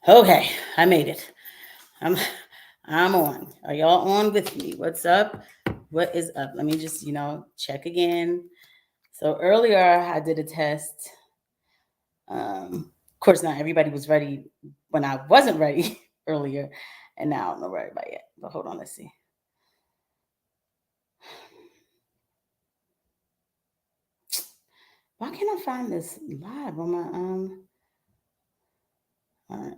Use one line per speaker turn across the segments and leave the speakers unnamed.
Okay, I made it. I'm I'm on. Are y'all on with me? What's up? What is up? Let me just, check again. So earlier I did a test. Of course, not everybody was ready when I wasn't ready earlier, and now I don't know where everybody yet. But hold on, let's see. Why can't I find this live on my All right.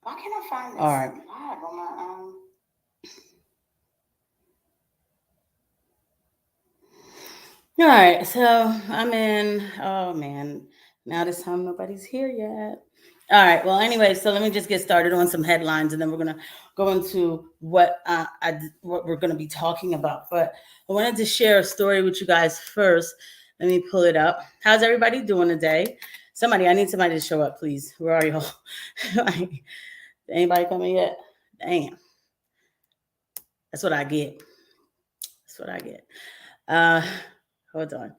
Why can't I find this live on my All right, so I'm in. Oh man, now this time nobody's here yet. All right. Well, anyway, so let me just get started on some headlines, and then we're gonna go into what we're gonna be talking about. But I wanted to share a story with you guys first. Let me pull it up. How's everybody doing today? I need somebody to show up, please. Where are y'all? Like, anybody coming yet? Damn, that's what I get. That's what I get. Uh, hold on.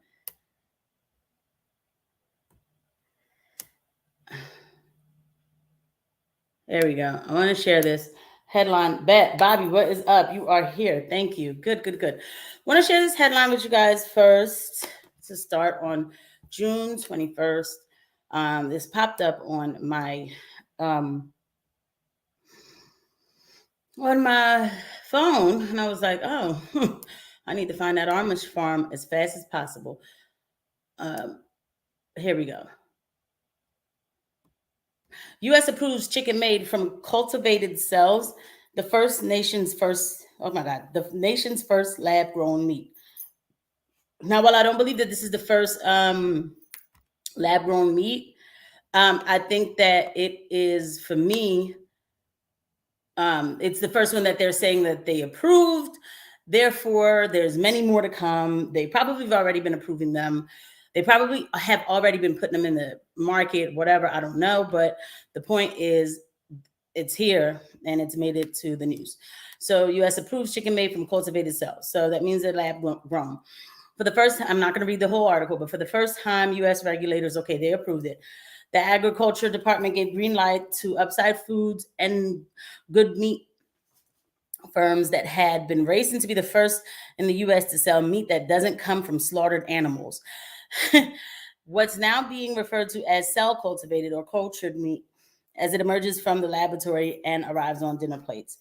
There we go. I want to share this headline. Bobby, what is up? You are here. Thank you. Good, good, good. I want to share this headline with you guys first to start on June 21st. This popped up um, on my phone, and I was like, oh, I need to find that Amish farm as fast as possible. Um, Here we go. U.S. approves chicken made from cultivated cells, oh my God, the nation's first lab grown meat. Now, while I don't believe that this is the first lab grown meat, I think that it is, for me, it's the first one that they're saying that they approved. Therefore, there's many more to come. They probably have already been approving them. They probably have already been putting them in the market, whatever, I don't know. But the point is, it's here and it's made it to the news. So U.S. approves chicken made from cultivated cells. So that means they're lab grown. For the first time, I'm not going to read the whole article, but for the first time, U.S. regulators, okay, they approved it. The Agriculture Department gave green light to Upside Foods and Good Meat firms that had been racing to be the first in the U.S. to sell meat that doesn't come from slaughtered animals. What's now being referred to as cell cultivated or cultured meat as it emerges from the laboratory and arrives on dinner plates.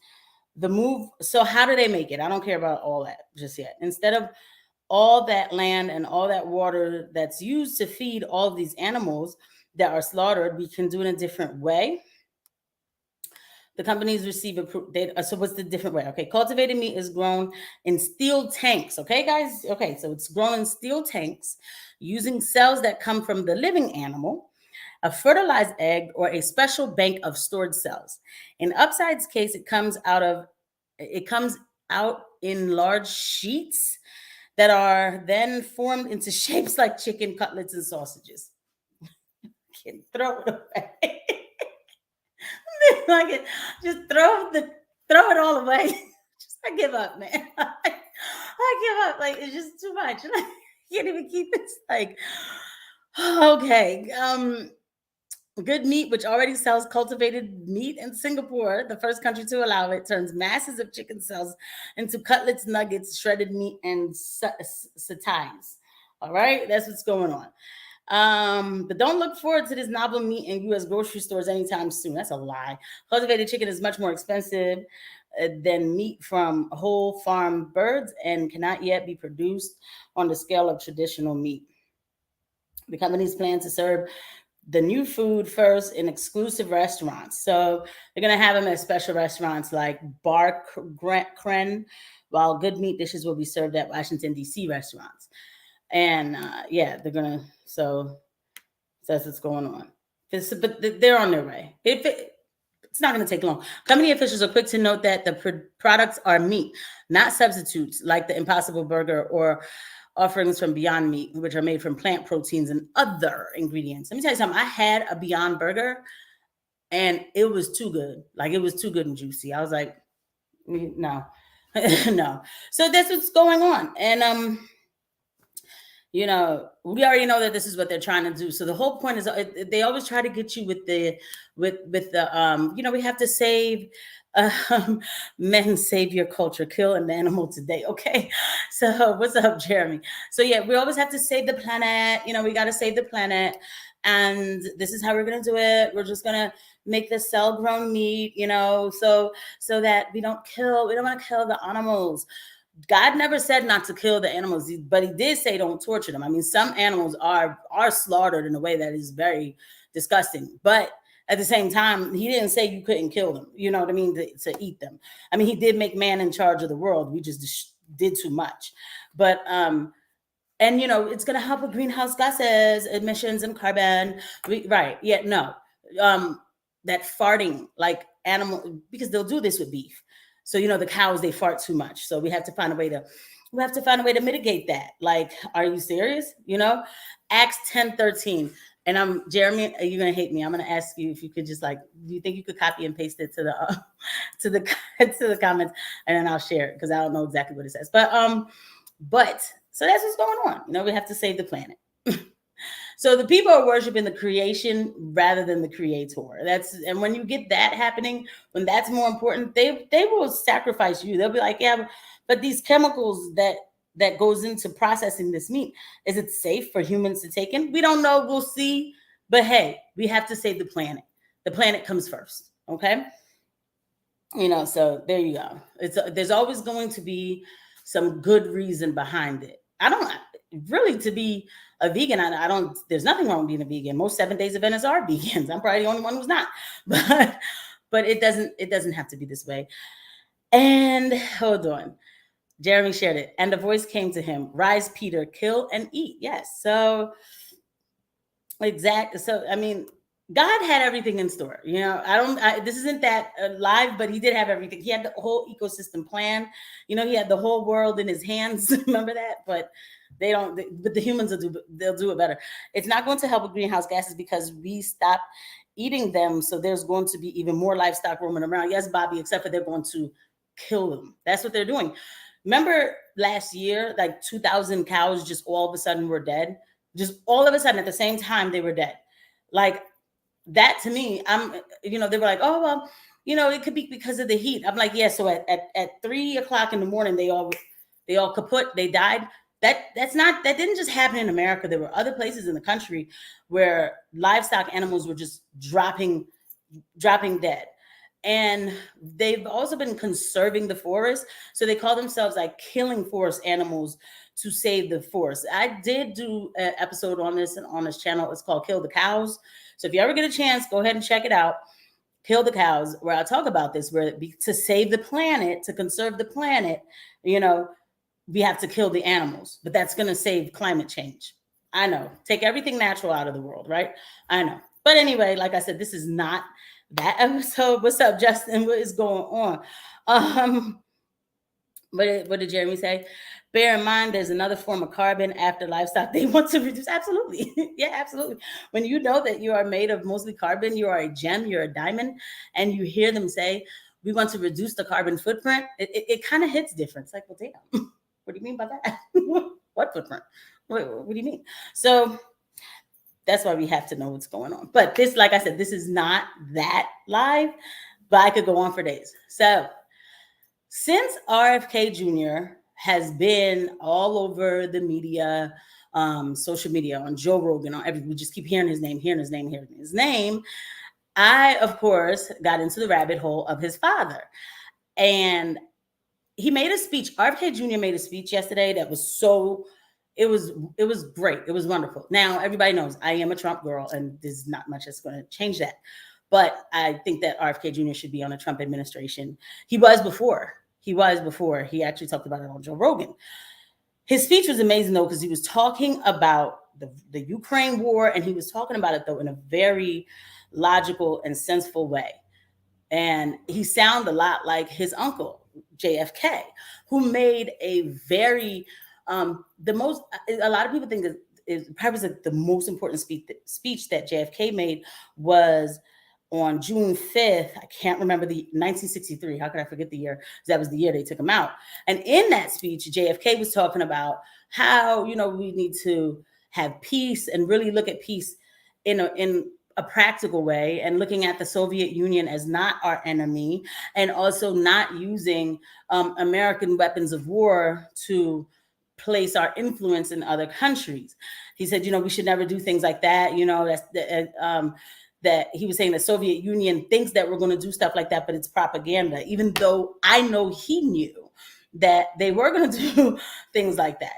The move, so how do they make it? I don't care about all that just yet. Instead of all that land and all that water that's used to feed all of these animals that are slaughtered, we can do it in a different way. The companies receive approved data. So what's the different way? Okay, cultivated meat is grown in steel tanks. Okay, guys. Okay, so it's grown in steel tanks using cells that come from the living animal, a fertilized egg, or a special bank of stored cells. In Upside's case, it comes out in large sheets that are then formed into shapes like chicken cutlets and sausages. Can throw it away. Like it, just throw it all away. Just I give up, man. I give up. Like it's just too much. I can't even keep it. Like okay. Good Meat, which already sells cultivated meat in Singapore, the first country to allow it, turns masses of chicken cells into cutlets, nuggets, shredded meat, and satiries. All right, that's what's going on. But don't look forward to this novel meat in U.S. grocery stores anytime soon. That's a lie. Cultivated chicken is much more expensive than meat from whole farm birds and cannot yet be produced on the scale of traditional meat. The companies plan to serve the new food first in exclusive restaurants. So they're going to have them at special restaurants like Bar Kren, while good meat dishes will be served at Washington, D.C. restaurants. And yeah, they're going to, so that's what's going on. But they're on their way. It's not going to take long. Company officials are quick to note that the products are meat, not substitutes like the Impossible Burger or offerings from Beyond Meat, which are made from plant proteins and other ingredients. Let me tell you something. I had a Beyond Burger, and it was too good. Like, it was too good and juicy. I was like, no, no. So that's what's going on. And We already know that this is what they're trying to do. So the whole point is they always try to get you with the we have to save um, men, save your culture, kill an animal today. Okay. So what's up, Jeremy? So yeah, we always have to save the planet. We got to save the planet. And this is how we're going to do it. We're just going to make the cell grown meat, so that we don't want to kill the animals. God never said not to kill the animals, but he did say don't torture them. I mean, some animals are slaughtered in a way that is very disgusting. But at the same time, he didn't say you couldn't kill them, you know what I mean, to eat them. I mean, he did make man in charge of the world. We just did too much. But and it's going to help with greenhouse gases emissions and carbon. Right. Yeah, no. That farting like animal, because they'll do this with beef. So the cows, they fart too much. So we have to find a way to mitigate that. Like, are you serious? Acts 10:13. And Jeremy, you're gonna hate me. I'm gonna ask you if you could just do you think you could copy and paste it to the to the to the comments, and then I'll share it because I don't know exactly what it says. But so that's what's going on. We have to save the planet. So the people are worshiping the creation rather than the creator. And when you get that happening, when that's more important, they will sacrifice you. They'll be like, yeah, but these chemicals that goes into processing this meat, is it safe for humans to take in? We don't know. We'll see. But hey, we have to save the planet. The planet comes first. Okay. So there you go. There's always going to be some good reason behind it. I don't really, to be a vegan, I don't, there's nothing wrong with being a vegan. Most 7 Days Adventists are vegans. I'm probably the only one who's not, but it doesn't have to be this way. And hold on. Jeremy shared it. And the voice came to him, rise, Peter, kill and eat. Yes. So exactly. So, I mean, God had everything in store. This isn't that live, but he did have everything. He had the whole ecosystem plan. He had the whole world in his hands. Remember that? But but the humans they'll do it better. It's not going to help with greenhouse gases because we stop eating them. So there's going to be even more livestock roaming around. Yes, Bobby, except for they're going to kill them. That's what they're doing. Remember last year, like 2,000 cows just all of a sudden were dead. Just all of a sudden at the same time they were dead. Like, that to me, they were like, oh, well, it could be because of the heat. I'm like, yeah. So at 3 o'clock in the morning, they all kaput, they died. That didn't just happen in America. There were other places in the country where livestock animals were just dropping dead. And they've also been conserving the forest. So they call themselves like killing forest animals to save the forest. I did do an episode on this channel. It's called Kill the Cows. So if you ever get a chance, go ahead and check it out. Kill the Cows, where I talk about this, where to save the planet, to conserve the planet, we have to kill the animals, but that's going to save climate change. I know. Take everything natural out of the world, right? I know. But anyway, like I said, this is not that episode. What's up, Justin? What is going on? What did Jeremy say? Bear in mind, there's another form of carbon after livestock they want to reduce. Absolutely. Yeah, absolutely. When you know that you are made of mostly carbon, you are a gem, you're a diamond, and you hear them say, we want to reduce the carbon footprint, it kind of hits different. It's like, well, damn, what do you mean by that? What footprint? What do you mean? So that's why we have to know what's going on. But this, like I said, this is not that live, but I could go on for days. So since RFK Jr. has been all over the media, social media, on Joe Rogan, we just keep hearing his name. I, of course, got into the rabbit hole of his father. And he made a speech. RFK Jr. made a speech yesterday that was it was great. It was wonderful. Now, everybody knows I am a Trump girl, and there's not much that's going to change that. But I think that RFK Jr. should be on a Trump administration. He was before. He actually talked about it on Joe Rogan. His speech was amazing, though, because he was talking about the Ukraine war, and he was talking about it, though, in a very logical and sensible way. And he sounded a lot like his uncle, JFK, who made a very, a lot of people think that probably the most important speech that JFK made was on June 5th. I can't remember, the 1963. How could I forget the year? That was the year they took him out. And in that speech, JFK was talking about how, we need to have peace and really look at peace in a practical way, and looking at the Soviet Union as not our enemy, and also not using American weapons of war to place our influence in other countries. He said, we should never do things like that. That he was saying the Soviet Union thinks that we're going to do stuff like that, but it's propaganda, even though I know he knew that they were going to do things like that.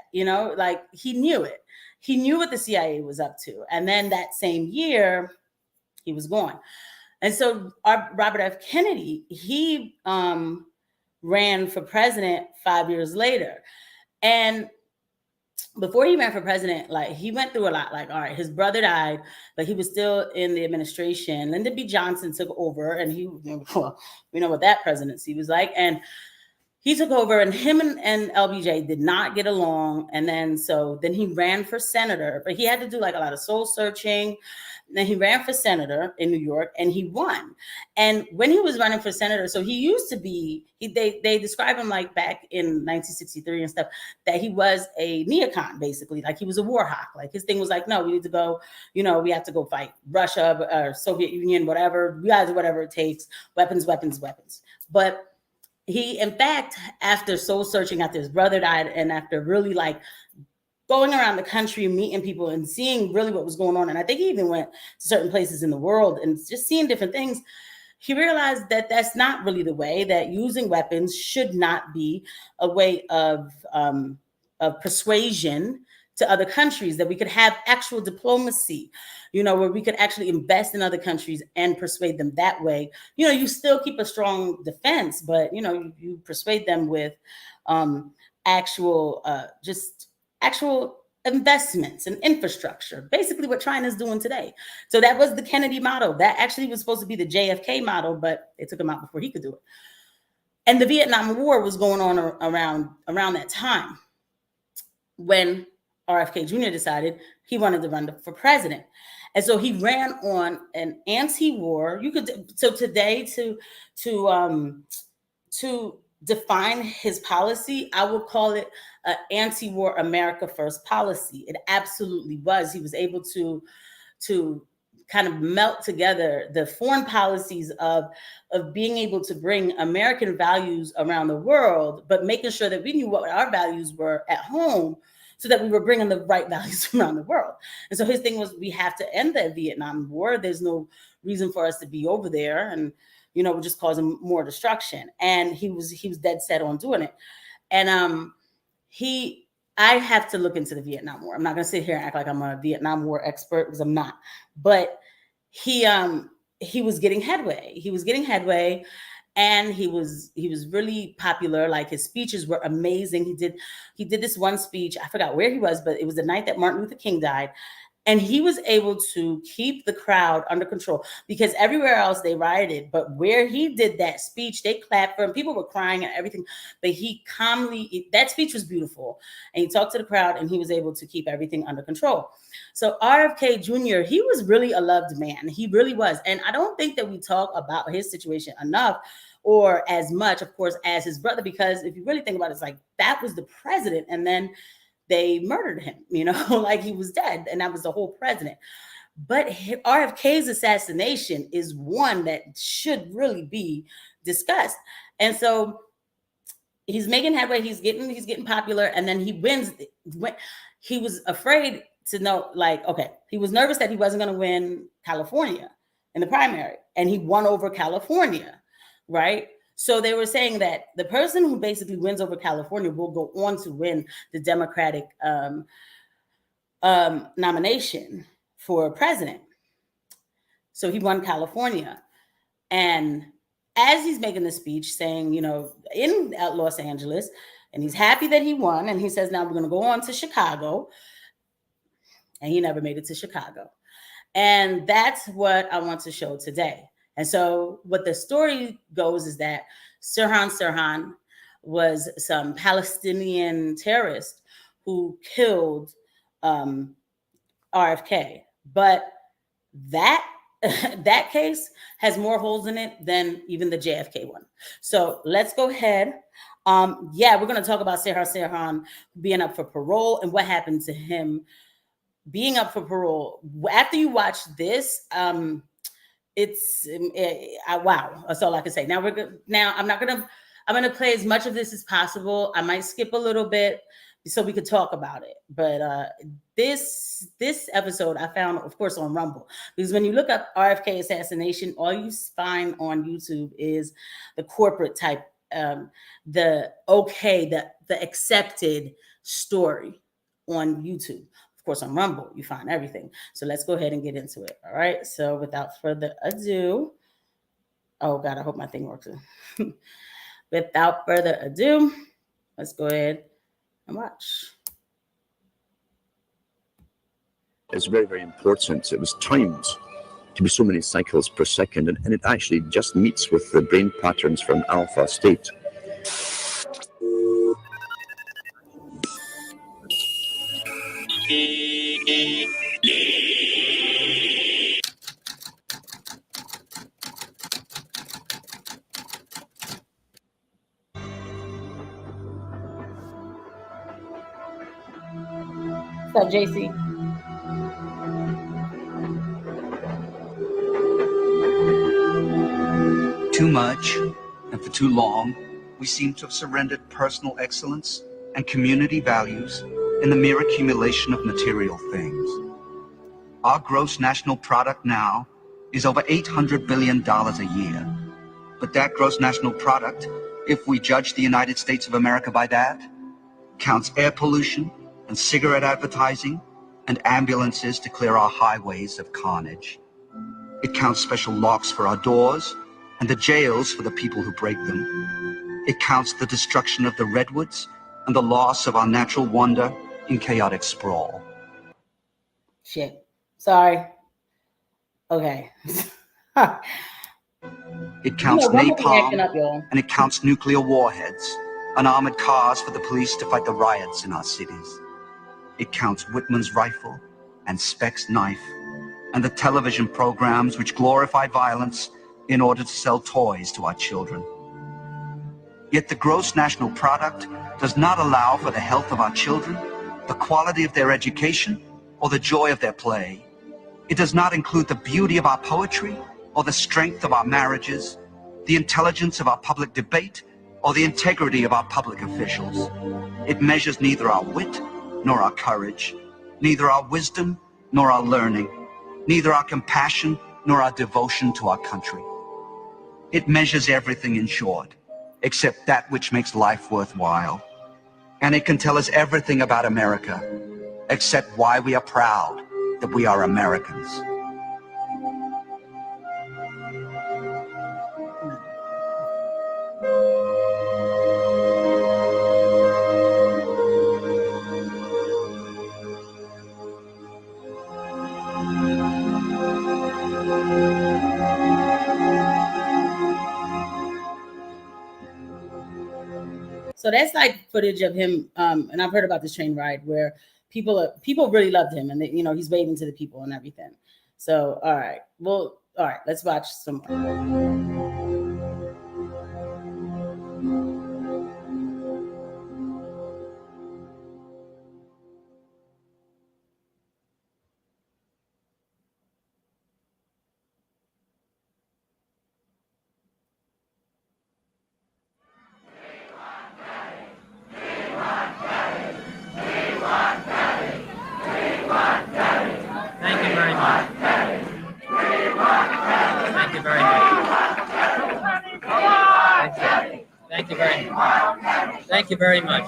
Like he knew it. He knew what the CIA was up to. And then that same year, he was gone. And so Robert F. Kennedy, he ran for president 5 years later. And before he ran for president, like he went through a lot. Like, all right, his brother died, but he was still in the administration. Lyndon B. Johnson took over, and well, we know what that presidency was like. And he took over, and him and LBJ did not get along. And then he ran for senator, but he had to do like a lot of soul searching. Then he ran for senator in New York, and he won. And when he was running for senator, so he used to be, they describe him like back in 1963 and stuff, that he was a neocon, basically. Like he was a war hawk. Like his thing was like, no, we need to go, we have to go fight Russia or Soviet Union, whatever. We gotta do whatever it takes. Weapons, weapons, weapons. But he, in fact, after soul searching, after his brother died, and after really like going around the country, meeting people and seeing really what was going on, and I think he even went to certain places in the world and just seeing different things, he realized that that's not really the way, that using weapons should not be a way of persuasion to other countries, that we could have actual diplomacy, where we could actually invest in other countries and persuade them that way. You still keep a strong defense, but, you persuade them with actual investments and infrastructure, basically what China's doing today. So that was the Kennedy model. That actually was supposed to be the JFK model, but they took him out before he could do it. And the Vietnam War was going on around that time when RFK Jr. decided he wanted to run for president. And so he ran on an anti-war. So today to define his policy, I would call it an anti-war America First policy. It absolutely was. He was able to kind of melt together the foreign policies of being able to bring American values around the world, but making sure that we knew what our values were at home, so that we were bringing the right values around the world. And so his thing was, we have to end the Vietnam War. There's no reason for us to be over there, and we're just causing more destruction. And he was dead set on doing it. And I have to look into the Vietnam War. I'm not going to sit here and act like I'm a Vietnam War expert, because I'm not. But he was getting headway. And he was really popular. Like his speeches were amazing. He did this one speech. I forgot where he was, but it was the night that Martin Luther King died. And he was able to keep the crowd under control, because everywhere else they rioted. But where he did that speech, they clapped for him. People were crying and everything. But that speech was beautiful. And he talked to the crowd, and he was able to keep everything under control. So RFK Jr., he was really a loved man. He really was. And I don't think that we talk about his situation enough, or as much, of course, as his brother, because if you really think about it, it's like that was the president, and then they murdered him, like he was dead, and that was the whole president. But RFK's assassination is one that should really be discussed. And so he's making headway, he's getting popular, and then he wins. He was afraid to know, like, okay, he was nervous that he wasn't going to win California in the primary, and he won over California, right? So they were saying that the person who basically wins over California will go on to win the Democratic nomination for president. So he won California. And as he's making the speech saying, in Los Angeles, and he's happy that he won, and he says, now we're going to go on to Chicago. And he never made it to Chicago. And that's what I want to show today. And so what the story goes is that Sirhan was some Palestinian terrorist who killed RFK. But that case has more holes in it than even the JFK one. So let's go ahead. Yeah, we're going to talk about Sirhan Sirhan being up for parole and what happened to him being up for parole. After you watch this, it's wow. That's all I can say. Now I'm gonna play as much of this as possible. I might skip a little bit so we could talk about it. But this episode I found, of course, on Rumble, because when you look up RFK assassination, all you find on YouTube is the corporate type, the accepted story on YouTube. Of course, on Rumble, you find everything. So let's go ahead and get into it. All right. So without further ado, oh God, I hope my thing works. Without further ado, let's go ahead and watch.
It's very, very important. It was timed to be so many cycles per second, and it actually just meets with the brain patterns from alpha state.
What's up, JC?
Too much, and for too long, we seem to have surrendered personal excellence and community values in the mere accumulation of material things. Our gross national product now is over $800 billion a year. But that gross national product, if we judge the United States of America by that, counts air pollution and cigarette advertising and ambulances to clear our highways of carnage. It counts special locks for our doors and the jails for the people who break them. It counts the destruction of the redwoods and the loss of our natural wonder in chaotic sprawl.
Shit. Sorry. Okay.
It counts napalm,
up,
and it counts nuclear warheads and armored cars for the police to fight the riots in our cities. It counts Whitman's rifle and Speck's knife and the television programs which glorify violence in order to sell toys to our children. Yet the gross national product does not allow for the health of our children, the quality of their education, or the joy of their play. It does not include the beauty of our poetry, or the strength of our marriages, the intelligence of our public debate, or the integrity of our public officials. It measures neither our wit nor our courage, neither our wisdom nor our learning, neither our compassion nor our devotion to our country. It measures everything, in short, except that which makes life worthwhile. And it can tell us everything about America, except why we are proud that we are Americans.
So that's like footage of him, and I've heard about this train ride where people really loved him, and they, he's waving to the people and everything. So all right, let's watch some more.
Thank you very much.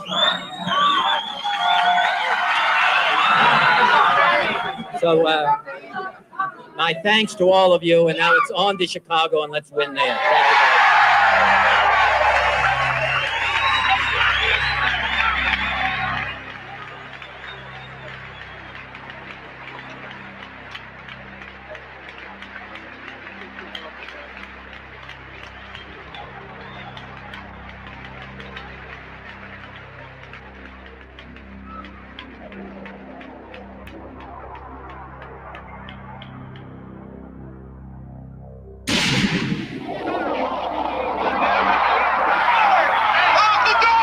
So my thanks to all of you, and now it's on to Chicago, and let's win there. Thank you very much.
Off the door!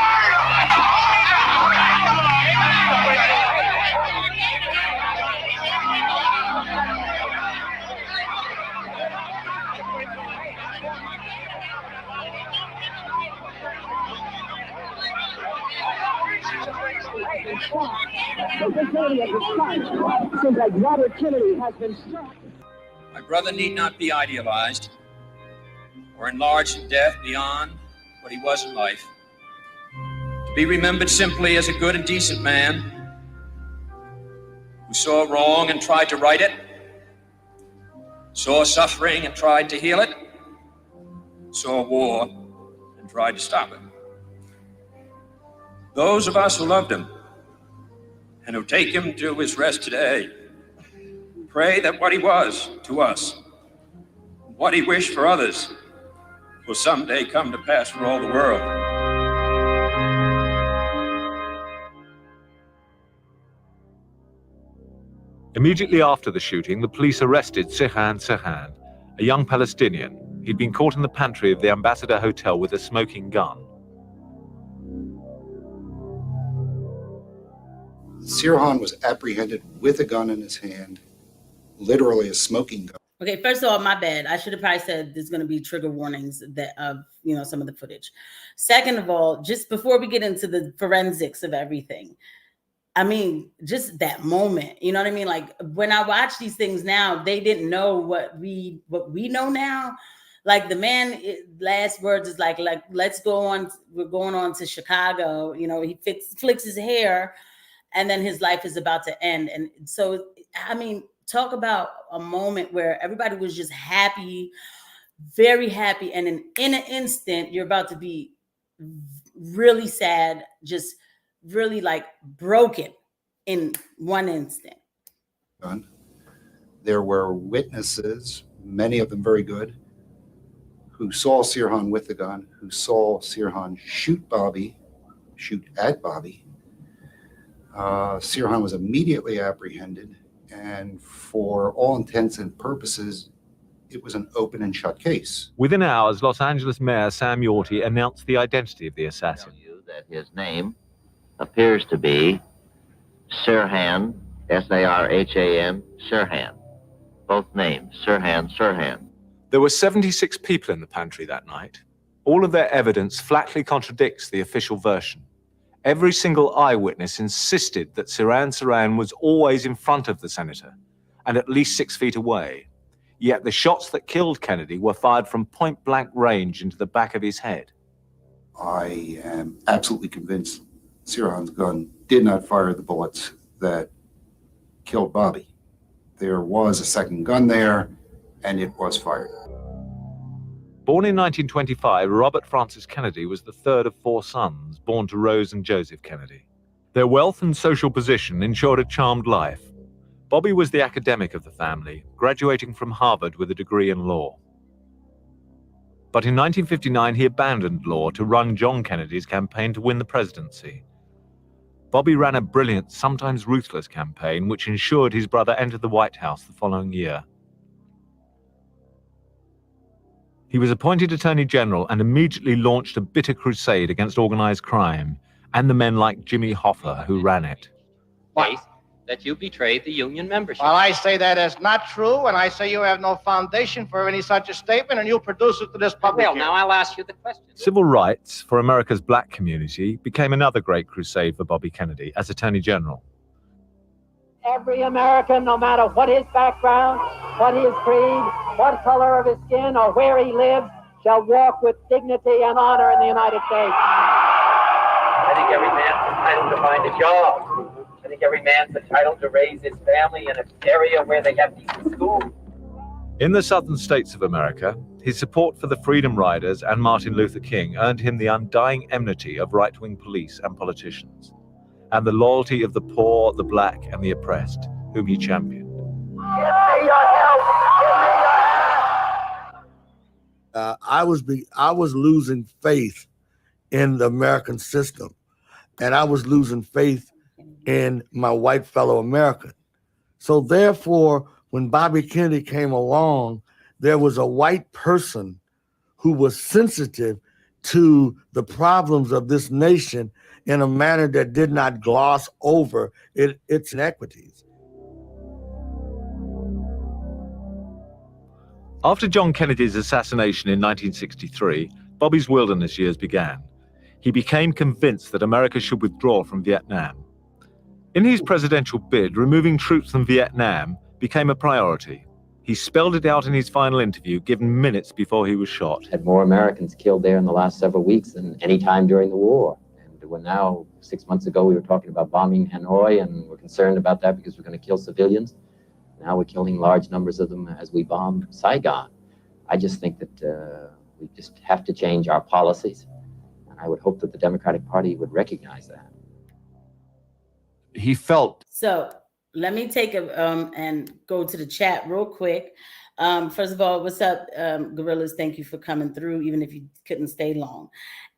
Seems like Robert Kennedy has been shot.
My brother need not be idealized or enlarged in death beyond what he was in life. To be remembered simply as a good and decent man who saw wrong and tried to right it, saw suffering and tried to heal it, saw war and tried to stop it. Those of us who loved him and who take him to his rest today pray that what he was to us, what he wished for others, will someday come to pass for all the world.
Immediately after the shooting, the police arrested Sirhan Sirhan, a young Palestinian. He'd been caught in the pantry of the Ambassador Hotel with a smoking gun.
Sirhan was apprehended with a gun in his hand, literally a smoking gun.
Okay, first of all, my bad. I should have probably said there's going to be trigger warnings that of some of the footage. Second of all, just before we get into the forensics of everything, I mean, just that moment, you know what I mean? Like when I watch these things now, they didn't know what we know now. Like the man, last words is like let's go on. We're going on to Chicago. He flicks his hair, and then his life is about to end. And so, I mean, talk about a moment where everybody was just happy, very happy, and in an instant, you're about to be really sad, just really like broken in one instant.
There were witnesses, many of them very good, who saw Sirhan with the gun, who saw Sirhan shoot at Bobby. Sirhan was immediately apprehended, and for all intents and purposes, it was an open and shut case.
Within hours, Los Angeles Mayor Sam Yorty announced the identity of the assassin.
That his name appears to be Sirhan, Sarham, Sirhan. Both names, Sirhan.
There were 76 people in the pantry that night. All of their evidence flatly contradicts the official version. Every single eyewitness insisted that Sirhan Sirhan was always in front of the senator and at least 6 feet away. Yet the shots that killed Kennedy were fired from point-blank range into the back of his head.
I am absolutely convinced Sirhan's gun did not fire the bullets that killed Bobby. There was a second gun there, and it was fired.
Born in 1925, Robert Francis Kennedy was the third of 4 sons born to Rose and Joseph Kennedy. Their wealth and social position ensured a charmed life. Bobby was the academic of the family, graduating from Harvard with a degree in law. But in 1959, he abandoned law to run John Kennedy's campaign to win the presidency. Bobby ran a brilliant, sometimes ruthless campaign which ensured his brother entered the White House the following year. He was appointed Attorney General and immediately launched a bitter crusade against organized crime and the men like Jimmy Hoffa who ran it.
Case that you betrayed the union membership.
Well, I say that is not true, and I say you have no foundation for any such a statement, and you'll produce it to this public
Well,
hearing.
now I'll ask you the question.
Civil rights for America's black community became another great crusade for Bobby Kennedy as Attorney General.
Every American, no matter what his background, what his creed, what color of his skin, or where he lives, shall walk with dignity and honor in the United States.
I think every man's entitled to find a job. I think every man's entitled to raise his family in an area where they have decent schools.
In the southern states of America, his support for the Freedom Riders and Martin Luther King earned him the undying enmity of right-wing police and politicians, and the loyalty of the poor, the black, and the oppressed, whom he championed.
I was losing faith in the American system, and I was losing faith in my white fellow American. So therefore, when Bobby Kennedy came along, there was a white person who was sensitive to the problems of this nation in a manner that did not gloss over its inequities.
After John Kennedy's assassination in 1963, Bobby's wilderness years began. He became convinced that America should withdraw from Vietnam. In his presidential bid, removing troops from Vietnam became a priority. He spelled it out in his final interview, given minutes before he was shot.
Had more Americans killed there in the last several weeks than any time during the war. And we're now, 6 months ago, we were talking about bombing Hanoi, and we're concerned about that because we're going to kill civilians. Now we're killing large numbers of them as we bomb Saigon. I just think that we just have to change our policies. And I would hope that the Democratic Party would recognize that.
He felt.
So let me take and go to the chat real quick. First of all, what's up, Gorillas? Thank you for coming through, even if you couldn't stay long.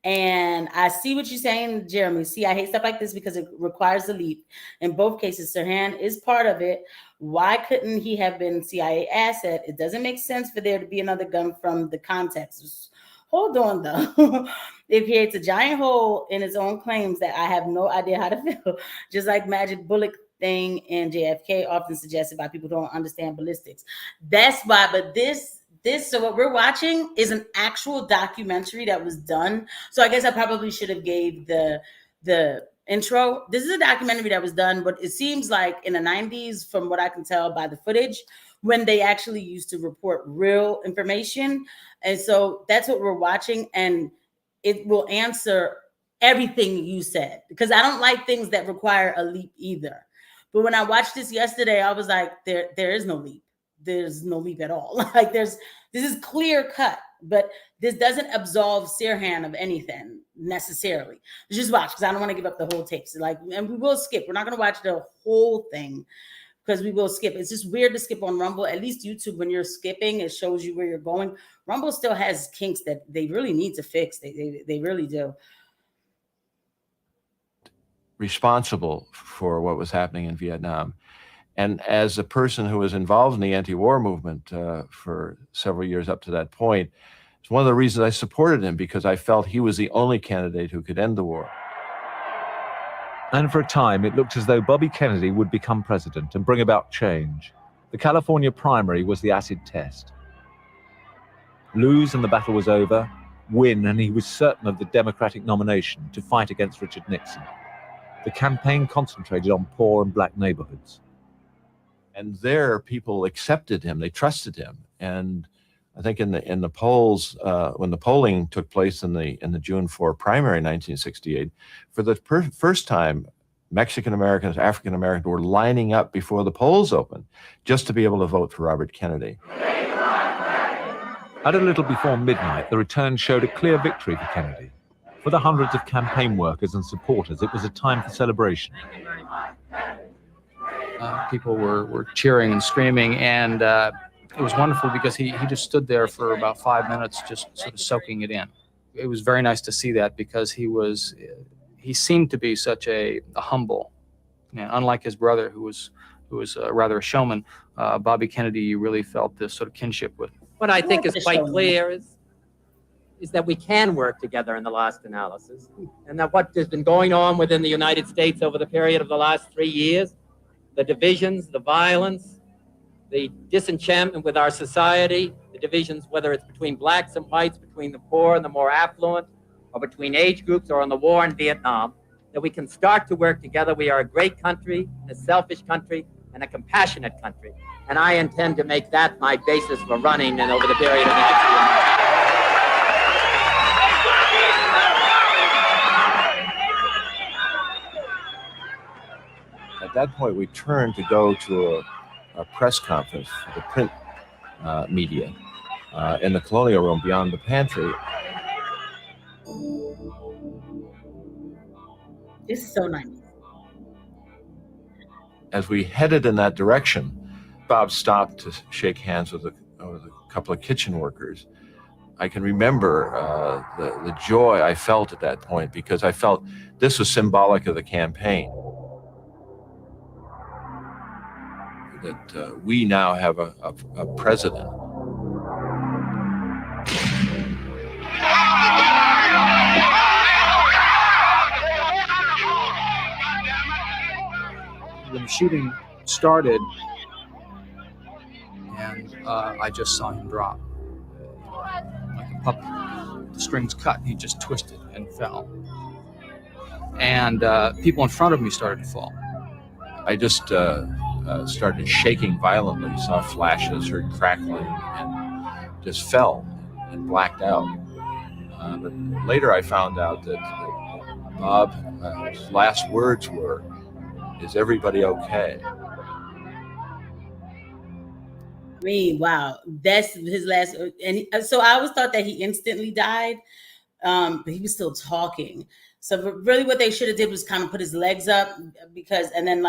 And I see what you're saying, Jeremy. See, I hate stuff like this because it requires a leap. In both cases, Sirhan is part of it. Why couldn't he have been CIA asset? It doesn't make sense for there to be another gun from the context. Just hold on, though. It creates a giant hole in its own claims that I have no idea how to fill. Just like Magic Bullet thing in JFK, often suggested by people who don't understand ballistics. That's why, but so what we're watching is an actual documentary that was done. So I guess I probably should have gave the intro. This is a documentary that was done, but it seems like in the 90s, from what I can tell by the footage, when they actually used to report real information. And so that's what we're watching. And it will answer everything you said, because I don't like things that require a leap either. But when I watched this yesterday, I was like, there is no leap. There's no leap at all. Like this is clear cut, but this doesn't absolve Sirhan of anything necessarily. Just watch, because I don't want to give up the whole tape. So and we will skip. We're not going to watch the whole thing because we will skip. It's just weird to skip on Rumble. At least YouTube, when you're skipping, it shows you where you're going. Rumble still has kinks that they really need to fix. They really do.
Responsible for what was happening in Vietnam. And as a person who was involved in the anti-war movement for several years up to that point, it's one of the reasons I supported him, because I felt he was the only candidate who could end the war.
And for a time, it looked as though Bobby Kennedy would become president and bring about change. The California primary was the acid test. Lose and the battle was over. Win and he was certain of the Democratic nomination to fight against Richard Nixon. The campaign concentrated on poor and black neighborhoods.
And there, people accepted him. They trusted him. And I think in the polls, when the polling took place in the June 4 primary in 1968, for the first time, Mexican Americans, African Americans were lining up before the polls opened just to be able to vote for Robert Kennedy.
At a little before midnight, the return showed a clear victory for Kennedy. For the hundreds of campaign workers and supporters, it was a time for celebration.
People were cheering and screaming, and it was wonderful because he just stood there for about 5 minutes just sort of soaking it in. It was very nice to see that, because he seemed to be such a humble, unlike his brother who was rather a showman. Bobby Kennedy, you really felt this sort of kinship with.
What I think is quite clear is that we can work together in the last analysis, and that what has been going on within the United States over the period of the last 3 years, the divisions, the violence, the disenchantment with our society, the divisions, whether it's between blacks and whites, between the poor and the more affluent, or between age groups, or on the war in Vietnam, that we can start to work together. We are a great country, a selfish country, and a compassionate country. And I intend to make that my basis for running and over the period of the next year.
At that point, we turned to go to a press conference for the print media in the Colonial Room beyond the pantry.
This is so nice.
As we headed in that direction, Bob stopped to shake hands with a couple of kitchen workers. I can remember the joy I felt at that point, because I felt this was symbolic of the campaign. That we now have a president.
When the shooting started, and I just saw him drop. Like a puppet. The strings cut, he just twisted and fell. And people in front of me started to fall.
I just started shaking violently, saw flashes, heard crackling, and just fell and blacked out. But later I found out that Bob's last words were, "Is everybody okay?"
Wow, that's his last. So I always thought that he instantly died, but he was still talking. So really, what they should have did was kind of put his legs up and then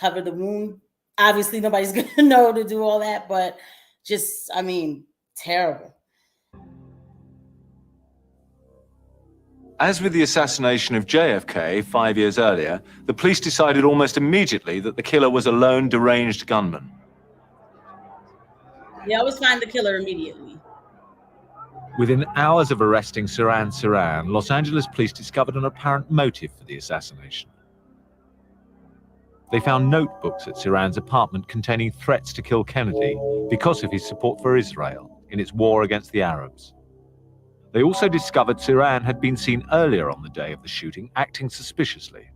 cover the wound. Obviously, nobody's gonna know to do all that, but just, I mean, terrible.
As with the assassination of JFK 5 years earlier, the police decided almost immediately that the killer was a lone, deranged gunman.
They always find the killer immediately.
Within hours of arresting Sirhan, Los Angeles police discovered an apparent motive for the assassination. They found notebooks at Sirhan's apartment containing threats to kill Kennedy because of his support for Israel in its war against the Arabs. They also discovered Sirhan had been seen earlier on the day of the shooting acting suspiciously.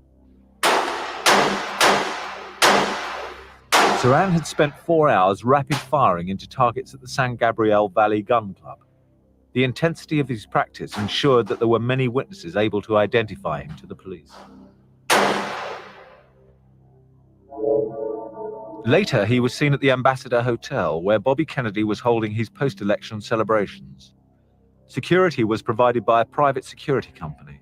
Sirhan had spent 4 hours rapid firing into targets at the San Gabriel Valley Gun Club. The intensity of his practice ensured that there were many witnesses able to identify him to the police. Later, he was seen at the Ambassador Hotel, where Bobby Kennedy was holding his post-election celebrations. Security was provided by a private security company.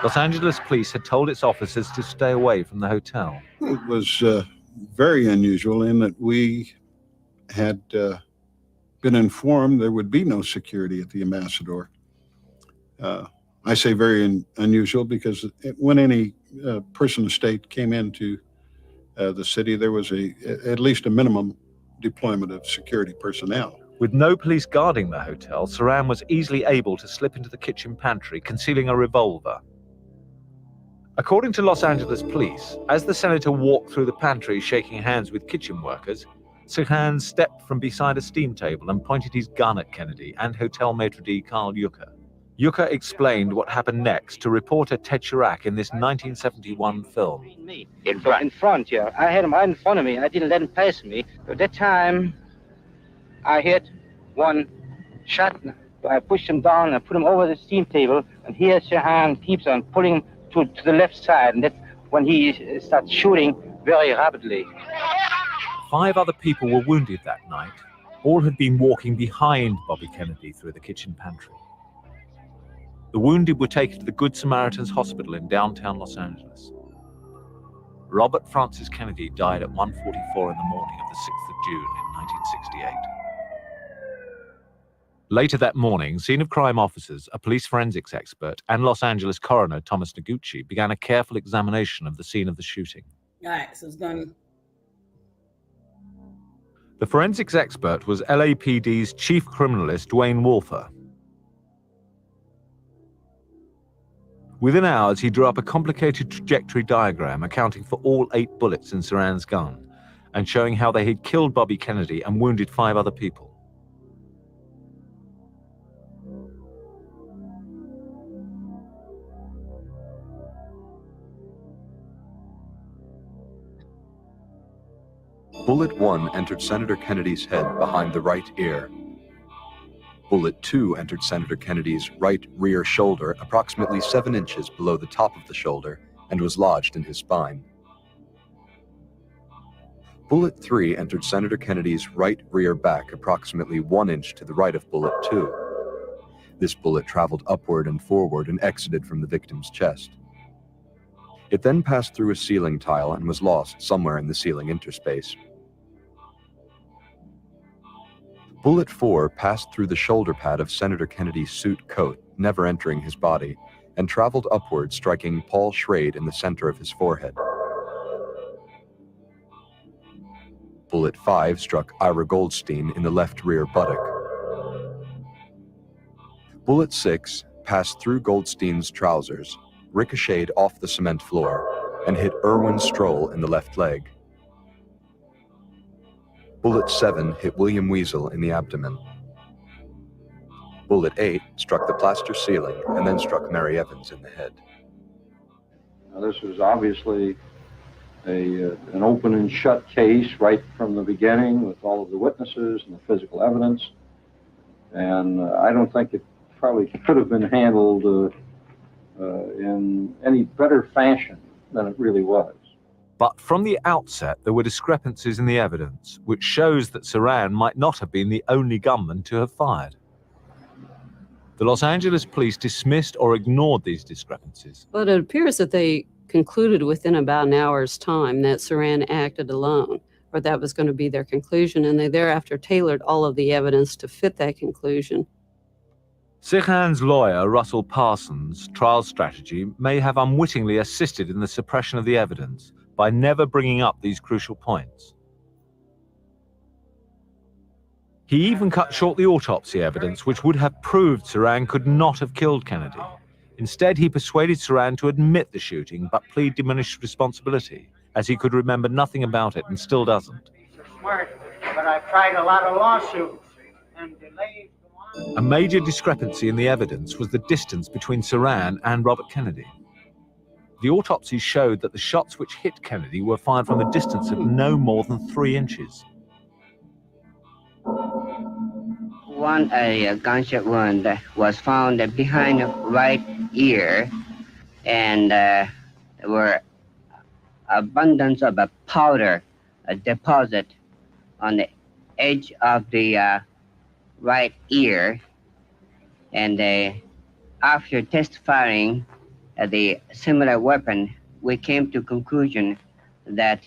Los Angeles police had told its officers to stay away from the hotel.
It was very unusual in that we had been informed there would be no security at the Ambassador. I say very unusual because when any person of state came into the city, there was at least a minimum deployment of security personnel.
With no police guarding the hotel, Sirhan was easily able to slip into the kitchen pantry, concealing a revolver. According to Los Angeles police, as the senator walked through the pantry shaking hands with kitchen workers, Sirhan stepped from beside a steam table and pointed his gun at Kennedy and hotel maitre d' Carl Yucca. Yucca explained what happened next to reporter Ted Chirac in this 1971 film.
In front, yeah. I had him right in front of me. I didn't let him pass me. At that time, I hit one shot. I pushed him down and put him over the steam table. And here Sirhan keeps on pulling to the left side. And that's when he starts shooting very rapidly.
5 other people were wounded that night. All had been walking behind Bobby Kennedy through the kitchen pantry. The wounded were taken to the Good Samaritans Hospital in downtown Los Angeles. Robert Francis Kennedy died at 1:44 in the morning of the 6th of June in 1968. Later that morning, scene of crime officers, a police forensics expert, and Los Angeles coroner Thomas Noguchi began a careful examination of the scene of the shooting.
All right, so it's going.
The forensics expert was LAPD's chief criminalist Dwayne Wolfer. Within hours, he drew up a complicated trajectory diagram accounting for all 8 bullets in Sirhan's gun and showing how they had killed Bobby Kennedy and wounded 5 other people.
Bullet 1 entered Senator Kennedy's head behind the right ear. Bullet 2 entered Senator Kennedy's right rear shoulder approximately 7 inches below the top of the shoulder and was lodged in his spine. Bullet 3 entered Senator Kennedy's right rear back approximately 1 inch to the right of Bullet 2. This bullet traveled upward and forward and exited from the victim's chest. It then passed through a ceiling tile and was lost somewhere in the ceiling interspace. Bullet 4 passed through the shoulder pad of Senator Kennedy's suit coat, never entering his body, and traveled upward, striking Paul Schrade in the center of his forehead. Bullet 5 struck Ira Goldstein in the left rear buttock. Bullet 6 passed through Goldstein's trousers, ricocheted off the cement floor, and hit Erwin Stroll in the left leg. Bullet 7 hit William Weasel in the abdomen. Bullet 8 struck the plaster ceiling and then struck Mary Evans in the head.
Now, this was obviously an open and shut case right from the beginning with all of the witnesses and the physical evidence. And I don't think it probably could have been handled in any better fashion than it really was.
But from the outset, there were discrepancies in the evidence, which shows that Sirhan might not have been the only gunman to have fired. The Los Angeles police dismissed or ignored these discrepancies.
But it appears that they concluded within about an hour's time that Sirhan acted alone, or that was going to be their conclusion, and they thereafter tailored all of the evidence to fit that conclusion.
Sirhan's lawyer, Russell Parsons' trial strategy may have unwittingly assisted in the suppression of the evidence by never bringing up these crucial points. He even cut short the autopsy evidence, which would have proved Sirhan could not have killed Kennedy. Instead, he persuaded Sirhan to admit the shooting, but plead diminished responsibility, as he could remember nothing about it and still doesn't.
Smart, but I've tried a lot of lawsuits and delays.
A major discrepancy in the evidence was the distance between Sirhan and Robert Kennedy. The autopsy showed that the shots which hit Kennedy were fired from a distance of no more than 3 inches.
One gunshot wound was found behind the right ear, and there were abundance of a powder deposit on the edge of the right ear. And after testifying the similar weapon, we came to conclusion that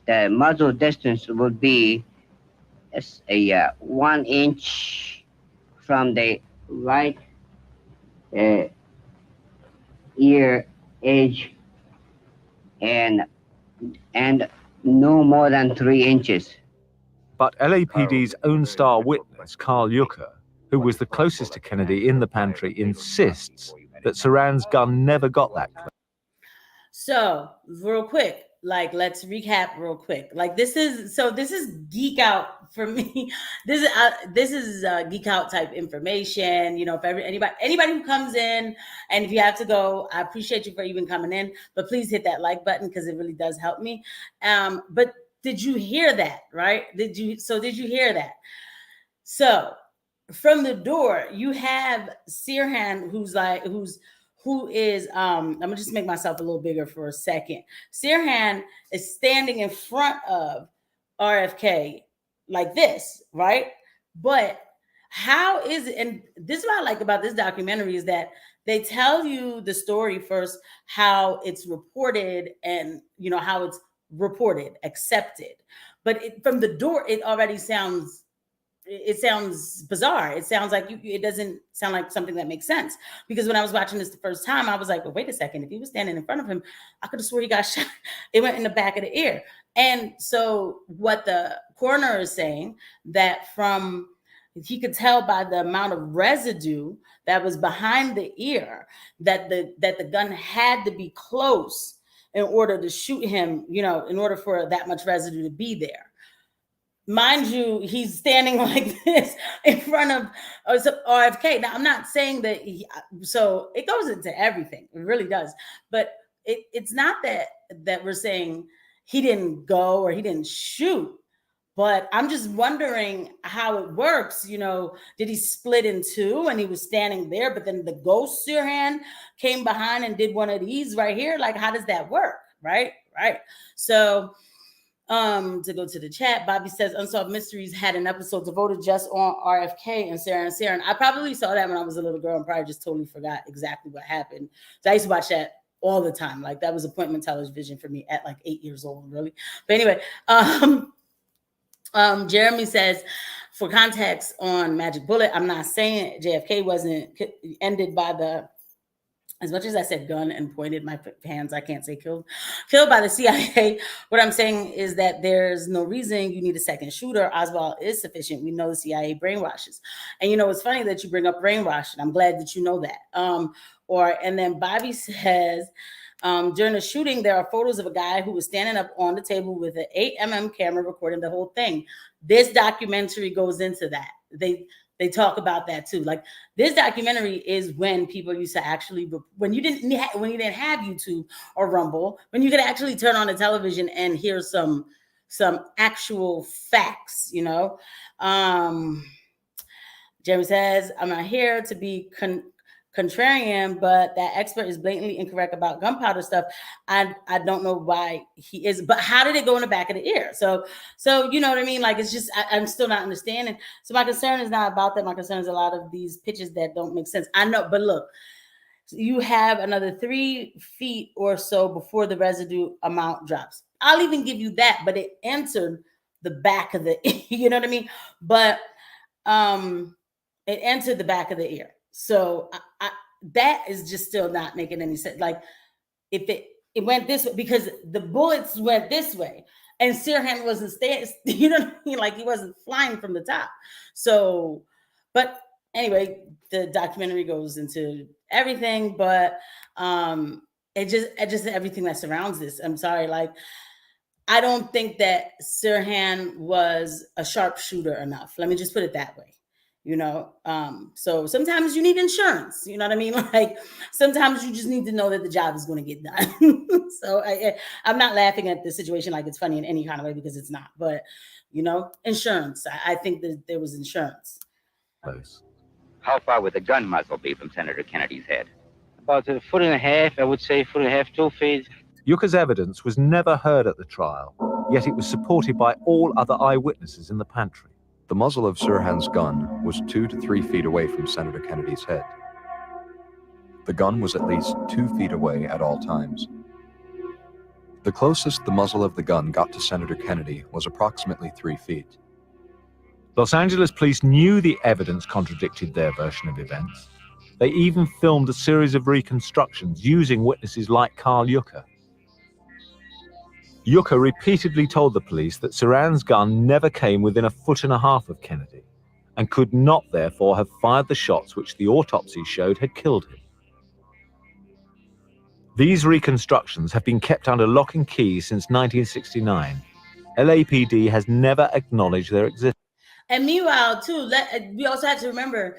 the muzzle distance would be a 1 inch from the right ear edge and no more than 3 inches.
But LAPD's own star witness, Carl Yucca, who was the closest to Kennedy in the pantry, insists that Sirhan's gun never got that close.
So, real quick, let's recap real quick. This is geek out for me. This is geek out type information. You know, if anybody who comes in, and if you have to go, I appreciate you for even coming in, but please hit that like button because it really does help me. But did you hear that, right? Did you hear that? So from the door, you have Sirhan, who is I'm gonna just make myself a little bigger for a second. Sirhan is standing in front of RFK like this, right? But how is it? And this is what I like about this documentary is that they tell you the story first, how it's reported, and how it's reported, accepted. But from the door, it already sounds bizarre. It sounds like it doesn't sound like something that makes sense. Because when I was watching this the first time, I was like, well, wait a second. If he was standing in front of him, I could have swore he got shot. It went in the back of the ear. And so what the coroner is saying, that he could tell by the amount of residue that was behind the ear that the gun had to be close in order to shoot him, in order for that much residue to be there. Mind you, he's standing like this in front of RFK. Now, I'm not saying that so it goes into everything. It really does. But it's not that we're saying he didn't go or he didn't shoot. But I'm just wondering how it works. Did he split in two and he was standing there, but then the ghost Sirhan came behind and did one of these right here? Like, how does that work? Right. So to go to the chat, Bobby says Unsolved Mysteries had an episode devoted just on RFK and Sirhan. I probably saw that when I was a little girl and probably just totally forgot exactly what happened. So I used to watch that all the time. Like, that was appointment television for me at 8 years old, really. But anyway, Jeremy says, for context on Magic Bullet, I'm not saying JFK wasn't ended by as much as I said gun and pointed my hands, I can't say killed by the CIA. What I'm saying is that there's no reason you need a second shooter. Oswald is sufficient. We know the CIA brainwashes. And it's funny that you bring up brainwashing. I'm glad that you know that. And then Bobby says, During the shooting, there are photos of a guy who was standing up on the table with an 8mm camera recording the whole thing. This documentary goes into that. They talk about that too. Like, this documentary is when people used to actually, when you didn't have YouTube or Rumble, when you could actually turn on the television and hear some actual facts, you know. Jeremy says, I'm not here to be contrarian, but that expert is blatantly incorrect about gunpowder stuff. I don't know why he is, but how did it go in the back of the ear? So you know what I mean? Like, it's just, I'm still not understanding. So my concern is not about that. My concern is a lot of these pictures that don't make sense. I know, but look, you have another 3 feet or so before the residue amount drops. I'll even give you that, but it entered the back of the, you know what I mean? But it entered the back of the ear. So that is just still not making any sense. Like, if it went this way, because the bullets went this way, and Sirhan wasn't staying, you know what I mean? Like, he wasn't flying from the top. So, but anyway, the documentary goes into everything, but it just everything that surrounds this. I'm sorry, like, I don't think that Sirhan was a sharpshooter enough. Let me just put it that way. You know, so sometimes you need insurance, you know what I mean? Like, sometimes you just need to know that the job is going to get done. So I'm not laughing at the situation like it's funny in any kind of way, because it's not, but you know, insurance. I think that there was insurance.
How far would the gun muzzle be from Senator Kennedy's head?
About 1.5 feet, I would say 1.5 feet, 2 feet.
Yucca's evidence was never heard at the trial, yet it was supported by all other eyewitnesses in the pantry.
The muzzle of Sirhan's gun was 2 to 3 feet away from Senator Kennedy's head. The gun was at least 2 feet away at all times. The closest the muzzle of the gun got to Senator Kennedy was approximately 3 feet.
Los Angeles police knew the evidence contradicted their version of events. They even filmed a series of reconstructions using witnesses like Carl Yucca. Yucca repeatedly told the police that Sirhan's gun never came within 1.5 feet of Kennedy, and could not therefore have fired the shots which the autopsy showed had killed him. These reconstructions have been kept under lock and key since 1969. LAPD has never acknowledged their existence.
And meanwhile, too, we also have to remember,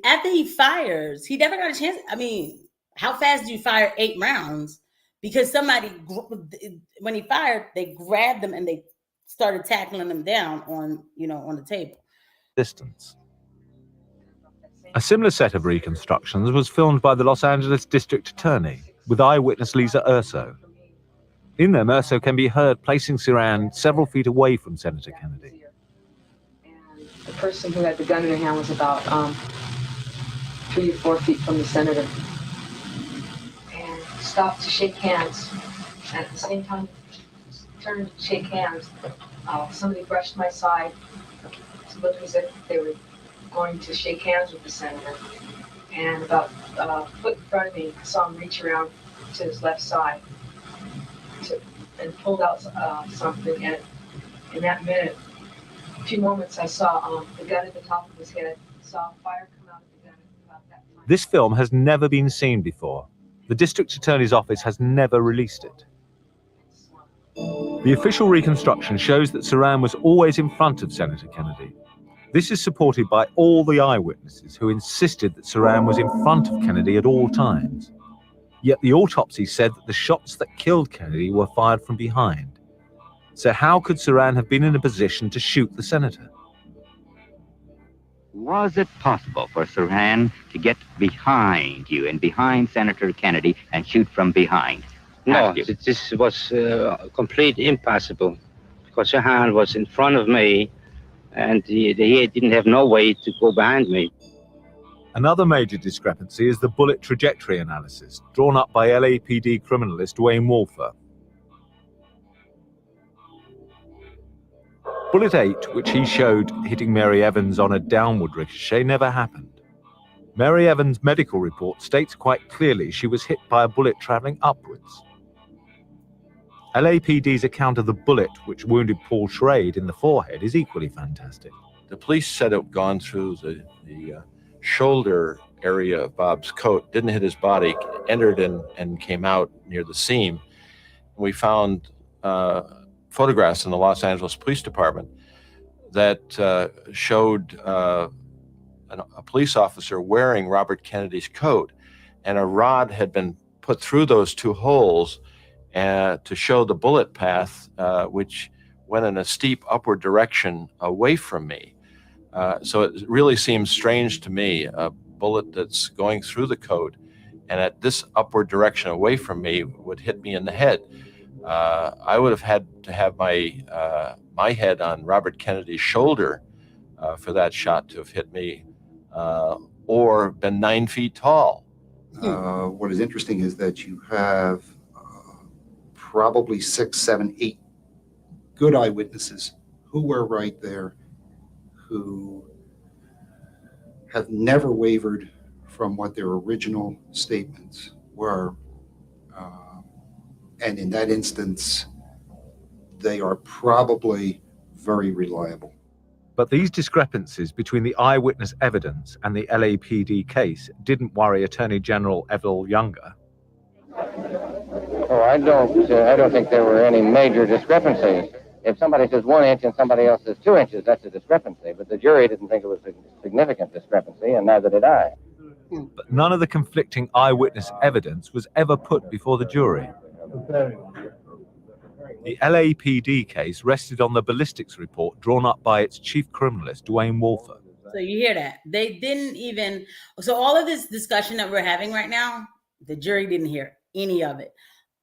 after he fires, he never got a chance. I mean, how fast do you fire 8 rounds? Because somebody, when he fired, they grabbed them and they started tackling them down on the table.
Distance. A similar set of reconstructions was filmed by the Los Angeles District Attorney with eyewitness Lisa Urso. In them, Urso can be heard placing Sirhan several feet away from Senator Kennedy.
The person who had the gun in their hand was about 3 or 4 feet from the senator, and stopped to shake hands. And at the same time, turned to shake hands. Somebody brushed my side. It looked as if they were going to shake hands with the senator. And about a foot in front of me, I saw him reach around to his left side and pulled out something. And in that minute, a few moments, I saw the gun at the top of his head. Saw fire come out of the gun at about that time.
This film has never been seen before. The District Attorney's Office has never released it. The official reconstruction shows that Sirhan was always in front of Senator Kennedy. This is supported by all the eyewitnesses who insisted that Sirhan was in front of Kennedy at all times. Yet the autopsy said that the shots that killed Kennedy were fired from behind. So how could Sirhan have been in a position to shoot the senator?
Was it possible for Sirhan to get behind you and behind Senator Kennedy and shoot from behind?
No, this was complete impossible, because Sirhan was in front of me, and he didn't have no way to go behind me.
Another major discrepancy is the bullet trajectory analysis drawn up by LAPD criminalist Wayne Wolfer. Bullet 8, which he showed hitting Mary Evans on a downward ricochet, never happened. Mary Evans' medical report states quite clearly she was hit by a bullet traveling upwards. LAPD's account of the bullet which wounded Paul Schrade in the forehead is equally fantastic.
The police said it had gone through the shoulder area of Bob's coat, didn't hit his body, entered and came out near the seam. We found photographs in the Los Angeles Police Department that showed a police officer wearing Robert Kennedy's coat, and a rod had been put through those two holes to show the bullet path, which went in a steep upward direction away from me. So it really seems strange to me, a bullet that's going through the coat and at this upward direction away from me would hit me in the head. I would have had to have my head on Robert Kennedy's shoulder for that shot to have hit me, or been 9 feet tall.
What is interesting is that you have probably 6, 7, 8 good eyewitnesses who were right there, who have never wavered from what their original statements were. And in that instance, they are probably very reliable.
But these discrepancies between the eyewitness evidence and the LAPD case didn't worry Attorney General Everett Younger.
Oh, I don't think there were any major discrepancies. If somebody says 1 inch and somebody else says 2 inches, that's a discrepancy. But the jury didn't think it was a significant discrepancy, and neither did I.
But none of the conflicting eyewitness evidence was ever put before the jury. The LAPD case rested on the ballistics report drawn up by its chief criminalist, Dwayne Wolfer.
So you hear that? They didn't even, so all of this discussion that we're having right now, the jury didn't hear any of it.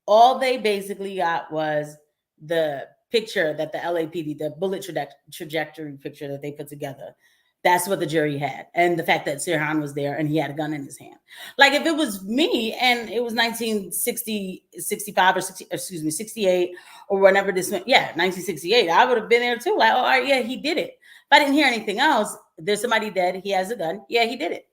All they basically got was the picture that the LAPD, the bullet trajectory picture that they put together. That's what the jury had. And the fact that Sirhan was there and he had a gun in his hand. Like if it was me and it was 1960, 65 or 60, excuse me, 68 or whenever this went, 1968, I would have been there too. Like, oh, all right, yeah, he did it. If I didn't hear anything else, there's somebody dead, he has a gun. Yeah, he did it.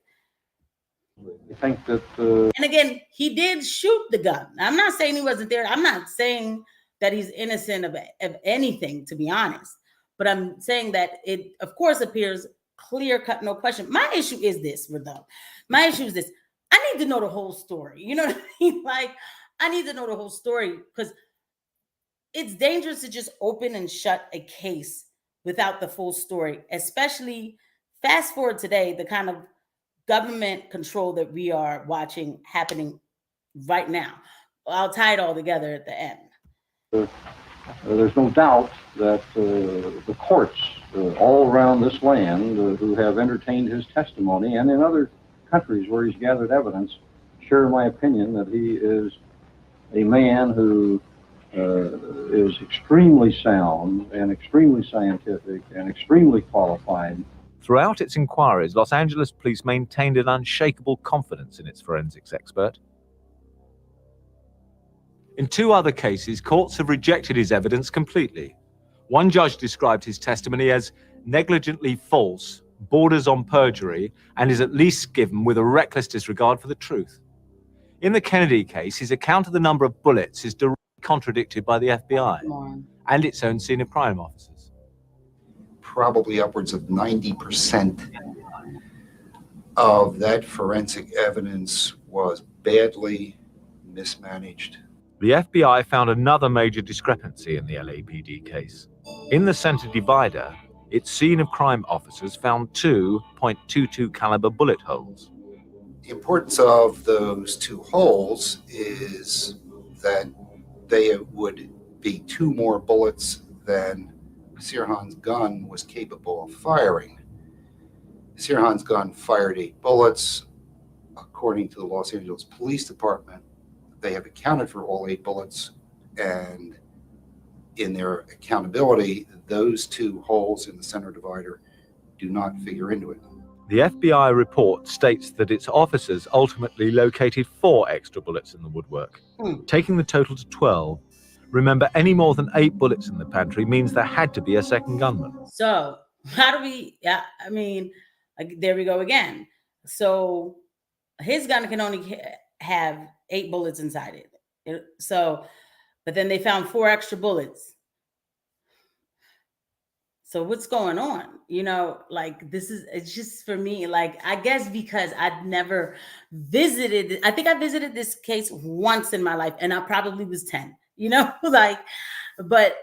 I think that...
And again, he did shoot the gun. I'm not saying he wasn't there. I'm not saying that he's innocent of anything, to be honest. But I'm saying that it, of course, appears clear cut, no question. My issue is this, Rodolphe. My issue is this. I need to know the whole story. You know what I mean? Like, I need to know the whole story because it's dangerous to just open and shut a case without the full story, especially fast forward today, the kind of government control that we are watching happening right now. I'll tie it all together at the end.
There's no doubt that the courts all around this land who have entertained his testimony and in other countries where he's gathered evidence share my opinion that he is a man who is extremely sound and extremely scientific and extremely qualified.
Throughout its inquiries, Los Angeles police maintained an unshakable confidence in its forensics expert. In 2 other cases, courts have rejected his evidence completely. One judge described his testimony as negligently false, borders on perjury, and is at least given with a reckless disregard for the truth. In the Kennedy case, his account of the number of bullets is directly contradicted by the FBI and its own scene of crime officers.
Probably upwards of 90% of that forensic evidence was badly mismanaged.
The FBI found another major discrepancy in the LAPD case. In the center divider, its scene of crime officers found 2 .22 caliber bullet holes.
The importance of those 2 holes is that they would be 2 more bullets than Sirhan's gun was capable of firing. Sirhan's gun fired 8 bullets. According to the Los Angeles Police Department, they have accounted for all 8 bullets, and in their accountability, those 2 holes in the center divider do not figure into it.
The FBI report states that its officers ultimately located 4 extra bullets in the woodwork, taking the total to 12. Remember, any more than 8 bullets in the pantry means there had to be a second gunman.
So how do we, I mean, there we go again. So his gun can only have 8 bullets inside it. So, but then they found 4 extra bullets. So what's going on? Like it's just for me, like, I guess because I'd never visited, I think I visited this case once in my life and I probably was 10, like, but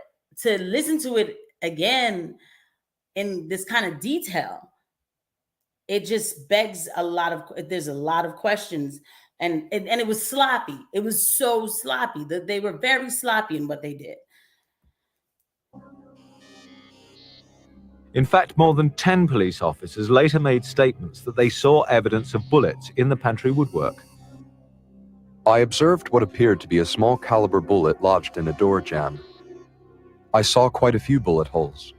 to listen to it again in this kind of detail, it just begs there's a lot of questions. And it was sloppy. It was so sloppy that they were very sloppy in what they did.
In fact, more than 10 police officers later made statements that they saw evidence of bullets in the pantry woodwork.
I observed what appeared to be a small caliber bullet lodged in a door jamb. I saw quite a few bullet holes.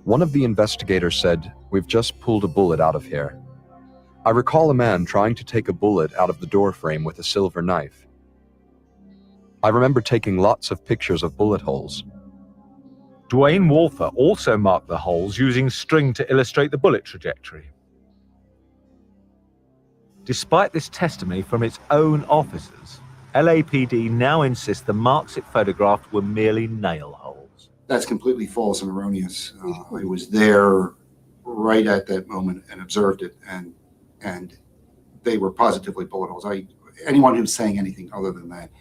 One of the investigators said, "We've just pulled a bullet out of here." I recall a man trying to take a bullet out of the door frame with a silver knife. I remember taking lots of pictures of bullet holes.
Dwayne Walther also marked the holes using string to illustrate the bullet trajectory. Despite this testimony from its own officers, LAPD now insists the marks it photographed were merely nail holes.
That's completely false and erroneous. I was there right at that moment and observed it, and they were positively bullet holes. Anyone who's saying anything other than that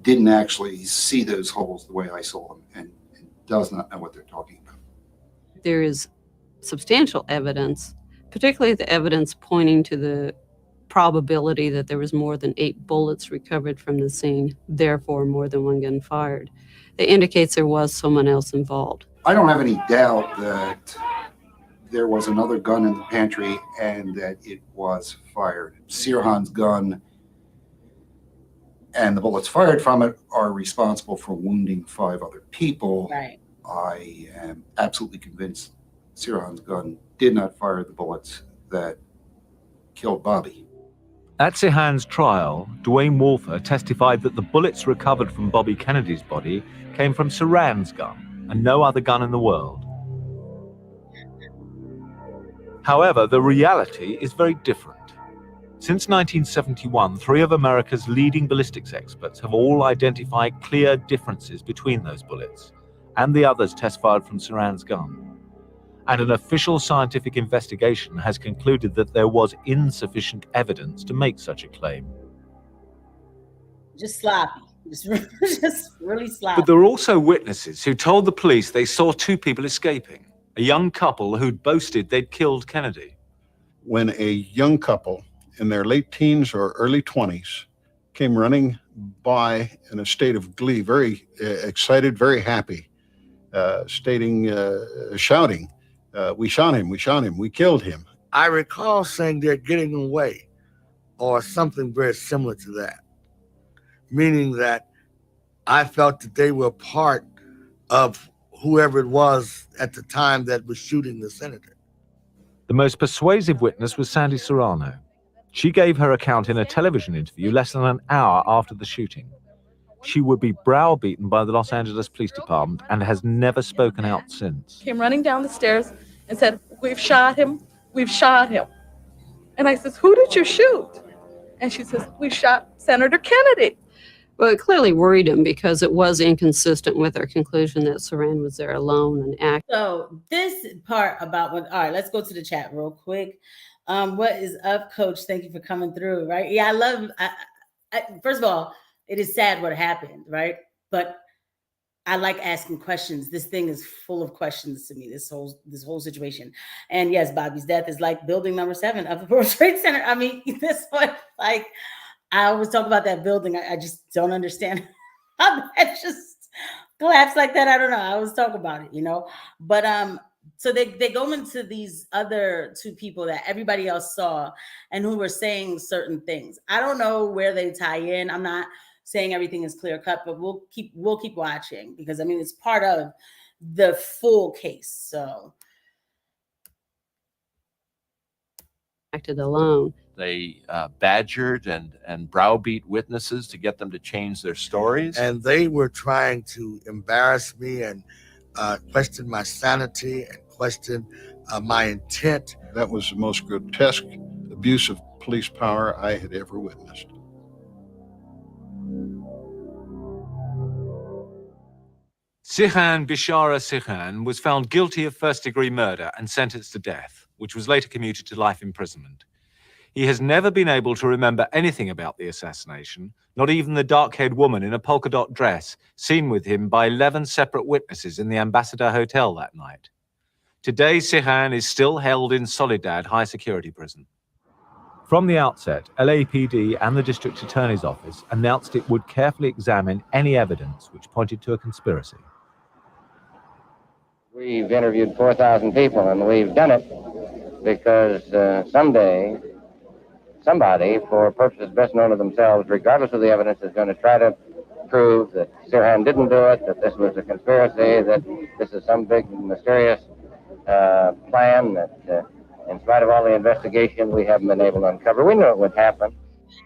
didn't actually see those holes the way I saw them and does not know what they're talking about.
There is substantial evidence, particularly the evidence pointing to the probability that there was more than 8 bullets recovered from the scene, therefore more than one gun fired. It indicates there was someone else involved.
I don't have any doubt that there was another gun in the pantry and that it was fired. Sirhan's gun and the bullets fired from it are responsible for wounding 5 other people.
Right.
I am absolutely convinced Sirhan's gun did not fire the bullets that killed Bobby.
At Sirhan's trial, Dwayne Walther testified that the bullets recovered from Bobby Kennedy's body came from Sirhan's gun and no other gun in the world. However, the reality is very different. Since 1971, 3 of America's leading ballistics experts have all identified clear differences between those bullets and the others test fired from Sirhan's gun. And an official scientific investigation has concluded that there was insufficient evidence to make such a claim.
Just sloppy. Just really sloppy.
But there were also witnesses who told the police they saw 2 people escaping, a young couple who'd boasted they'd killed Kennedy.
When a young couple in their late teens or early 20s came running by in a state of glee, very excited, very happy, shouting, "We shot him, we killed him."
I recall saying they're getting away, or something very similar to that, meaning that I felt that they were part of whoever it was at the time that was shooting the senator.
The most persuasive witness was Sandy Serrano. She gave her account in a television interview less than an hour after the shooting. She would be browbeaten by the Los Angeles Police Department and has never spoken out since.
Came running down the stairs and said, "We've shot him, we've shot him." And I says, "Who did you shoot?" And she says, "We shot Senator Kennedy."
Well, it clearly worried him because it was inconsistent with our conclusion that Sirhan was there alone and acting.
So this part about all right, let's go to the chat real quick. What is up, Coach? Thank you for coming through. Right? Yeah, first of all, it is sad what happened, right? But I like asking questions. This thing is full of questions to me. This whole situation. And yes, Bobby's death is like building number 7 of the World Trade Center. I mean, this one, like, I always talk about that building. I just don't understand how that just collapsed like that. I don't know. I always talk about it, But so they go into these other 2 people that everybody else saw and who were saying certain things. I don't know where they tie in. I'm not saying everything is clear cut, but we'll keep watching because I mean it's part of the full case. So
Acted alone.
They badgered and browbeat witnesses to get them to change their stories.
And they were trying to embarrass me and question my sanity and question my intent.
That was the most grotesque abuse of police power I had ever witnessed.
Sirhan Bishara Sirhan was found guilty of first-degree murder and sentenced to death, which was later commuted to life imprisonment. He has never been able to remember anything about the assassination, not even the dark-haired woman in a polka dot dress seen with him by 11 separate witnesses in the Ambassador Hotel that night. Today, Sirhan is still held in Soledad High Security Prison. From the outset, LAPD and the District Attorney's Office announced it would carefully examine any evidence which pointed to a conspiracy.
We've interviewed 4,000 people, and we've done it because someday somebody, for purposes best known to themselves, regardless of the evidence, is going to try to prove that Sirhan didn't do it, that this was a conspiracy, that this is some big mysterious plan that, in spite of all the investigation, we haven't been able to uncover. We knew it would happen.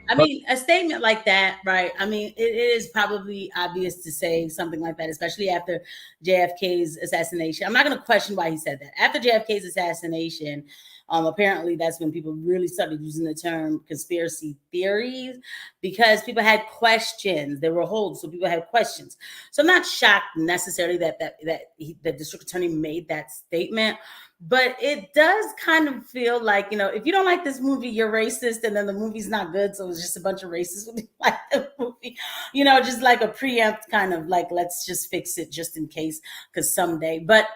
I mean, a statement like that, right? I mean, it is probably obvious to say something like that, especially after JFK's assassination. I'm not going to question why he said that. After JFK's assassination, apparently that's when people really started using the term conspiracy theories, because people had questions. There were holes, so people had questions. So I'm not shocked necessarily that the district attorney made that statement. But it does kind of feel like, if you don't like this movie, you're racist, and then the movie's not good, so it's just a bunch of racists who like the movie. Just like a preempt kind of like, let's just fix it just in case, because someday. But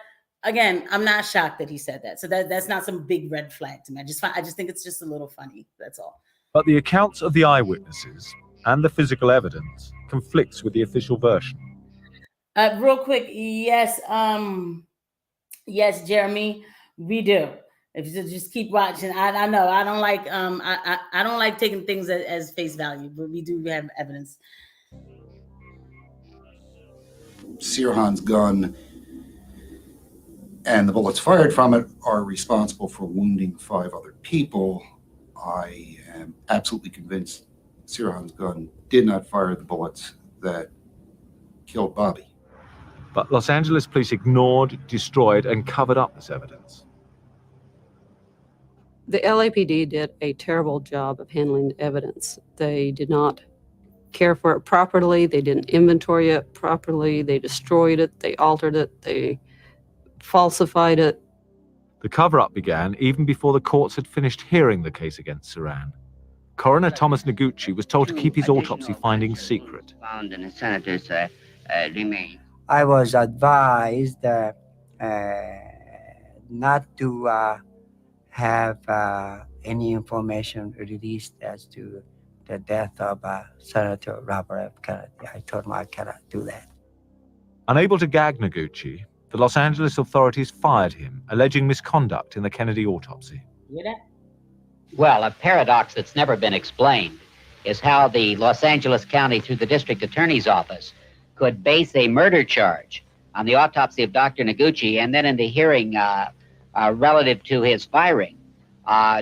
again, I'm not shocked that he said that. So that's not some big red flag to me. I just think it's just a little funny. That's all.
But the accounts of the eyewitnesses and the physical evidence conflicts with the official version.
Real quick, yes, Jeremy. We do. If you just keep watching, I know I don't like I don't like taking things as face value, but we do have evidence.
Sirhan's gun and the bullets fired from it are responsible for wounding 5 other people. I am absolutely convinced Sirhan's gun did not fire the bullets that killed Bobby.
But Los Angeles police ignored, destroyed, and covered up this evidence.
The LAPD did a terrible job of handling the evidence. They did not care for it properly. They didn't inventory it properly. They destroyed it. They altered it. They falsified it.
The cover-up began even before the courts had finished hearing the case against Sirhan. Coroner Thomas Noguchi was told to keep his autopsy findings secret.
Found in the senator's remains.
I was advised not to have any information released as to the death of Senator Robert F. Kennedy. I told him I cannot do that.
Unable to gag Noguchi, the Los Angeles authorities fired him, alleging misconduct in the Kennedy autopsy.
Hear that?
Well, a paradox that's never been explained is how the Los Angeles County, through the district attorney's office, could base a murder charge on the autopsy of Dr. Noguchi, and then in the hearing relative to his firing,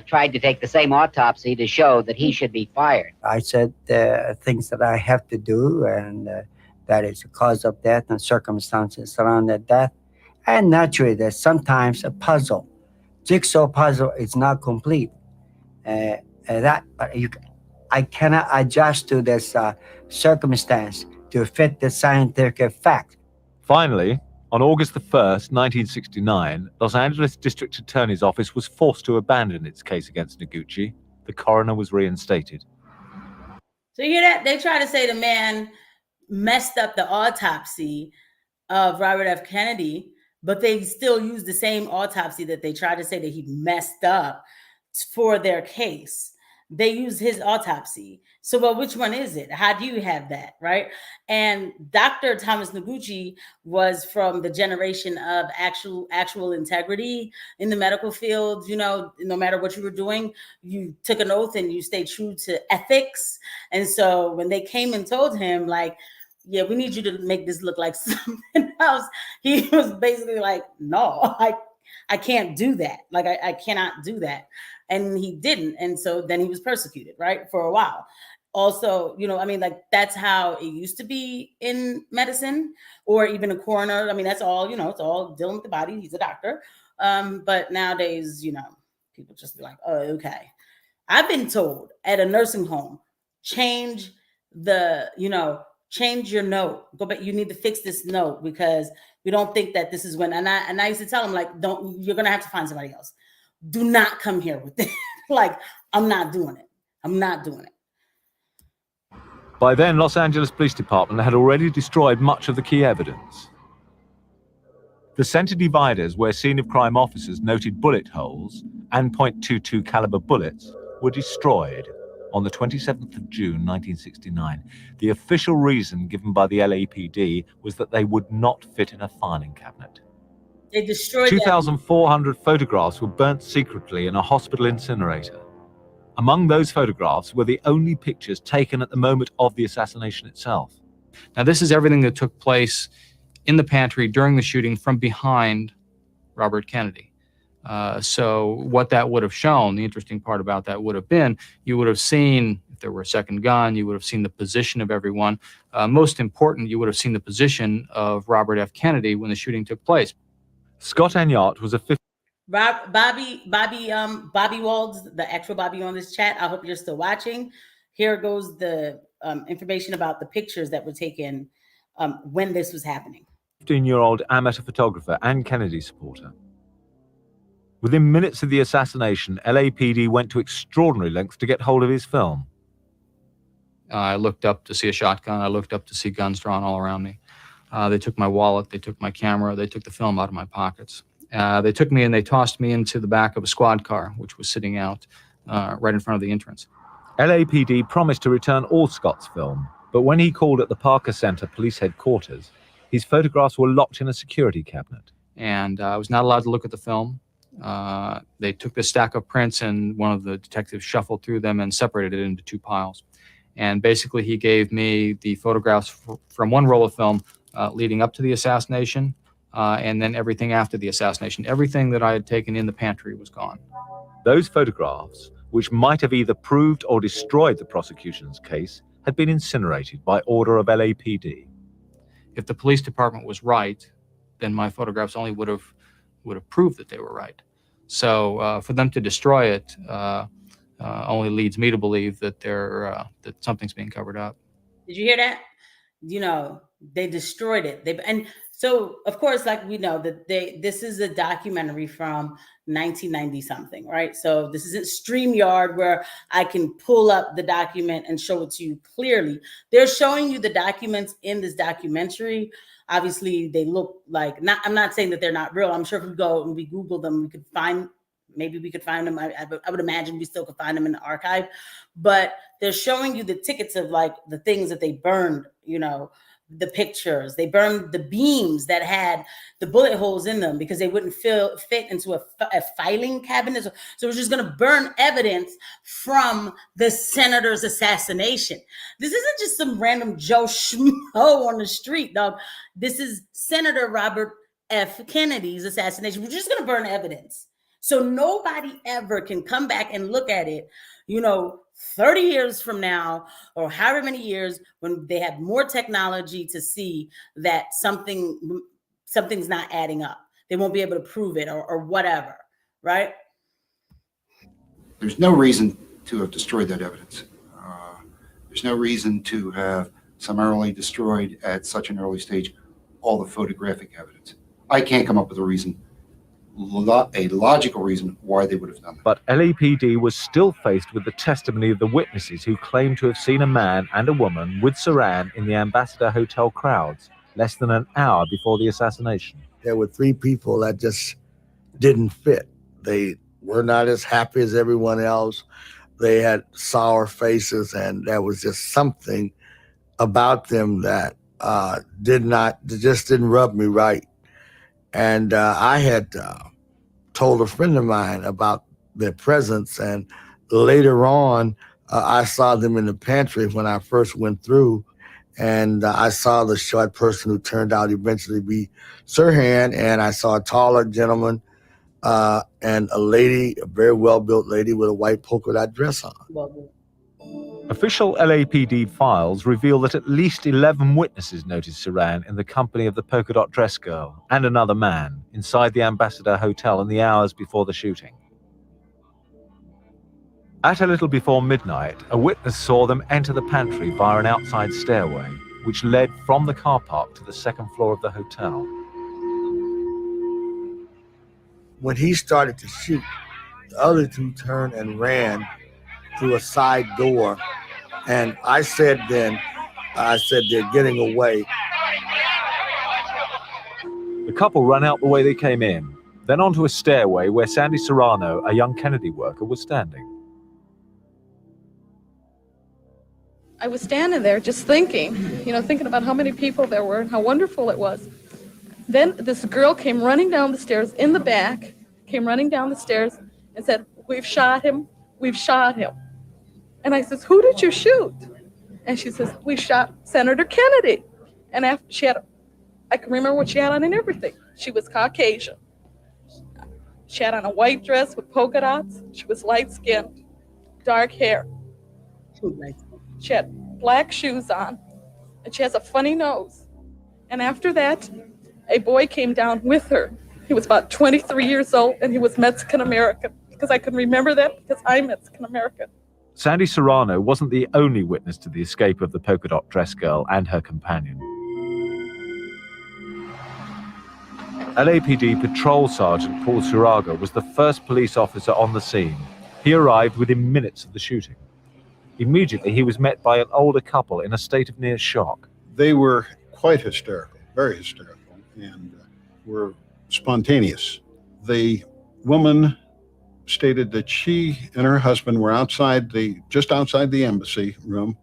tried to take the same autopsy to show that he should be fired.
I said things that I have to do, and that is the cause of death and circumstances surrounding death. And naturally, there's sometimes a puzzle. Jigsaw puzzle is not complete. I cannot adjust to this circumstance to fit the scientific fact.
Finally, on August the 1st, 1969, Los Angeles District Attorney's Office was forced to abandon its case against Noguchi. The coroner was reinstated.
So you hear that? They try to say the man messed up the autopsy of Robert F. Kennedy, but they still use the same autopsy that they tried to say that he messed up for their case. They use his autopsy. So, well, which one is it? How do you have that, right? And Dr. Thomas Noguchi was from the generation of actual integrity in the medical field. No matter what you were doing, you took an oath and you stayed true to ethics. And so when they came and told him, like, yeah, we need you to make this look like something else, he was basically like, no, I can't do that. Like, I cannot do that. And he didn't. And so then he was persecuted, right, for a while. Also, like, that's how it used to be in medicine, or even a coroner. I mean, that's all, it's all dealing with the body. He's a doctor. But nowadays, people just be like, oh, okay. I've been told at a nursing home, change the change your note. Go back. You need to fix this note because we don't think that this is when. And I used to tell him, like, don't. You're gonna have to find somebody else. Do not come here with it. Like, I'm not doing it. I'm not doing it.
By then, Los Angeles Police Department had already destroyed much of the key evidence. The center dividers where scene of crime officers noted bullet holes and .22 caliber bullets were destroyed on the 27th of June 1969. The official reason given by the LAPD was that they would not fit in a filing cabinet.
They destroyed
2,400 photographs were burnt secretly in a hospital incinerator. Among those photographs were the only pictures taken at the moment of the assassination itself.
Now, this is everything that took place in the pantry during the shooting from behind Robert Kennedy. So what that would have shown, the interesting part about that would have been, you would have seen, if there were a second gun, you would have seen the position of everyone. Most important, you would have seen the position of Robert F. Kennedy when the shooting took place.
Scott Enyart was a
Bobby Walds, the actual Bobby on this chat. I hope you're still watching. Here goes the information about the pictures that were taken when this was happening.
15-year-old amateur photographer and Kennedy supporter. Within minutes of the assassination, LAPD went to extraordinary lengths to get hold of his film.
I looked up to see a shotgun. I looked up to see guns drawn all around me. They took my wallet. They took my camera. They took the film out of my pockets. They took me and they tossed me into the back of a squad car, which was sitting out right in front of the entrance.
LAPD promised to return all Scott's film, but when he called at the Parker Center police headquarters, his photographs were locked in a security cabinet.
And I was not allowed to look at the film. They took this stack of prints and one of the detectives shuffled through them and separated it into two piles. And basically he gave me the photographs from one roll of film leading up to the assassination and then everything after the assassination. Everything that I had taken in the pantry was gone.
Those photographs, which might have either proved or destroyed the prosecution's case, had been incinerated by order of LAPD.
If the police department was right, then my photographs only would have proved that they were right. So for them to destroy it only leads me to believe that that something's being covered up.
Did you hear that? You know, they destroyed it. And so, of course, like we know that this is a documentary from 1990 something, right? So this isn't StreamYard where I can pull up the document and show it to you clearly. They're showing you the documents in this documentary. Obviously, they look like I'm not saying that they're not real. I'm sure if we go and we Google them, we could find. Maybe we could find them. I would imagine we still could find them in the archive, but they're showing you the tickets of like the things that they burned, you know, the pictures. They burned the beams that had the bullet holes in them because they wouldn't fit into a filing cabinet. So it was just going to burn evidence from the senator's assassination. This isn't just some random Joe Schmo on the street, dog. This is Senator Robert F. Kennedy's assassination. We're just going to burn evidence. So nobody ever can come back and look at it, you know, 30 years from now or however many years when they have more technology to see that something's not adding up. They won't be able to prove it or whatever, right?
There's no reason to have destroyed that evidence. There's no reason to have summarily destroyed at such an early stage all the photographic evidence. I can't come up with a logical reason why they would have done that.
But LAPD was still faced with the testimony of the witnesses who claimed to have seen a man and a woman with Saran in the Ambassador Hotel crowds less than an hour before the assassination.
There were three people that just didn't fit. They were not as happy as everyone else. They had sour faces, and there was just something about them that just didn't rub me right. And I had told a friend of mine about their presence, and later on, I saw them in the pantry when I first went through, and I saw the short person who turned out eventually to be Sirhan, and I saw a taller gentleman and a lady, a very well-built lady with a white polka dot dress on.
Official LAPD files reveal that at least 11 witnesses noticed Saran in the company of the polka dot dress girl and another man inside the Ambassador Hotel in the hours before the shooting. At a little before midnight, a witness saw them enter the pantry via an outside stairway, which led from the car park to the second floor of the hotel.
When he started to shoot, the other two turned and ran through a side door. And I said, they're getting away.
The couple ran out the way they came in, then onto a stairway where Sandy Serrano, a young Kennedy worker, was standing.
I was standing there just thinking about how many people there were and how wonderful it was. Then this girl came running down the stairs in the back, and said, "We've shot him, we've shot him." And I says, "Who did you shoot?" And she says, "We shot Senator Kennedy." And after I can remember what she had on and everything. She was Caucasian. She had on a white dress with polka dots. She was light-skinned, dark hair. She had black shoes on, and she has a funny nose. And after that, a boy came down with her. He was about 23 years old, and he was Mexican-American, because I can remember that because I'm Mexican-American.
Sandy Serrano wasn't the only witness to the escape of the polka dot dress girl and her companion. LAPD Patrol Sergeant Paul Chiraga was the first police officer on the scene. He arrived within minutes of the shooting. Immediately, he was met by an older couple in a state of near shock.
They were quite hysterical, very hysterical, and were spontaneous. The woman stated that she and her husband were just outside the embassy room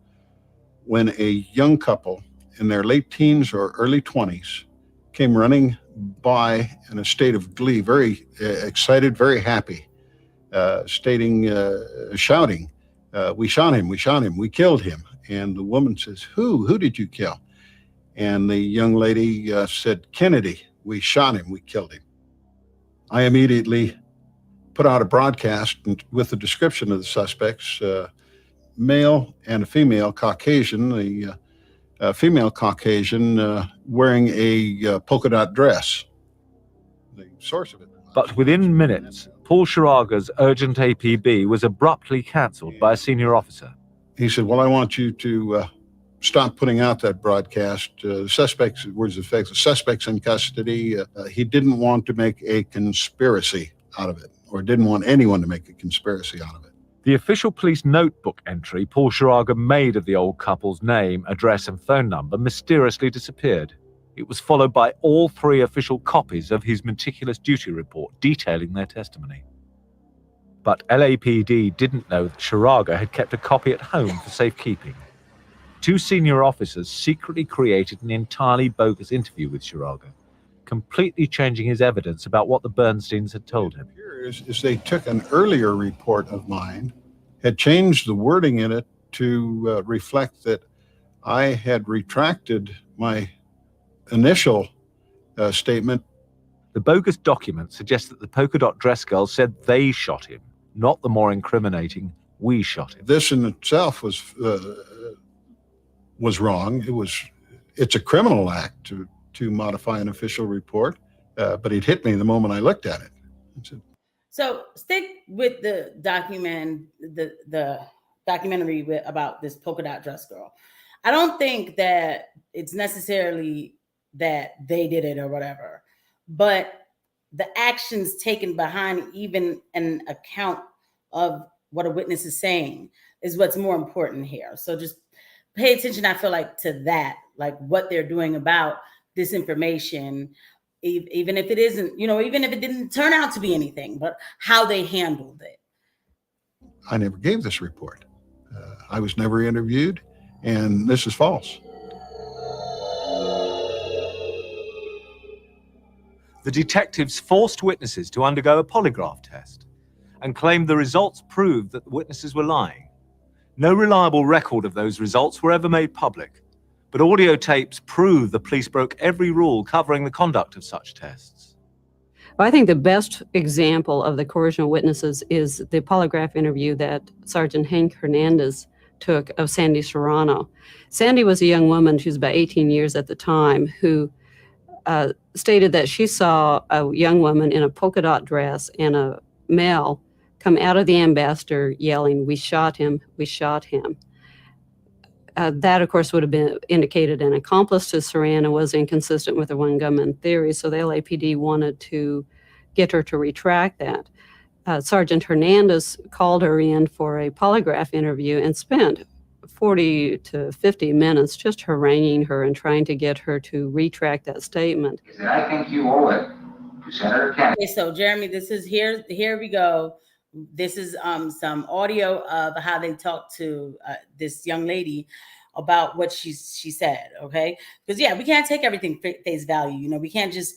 when a young couple in their late teens or early 20s came running by in a state of glee, very excited, very happy, shouting, "We shot him, we killed him." And the woman says, Who did you kill?" And the young lady said, "Kennedy, we shot him, we killed him." I immediately put out a broadcast with the description of the suspects, male and a female Caucasian, the female Caucasian wearing a polka dot dress. The source of it.
But within minutes, Paul Chiraga's urgent APB was abruptly cancelled by a senior officer.
He said, "Well, I want you to stop putting out that broadcast. Suspects, words of effect, the suspect's in custody." He didn't want to make a conspiracy out of it, or didn't want anyone to make a conspiracy out of it.
The official police notebook entry Paul Chiraga made of the old couple's name, address, and phone number mysteriously disappeared. It was followed by all 3 official copies of his meticulous duty report detailing their testimony. But LAPD didn't know that Chiraga had kept a copy at home for safekeeping. 2 senior officers secretly created an entirely bogus interview with Chiraga, completely changing his evidence about what the Bernsteins had told him.
Is they took an earlier report of mine, had changed the wording in it to reflect that I had retracted my initial statement.
The bogus document suggests that the polka dot dress girl said they shot him, not the more incriminating "we shot him."
This in itself was wrong. It's a criminal act to modify an official report, but it hit me the moment I looked at it.
So stick with the documentary about this polka dot dress girl. I don't think that it's necessarily that they did it or whatever, but the actions taken behind even an account of what a witness is saying is what's more important here. So just pay attention, I feel like, to that, like what they're doing about this information, even if it isn't, even if it didn't turn out to be anything, but how they handled it.
I never gave this report. I was never interviewed, and this is false.
The detectives forced witnesses to undergo a polygraph test and claimed the results proved that the witnesses were lying. No reliable record of those results were ever made public, but audio tapes prove the police broke every rule covering the conduct of such tests.
I think the best example of the coercion of witnesses is the polygraph interview that Sergeant Hank Hernandez took of Sandy Serrano. Sandy was a young woman, she was about 18 years at the time, who stated that she saw a young woman in a polka dot dress and a male come out of the ambassador yelling, "We shot him, we shot him." That, of course, would have been indicated an accomplice to Saran and was inconsistent with the one gunman theory. So the LAPD wanted to get her to retract that. Sergeant Hernandez called her in for a polygraph interview and spent 40 to 50 minutes just haranguing her and trying to get her to retract that statement.
I think you owe it to Senator Kennedy.
Okay, so Jeremy, this is here we go. This is some audio of how they talked to this young lady about what she said, okay? Because yeah, we can't take everything face value. You know, we can't just,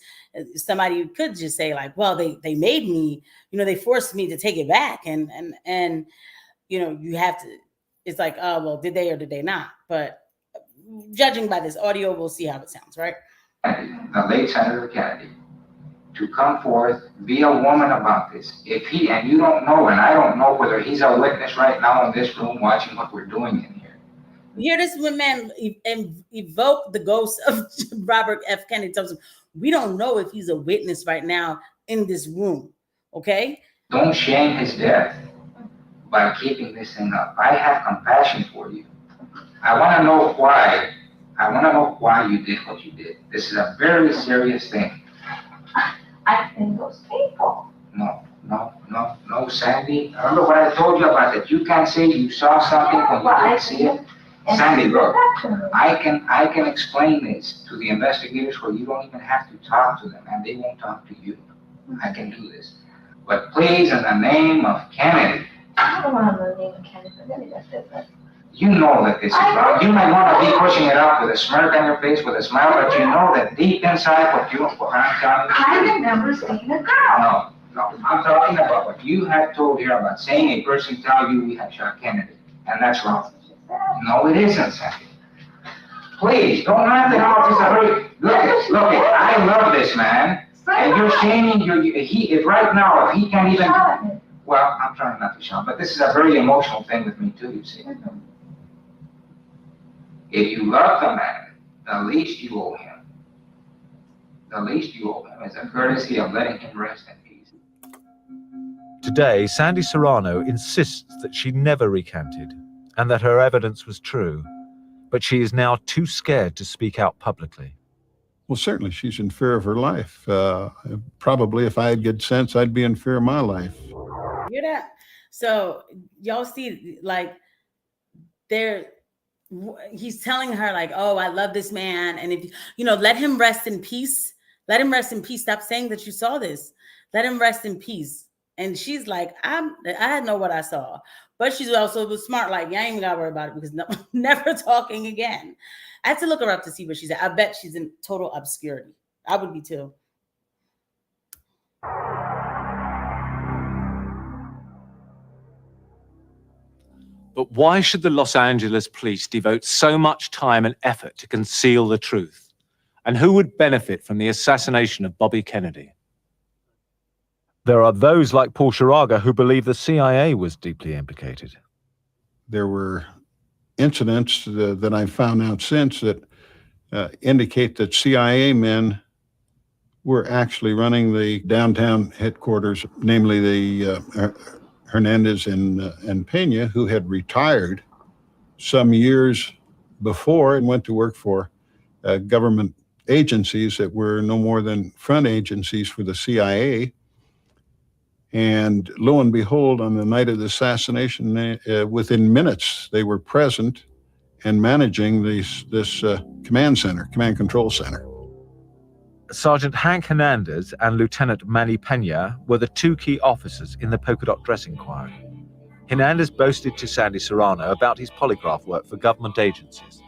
somebody could just say like, well, they made me, you know, they forced me to take it back, and you know, you have to, it's like, oh, well, did they or did they not? But judging by this audio, we'll see how it sounds, right?
The late Senator Kennedy, to come forth, be a woman about this. If he, and you don't know, and I don't know whether he's a witness right now in this room watching what we're doing in here.
You hear this man evoke the ghost of Robert F. Kennedy. Tells him, we don't know if he's a witness right now in this room, okay?
Don't shame his death by keeping this thing up. I have compassion for you. I want to know why. I want to know why you did what you did. This is a very serious thing.
I think those people.
No, Sandy. Remember what I told you about that? You can't say you saw something when you didn't see it. Sandy, look, I can explain this to the investigators where you don't even have to talk to them, and they won't talk to you. I can do this. But please, in the name of Kennedy.
I don't want to name of Kennedy, but that's different.
You know that this is wrong. You might want to be pushing it out with a smirk on your face, with a smile, but you know that deep inside what I'm telling you.
I remember seeing a girl.
No, I'm talking about what you have told here about saying a person tell you we have shot Kennedy, and that's wrong. No, it isn't, Sandy. Please, don't laugh it off. It's a hurry. Look it. I love this man, and you're shaming if right now, if he can't even. Well, I'm trying not to shout, but this is a very emotional thing with me too, you see. If you love the man, the least you owe him is a courtesy of letting him rest in peace.
Today, Sandy Serrano insists that she never recanted and that her evidence was true, but she is now too scared to speak out publicly.
Well, certainly she's in fear of her life. Probably if I had good sense, I'd be in fear of my life.
Hear that? So y'all see, like, he's telling her like, oh, I love this man, and if you know, let him rest in peace. Let him rest in peace. Stop saying that you saw this. Let him rest in peace. And she's like, I know what I saw, but she's also smart. Like, yeah, I ain't even gotta worry about it because never talking again. I had to look her up to see where she's at. I bet she's in total obscurity. I would be too.
But why should the Los Angeles police devote so much time and effort to conceal the truth? And who would benefit from the assassination of Bobby Kennedy? There are those like Paul Schrager who believe the CIA was deeply implicated.
There were incidents that I found out since that indicate that CIA men were actually running the downtown headquarters, namely the Hernandez and Pena, who had retired some years before and went to work for government agencies that were no more than front agencies for the CIA. And lo and behold, on the night of the assassination, within minutes, they were present and managing this command control center.
Sergeant Hank Hernandez and Lieutenant Manny Pena were the two key officers in the polka dot dress inquiry. Hernandez boasted to Sandy Serrano about his polygraph work for government agencies.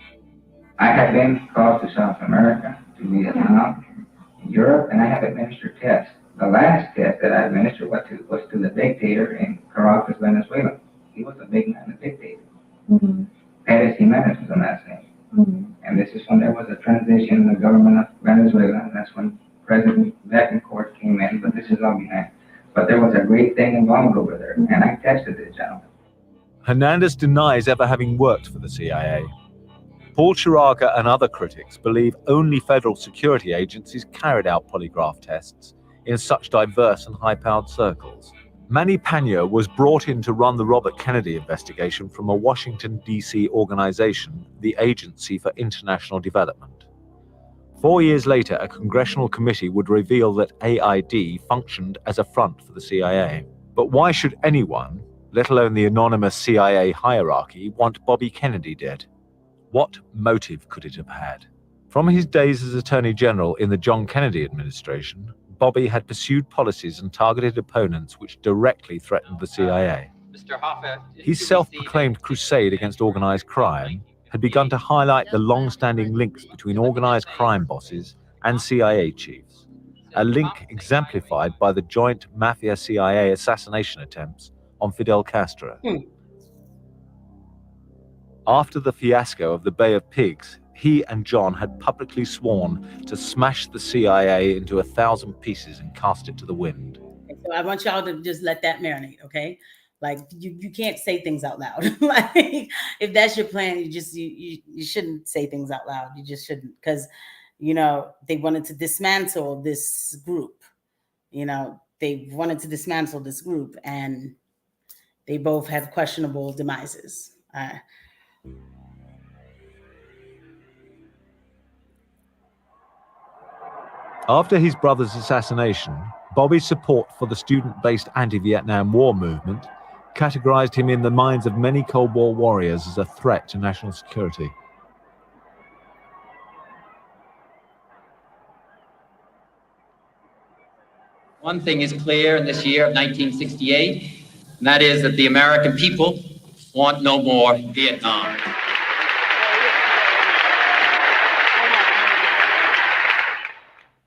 I have been called to South America, to Vietnam, Europe, and I have administered tests. The last test that I administered was to the dictator in Caracas, Venezuela. He was a big man, a dictator.
Mm-hmm.
Perez Jimenez was the last name.
Mm-hmm.
And this is when there was a transition in the government of Venezuela, and that's when President Betancourt came in, but this is all behind. But there was a great thing involved over there, and I tested this gentleman.
Hernandez denies ever having worked for the CIA. Paul Schrager and other critics believe only federal security agencies carried out polygraph tests in such diverse and high-powered circles. Manny Pena was brought in to run the Robert Kennedy investigation from a Washington, D.C. organization, the Agency for International Development. 4 years later, a congressional committee would reveal that AID functioned as a front for the CIA. But why should anyone, let alone the anonymous CIA hierarchy, want Bobby Kennedy dead? What motive could it have had? From his days as Attorney General in the John Kennedy administration, Bobby had pursued policies and targeted opponents which directly threatened the CIA. His self-proclaimed crusade against organized crime had begun to highlight the long-standing links between organized crime bosses and CIA chiefs, a link exemplified by the joint Mafia-CIA assassination attempts on Fidel Castro. After the fiasco of the Bay of Pigs, he and John had publicly sworn to smash the CIA into 1,000 pieces and cast it to the wind.
So I want y'all to just let that marinate, okay? Like you can't say things out loud. Like if that's your plan, you shouldn't say things out loud. You just shouldn't, because they wanted to dismantle this group. They wanted to dismantle this group, and they both have questionable demises.
After his brother's assassination, Bobby's support for the student-based anti-Vietnam War movement categorized him in the minds of many Cold War warriors as a threat to national security.
One thing is clear in this year of 1968, and that is that the American people want no more Vietnam.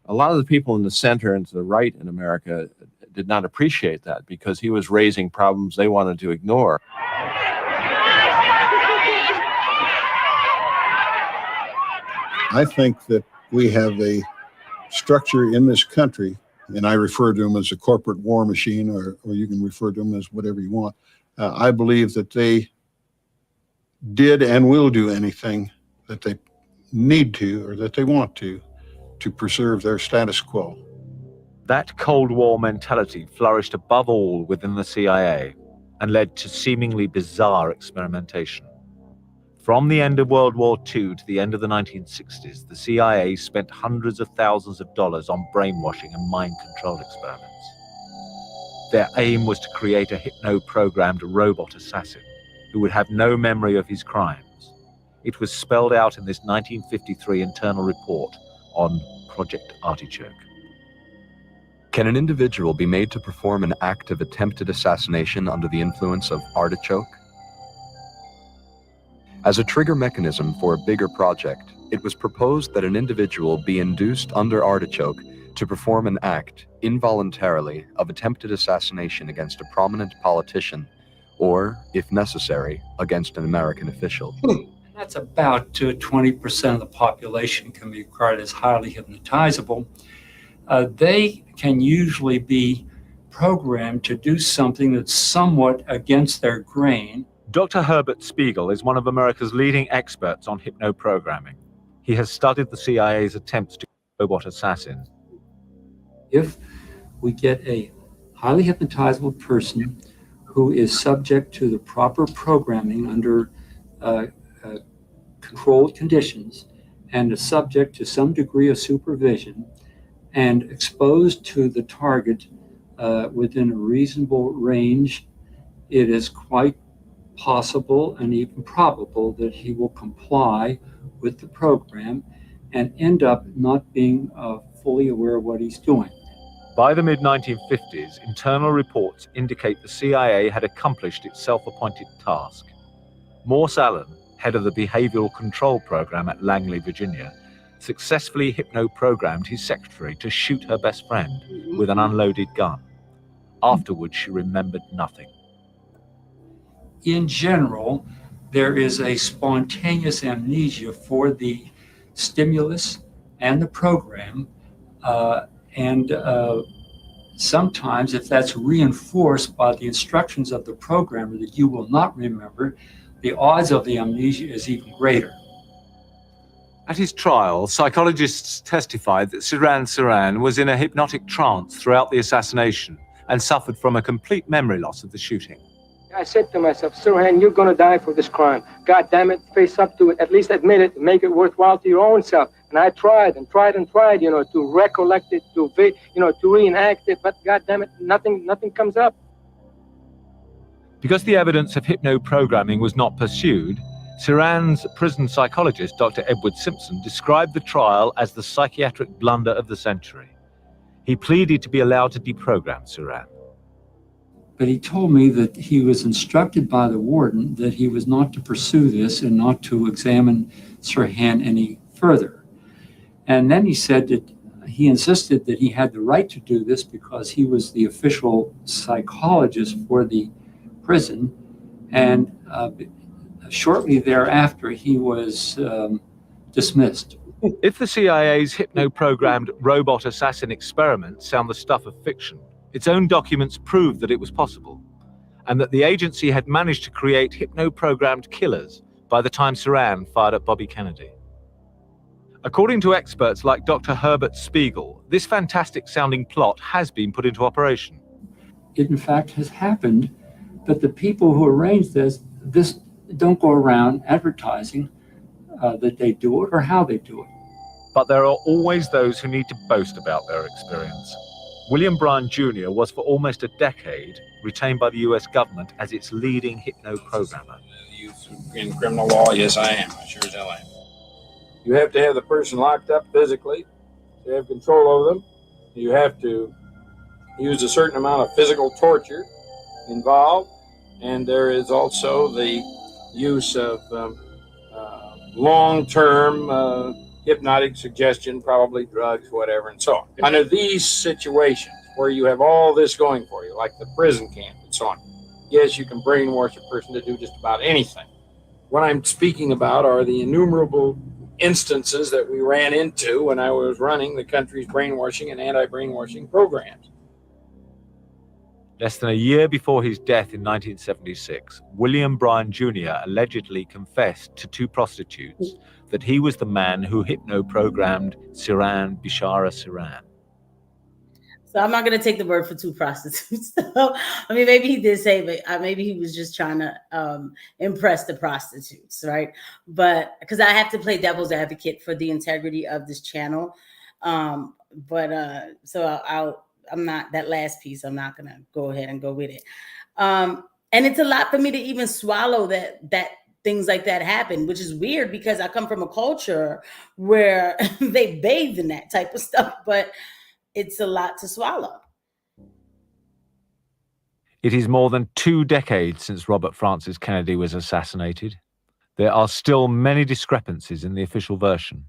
A lot of the people in the center and to the right in America did not appreciate that because he was raising problems they wanted to ignore.
I think that we have a structure in this country, and I refer to them as a corporate war machine, or you can refer to them as whatever you want. I believe that they did and will do anything that they need to or that they want to preserve their status quo.
That Cold War mentality flourished above all within the CIA and led to seemingly bizarre experimentation. From the end of World War II to the end of the 1960s, the CIA spent hundreds of thousands of dollars on brainwashing and mind control experiments. Their aim was to create a hypno-programmed robot assassin who would have no memory of his crimes. It was spelled out in this 1953 internal report on Project Artichoke.
Can an individual be made to perform an act of attempted assassination under the influence of artichoke? As a trigger mechanism for a bigger project, it was proposed that an individual be induced under artichoke to perform an act, involuntarily, of attempted assassination against a prominent politician, or, if necessary, against an American official.
That's about 20% of the population can be regarded as highly hypnotizable. They can usually be programmed to do something that's somewhat against their grain.
Dr. Herbert Spiegel is one of America's leading experts on hypno-programming. He has studied the CIA's attempts to robot assassin.
If we get a highly hypnotizable person who is subject to the proper programming under controlled conditions and is subject to some degree of supervision and exposed to the target within a reasonable range, it is quite possible and even probable that he will comply with the program and end up not being fully aware of what he's doing.
By the mid-1950s, internal reports indicate the CIA had accomplished its self-appointed task. Morse Allen, head of the Behavioral Control Program at Langley, Virginia, successfully hypno-programmed his secretary to shoot her best friend with an unloaded gun. Afterwards, she remembered nothing.
In general, there is a spontaneous amnesia for the stimulus and the program, and sometimes if that's reinforced by the instructions of the programmer that you will not remember, the odds of the amnesia is even greater.
At his trial, psychologists testified that Sirhan Sirhan was in a hypnotic trance throughout the assassination and suffered from a complete memory loss of the shooting.
I said to myself, Sirhan, you're going to die for this crime. God damn it, face up to it. At least admit it, make it worthwhile to your own self. And I tried and tried and tried, to recollect it, to reenact it. But God damn it, nothing comes up.
Because the evidence of hypno-programming was not pursued, Sirhan's prison psychologist, Dr. Edward Simpson, described the trial as the psychiatric blunder of the century. He pleaded to be allowed to deprogram Sirhan.
But he told me that he was instructed by the warden that he was not to pursue this and not to examine Sirhan any further. And then he said that he insisted that he had the right to do this because he was the official psychologist for the prison. And shortly thereafter, he was dismissed.
If the CIA's hypno-programmed robot assassin experiments sound the stuff of fiction, its own documents proved that it was possible, and that the agency had managed to create hypno-programmed killers by the time Sirhan fired at Bobby Kennedy. According to experts like Dr. Herbert Spiegel, this fantastic-sounding plot has been put into operation.
It, in fact, has happened, but the people who arranged this don't go around advertising that they do it or how they do it.
But there are always those who need to boast about their experience. William Bryan Jr. was for almost a decade retained by the US government as its leading hypno-programmer.
In criminal law, yes, I am. I sure as hell am. You have to have the person locked up physically. You have control over them. You have to use a certain amount of physical torture involved. And there is also the use of long-term hypnotic suggestion, probably drugs, whatever, and so on. Under these situations where you have all this going for you, like the prison camp and so on, yes, you can brainwash a person to do just about anything. What I'm speaking about are the innumerable instances that we ran into when I was running the country's brainwashing and anti-brainwashing programs.
Less than a year before his death in 1976, William Bryan Jr. allegedly confessed to two prostitutes that he was the man who hypno-programmed Sirhan Bishara Sirhan.
So I'm not going to take the word for two prostitutes. So, I mean, maybe he did say, but maybe he was just trying to impress the prostitutes, right? But because I have to play devil's advocate for the integrity of this channel. So I'm not, that last piece, I'm not going to go ahead and go with it. And it's a lot for me to even swallow that things like that happen, which is weird because I come from a culture where they bathe in that type of stuff, but it's a lot to swallow.
It is more than 2 decades since Robert Francis Kennedy was assassinated. There are still many discrepancies in the official version.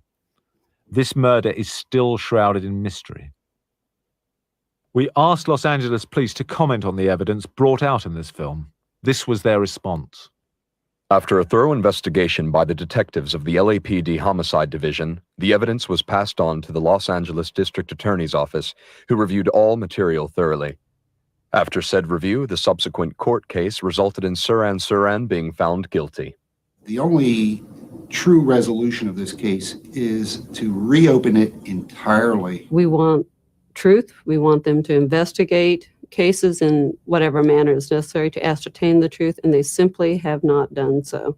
This murder is still shrouded in mystery. We asked Los Angeles police to comment on the evidence brought out in this film. This was their response.
After a thorough investigation by the detectives of the LAPD Homicide Division, the evidence was passed on to the Los Angeles District Attorney's Office, who reviewed all material thoroughly. After said review, the subsequent court case resulted in Sirhan being found guilty.
The only true resolution of this case is to reopen it entirely.
We want truth. We want them to investigate cases in whatever manner is necessary to ascertain the truth, and they simply have not done so.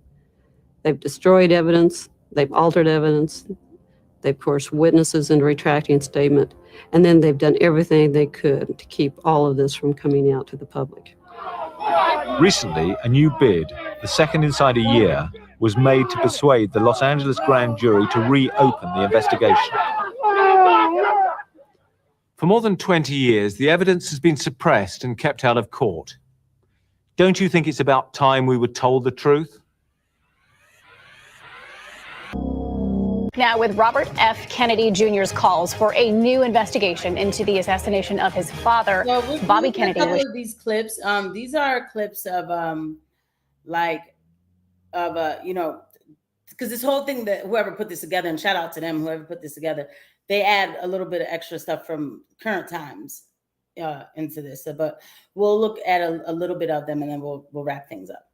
They've destroyed evidence, they've altered evidence, they've coerced witnesses into retracting statement, and then they've done everything they could to keep all of this from coming out to the public.
Recently, a new bid, the second inside a year, was made to persuade the Los Angeles grand jury to reopen the investigation. For more than 20 years, the evidence has been suppressed and kept out of court. Don't you think it's about time we were told the truth?
Now, with Robert F. Kennedy Jr.'s calls for a new investigation into the assassination of his father, Bobby Kennedy.
A couple of these clips, these are clips of, because this whole thing that whoever put this together, and shout out to them, whoever put this together, they add a little bit of extra stuff from current times into this. But we'll look at a little bit of them and then we'll wrap things up.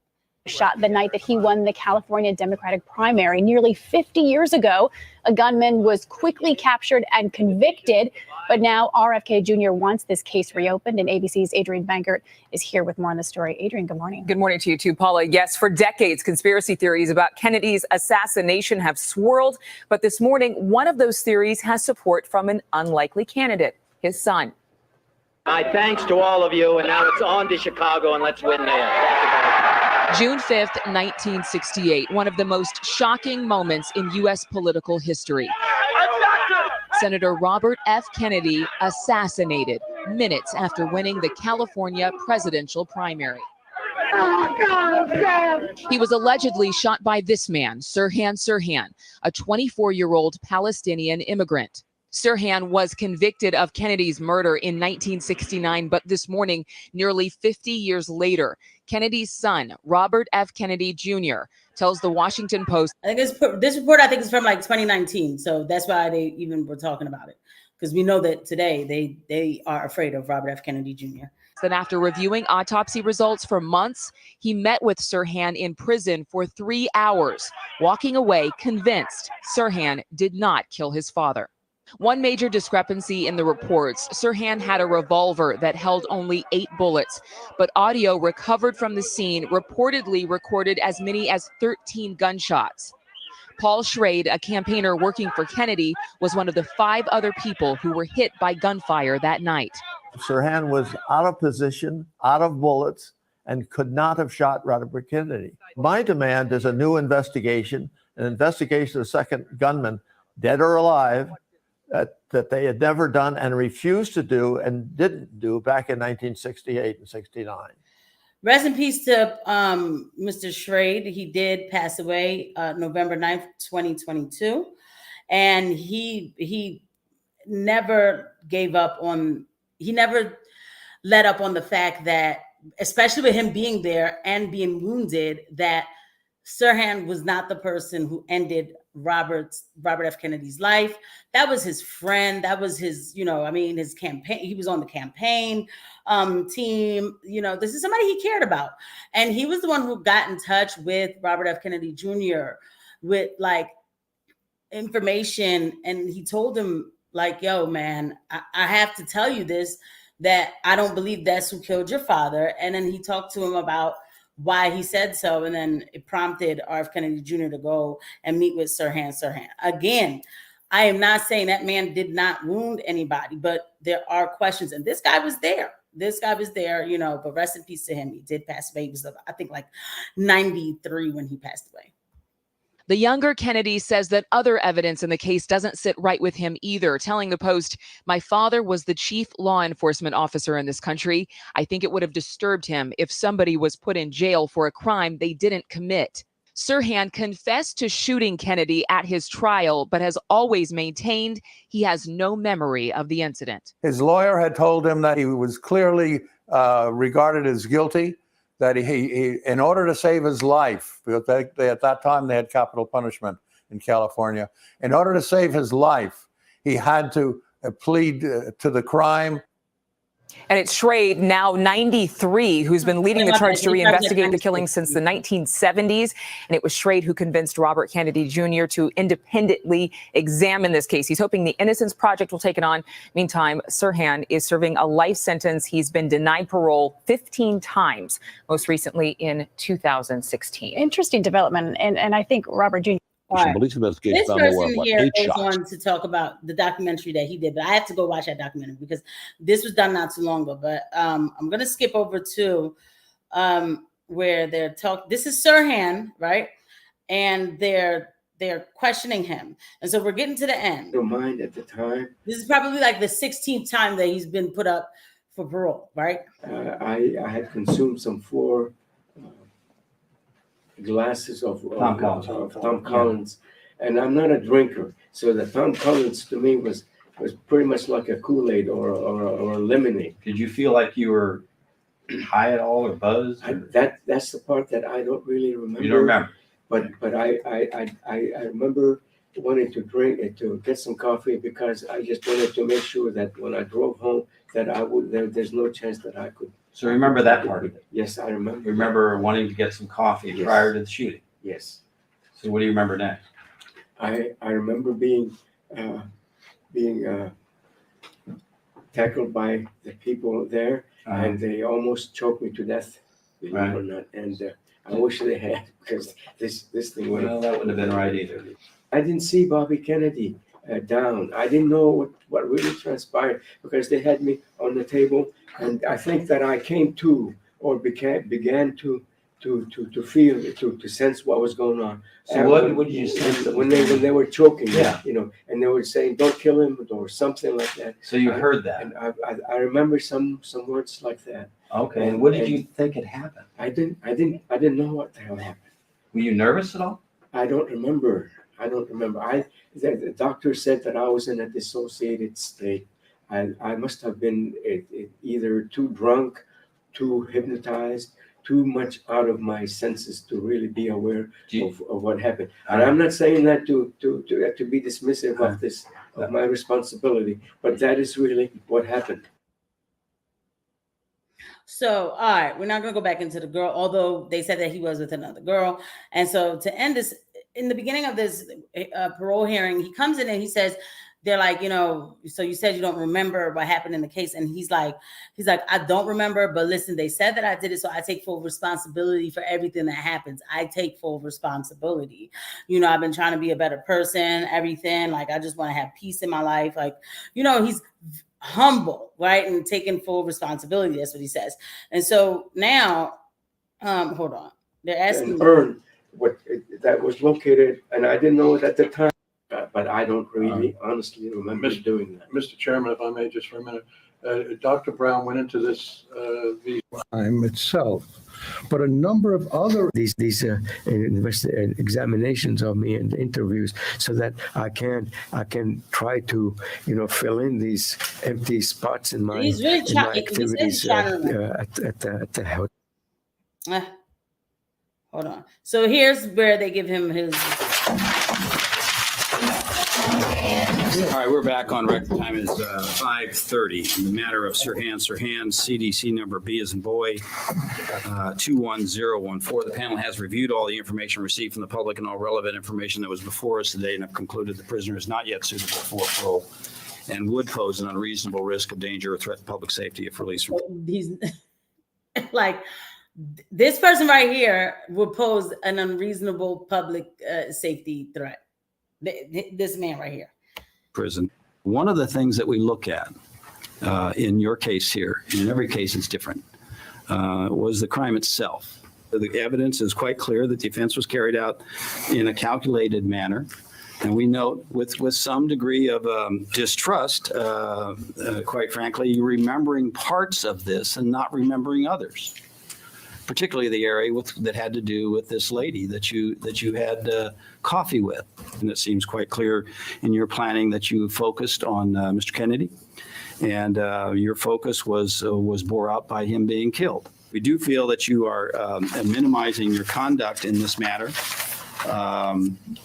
Shot the night that he won the California Democratic primary. Nearly 50 years ago, a gunman was quickly captured and convicted, but now RFK Jr. wants this case reopened, and ABC's Adrienne Bankert is here with more on the story. Adrienne, good morning.
Good morning to you too, Paula. Yes, for decades, conspiracy theories about Kennedy's assassination have swirled, but this morning, one of those theories has support from an unlikely candidate, his son.
My thanks to all of you, and now it's on to Chicago, and let's win there.
June 5th, 1968, one of the most shocking moments in U.S. political history. Senator Robert F. Kennedy assassinated minutes after winning the California presidential primary. He was allegedly shot by this man, Sirhan Sirhan, a 24-year-old Palestinian immigrant. Sirhan was convicted of Kennedy's murder in 1969, but this morning, nearly 50 years later, Kennedy's son, Robert F. Kennedy Jr., tells the Washington Post.
I think this report, I think, is from like 2019. So that's why they even were talking about it. Because we know that today they are afraid of Robert F. Kennedy Jr.
That after reviewing autopsy results for months, he met with Sirhan in prison for 3 hours, walking away convinced Sirhan did not kill his father. One major discrepancy in the reports, Sirhan had a revolver that held only 8 bullets, but audio recovered from the scene reportedly recorded as many as 13 gunshots. Paul Schrade, a campaigner working for Kennedy, was one of the 5 other people who were hit by gunfire that night.
Sirhan was out of position, out of bullets, and could not have shot Robert Kennedy. My demand is a new investigation, an investigation of the second gunman, dead or alive, that they had never done and refused to do and didn't do back in 1968 and 69.
Rest in peace to Mr. Schrade. He did pass away November 9th, 2022. And he never gave up on, he never let up on the fact that, especially with him being there and being wounded, that Sirhan was not the person who ended Robert F. Kennedy's life. That was his friend. That was his, his campaign. He was on the campaign team. This is somebody he cared about. And he was the one who got in touch with Robert F. Kennedy Jr. with like information. And he told him like, yo, man, I have to tell you this, that I don't believe that's who killed your father. And then he talked to him about why he said so, and then it prompted RF Kennedy Jr. to go and meet with Sirhan Sirhan. Again, I am not saying that man did not wound anybody, but there are questions, and this guy was there. But rest in peace to him. He did pass away. He was, I think, like 93 when he passed away.
The younger Kennedy says that other evidence in the case doesn't sit right with him either, telling the Post, "My father was the chief law enforcement officer in this country. I think it would have disturbed him if somebody was put in jail for a crime they didn't commit." Sirhan confessed to shooting Kennedy at his trial, but has always maintained he has no memory of the incident.
His lawyer had told him that he was clearly regarded as guilty, that he in order to save his life, because they at that time they had capital punishment in California, in order to save his life, he had to plead to the crime.
And it's Schrade, now 93, who's been leading the charge to reinvestigate the killing since the 1970s. And it was Schrade who convinced Robert Kennedy Jr. to independently examine this case. He's hoping the Innocence Project will take it on. Meantime, Sirhan is serving a life sentence. He's been denied parole 15 times, most recently in 2016.
Interesting development. And I think Robert Jr.
Right.
Police investigation
This
found there were
person
about
here
8
goes
shots.
on to talk about the documentary that he did, but I have to go watch that documentary because this was done not too long ago. But I'm going to skip over to where they're talking. This is Sirhan, right? And they're questioning him. And so we're getting to the end.
Don't mind at the time.
This is probably like the 16th time that he's been put up for parole, right?
I had consumed some 4 glasses of Tom Collins, and I'm not a drinker, so the Tom Collins to me was pretty much like a Kool-Aid or a lemonade.
Did you feel like you were high at all or buzzed?
That's the part that I don't really remember.
You don't remember,
but I remember wanting to drink to get some coffee because I just wanted to make sure that when I drove home that there's no chance that I could
So remember that part of it?
Yes, I remember.
You remember wanting to get some coffee
Yes.
prior to the shooting?
Yes.
So what do you remember next?
I remember being tackled by the people there, and they almost choked me to death, believe it or not. And I wish they had, because this thing would have.
Well, that wouldn't have been right either.
I didn't see Bobby Kennedy down. I didn't know what really transpired because they had me on the table, and I think that I came to or began to feel to sense what was going on.
So what did you sense
when they were choking me,
Yeah.
and they were saying "Don't kill him" or something like that.
So you heard that?
And I remember some words like that.
Okay. And what did you think had happened?
I didn't know what the hell happened.
Were you nervous at all?
I don't remember. The doctor said that I was in a dissociated state. I must have been either too drunk, too hypnotized, too much out of my senses to really be aware of what happened. And I'm not saying that to be dismissive of my responsibility, but that is really what happened.
So, all right, we're not going to go back into the girl, although they said that he was with another girl. And so to end this, in the beginning of this parole hearing, he comes in and he says, they're like, you know, so you said you don't remember what happened in the case. And he's like, I don't remember, but listen, they said that I did it. So I take full responsibility for everything that happens. I take full responsibility. You know, I've been trying to be a better person, everything. Like, I just want to have peace in my life. Like, you know, he's humble, right? And taking full responsibility. That's what he says. And so now, hold on. They're asking
and earn what that was located, and I didn't know it at the time. But I don't really honestly remember doing that.
Mr. Chairman, if I may, just for a minute, Dr. Brown went into this crime itself, but a number of other
these examinations of me and interviews, so that I can try to fill in these empty spots in my,
he's really
in my
activities
at the house.
Hold on. So here's where they give him his.
All right, we're back on record. Time is 5:30. In the matter of Sirhan, CDC number B as in boy, 21014. The panel has reviewed all the information received from the public and all relevant information that was before us today and have concluded the prisoner is not yet suitable for parole and would pose an unreasonable risk of danger or threat to public safety if released from.
He's like, this person right here will pose an unreasonable public safety threat. This man right here.
Prison. One of the things that we look at in your case here, in every case it's different, was the crime itself. The evidence is quite clear that the offense was carried out in a calculated manner. And we note with some degree of distrust, quite frankly, remembering parts of this and not remembering others, particularly the area that had to do with this lady that you had coffee with. And it seems quite clear in your planning that you focused on Mr. Kennedy, and your focus was bore out by him being killed. We do feel that you are minimizing your conduct in this matter.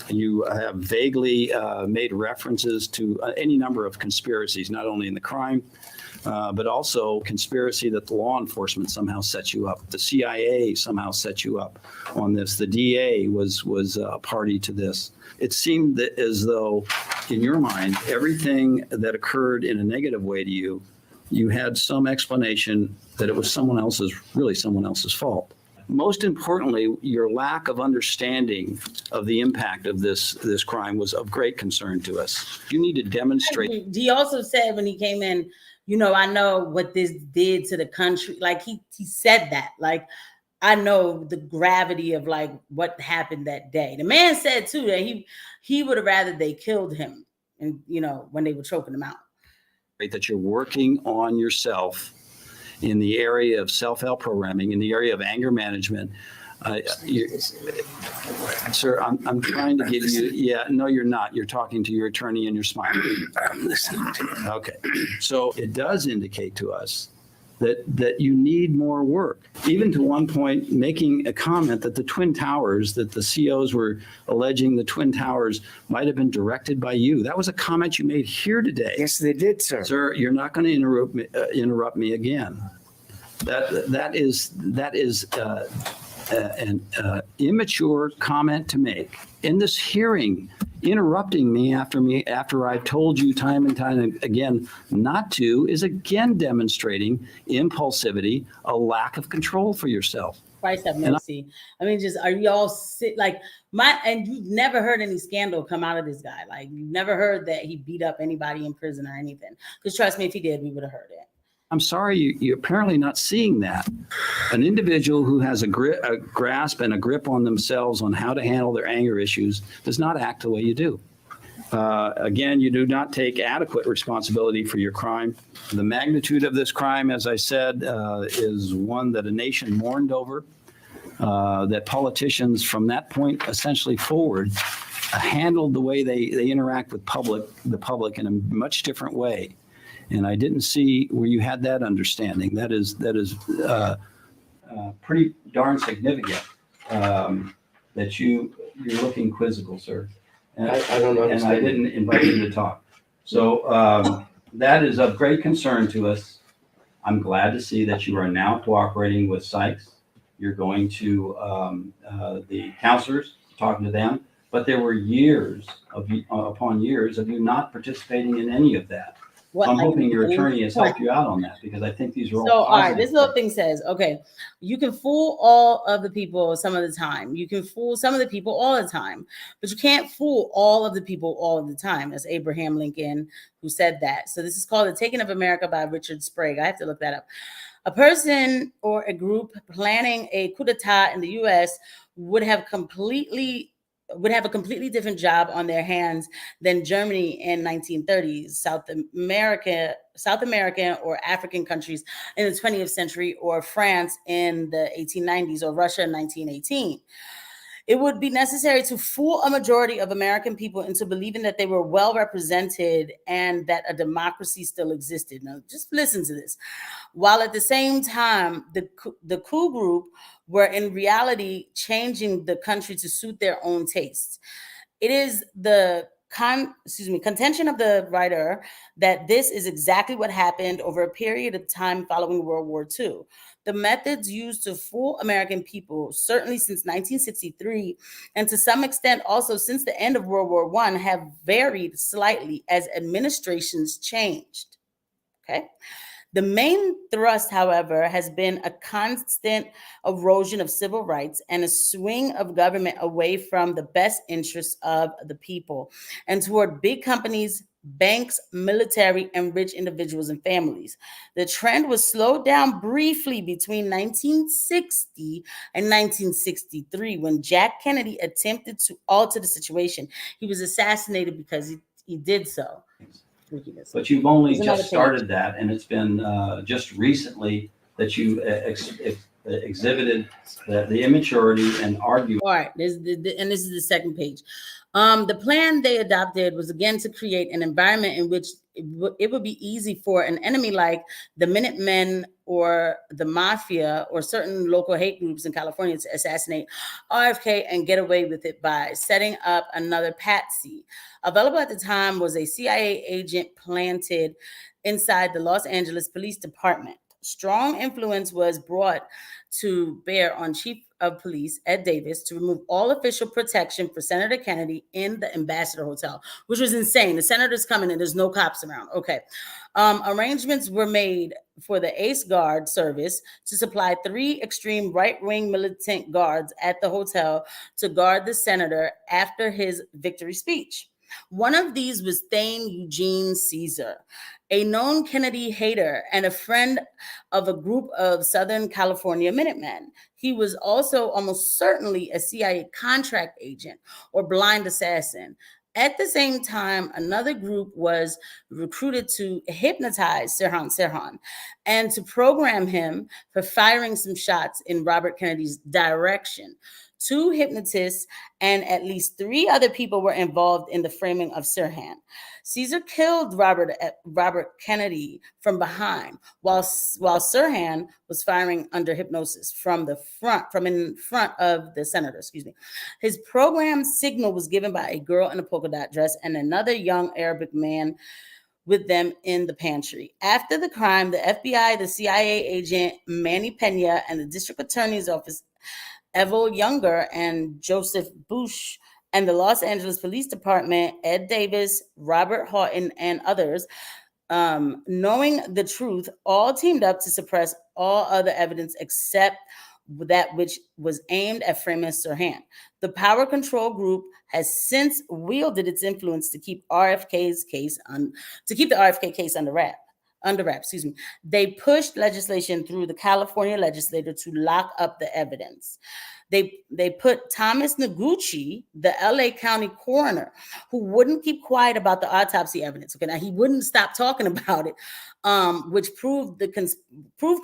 You have vaguely made references to any number of conspiracies, not only in the crime, but also conspiracy that the law enforcement somehow set you up. The CIA somehow set you up on this. The DA was a party to this. It seemed that as though, in your mind, everything that occurred in a negative way to you, you had some explanation that it was really someone else's fault. Most importantly, your lack of understanding of the impact of this crime was of great concern to us. You need to demonstrate.
He also said when he came in, I know what this did to the country. Like he said that, like, I know the gravity of like what happened that day. The man said too that he would have rather they killed him, and when they were choking him out.
That you're working on yourself in the area of self-help programming, in the area of anger management. Sir, I'm trying to give you, no, you're not. You're talking to your attorney and you're smiling.
I'm listening to you.
Okay. So it does indicate to us that you need more work. Even to one point making a comment that the Twin Towers, that the COs were alleging the Twin Towers might have been directed by you. That was a comment you made here today.
Yes, they did, sir.
Sir, you're not going to interrupt me again. That is an immature comment to make in this hearing, interrupting me after I've told you time and time again not to, is again demonstrating impulsivity, a lack of control for yourself.
Christ have mercy. I mean, just are you all like and you've never heard any scandal come out of this guy. Like you've never heard that he beat up anybody in prison or anything. Because trust me, if he did, we would have heard it.
I'm sorry, you're apparently not seeing that. An individual who has a grasp and a grip on themselves on how to handle their anger issues does not act the way you do. Again, you do not take adequate responsibility for your crime. The magnitude of this crime, as I said, is one that a nation mourned over, that politicians from that point essentially forward handled the way they interact with the public in a much different way. And I didn't see where you had that understanding. That is pretty darn significant. That you're looking quizzical, sir. And
I don't understand.
And I didn't invite you to talk. So that is of great concern to us. I'm glad to see that you are now cooperating with Sykes. You're going to the counselors, talking to them. But there were years upon years of you not participating in any of that. So I'm hoping your attorney has helped you out on that, because I think these are all
all right,
positive.
this little thing says, okay, you can fool all of the people some of the time. You can fool some of the people all the time, but you can't fool all of the people all of the time. That's Abraham Lincoln who said that. So this is called The Taking of America by Richard Sprague. I have to look that up. A person or a group planning a coup d'etat in the U.S. would have a completely different job on their hands than Germany in 1930s, South American or African countries in the 20th century, or France in the 1890s, or Russia in 1918. It would be necessary to fool a majority of American people into believing that they were well represented and that a democracy still existed. Now, just listen to this. While at the same time, the coup group were in reality changing the country to suit their own tastes. It is the contention of the writer that this is exactly what happened over a period of time following World War II. The methods used to fool American people, certainly since 1963, and to some extent also since the end of World War I, have varied slightly as administrations changed. Okay. The main thrust, however, has been a constant erosion of civil rights and a swing of government away from the best interests of the people and toward big companies, banks, military, and rich individuals and families. The trend was slowed down briefly between 1960 and 1963 when Jack Kennedy attempted to alter the situation. He was assassinated because he did so.
But you've only just started that, and it's been just recently that you exhibited the immaturity and argument.
All right, this is the second page. The plan they adopted was again to create an environment in which it would be easy for an enemy like the Minutemen or the Mafia or certain local hate groups in California to assassinate RFK and get away with it by setting up another patsy. Available at the time was a CIA agent planted inside the Los Angeles Police Department. Strong influence was brought to bear on Chief of Police Ed Davis to remove all official protection for Senator Kennedy in the Ambassador Hotel, which was insane. The senator's coming and there's no cops around. Okay. Arrangements were made for the Ace Guard service to supply 3 extreme right-wing militant guards at the hotel to guard the senator after his victory speech. One of these was Thane Eugene Caesar, a known Kennedy hater and a friend of a group of Southern California Minutemen. He was also almost certainly a CIA contract agent or blind assassin. At the same time, another group was recruited to hypnotize Sirhan and to program him for firing some shots in Robert Kennedy's direction. 2 hypnotists and at least 3 other people were involved in the framing of Sirhan. Caesar killed Robert Kennedy from behind, while Sirhan was firing under hypnosis from in front of the senator. His program signal was given by a girl in a polka dot dress and another young Arabic man with them in the pantry. After the crime, the FBI, the CIA agent Manny Pena, and the district attorney's office, Evo Younger and Joseph Bush, and the Los Angeles Police Department, Ed Davis, Robert Houghton, and others, knowing the truth, all teamed up to suppress all other evidence except that which was aimed at framing Sirhan. The power control group has since wielded its influence to keep the RFK case under wraps. They pushed legislation through the California legislature to lock up the evidence. They put Thomas Noguchi, the LA County coroner, who wouldn't keep quiet about the autopsy evidence. Okay, now he wouldn't stop talking about it, which proved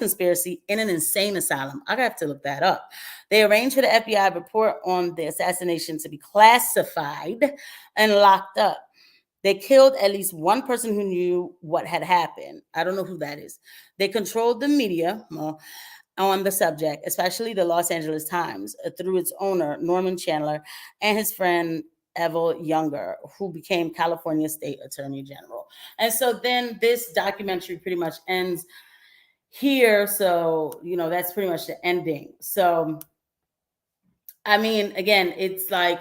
conspiracy, in an insane asylum. I have to look that up. They arranged for the FBI report on the assassination to be classified and locked up. They killed at least one person who knew what had happened. I don't know who that is. They controlled the media on the subject, especially the Los Angeles Times, through its owner, Norman Chandler, and his friend, Evo Younger, who became California State Attorney General. And so then this documentary pretty much ends here. So, that's pretty much the ending. So, I mean, again, it's like,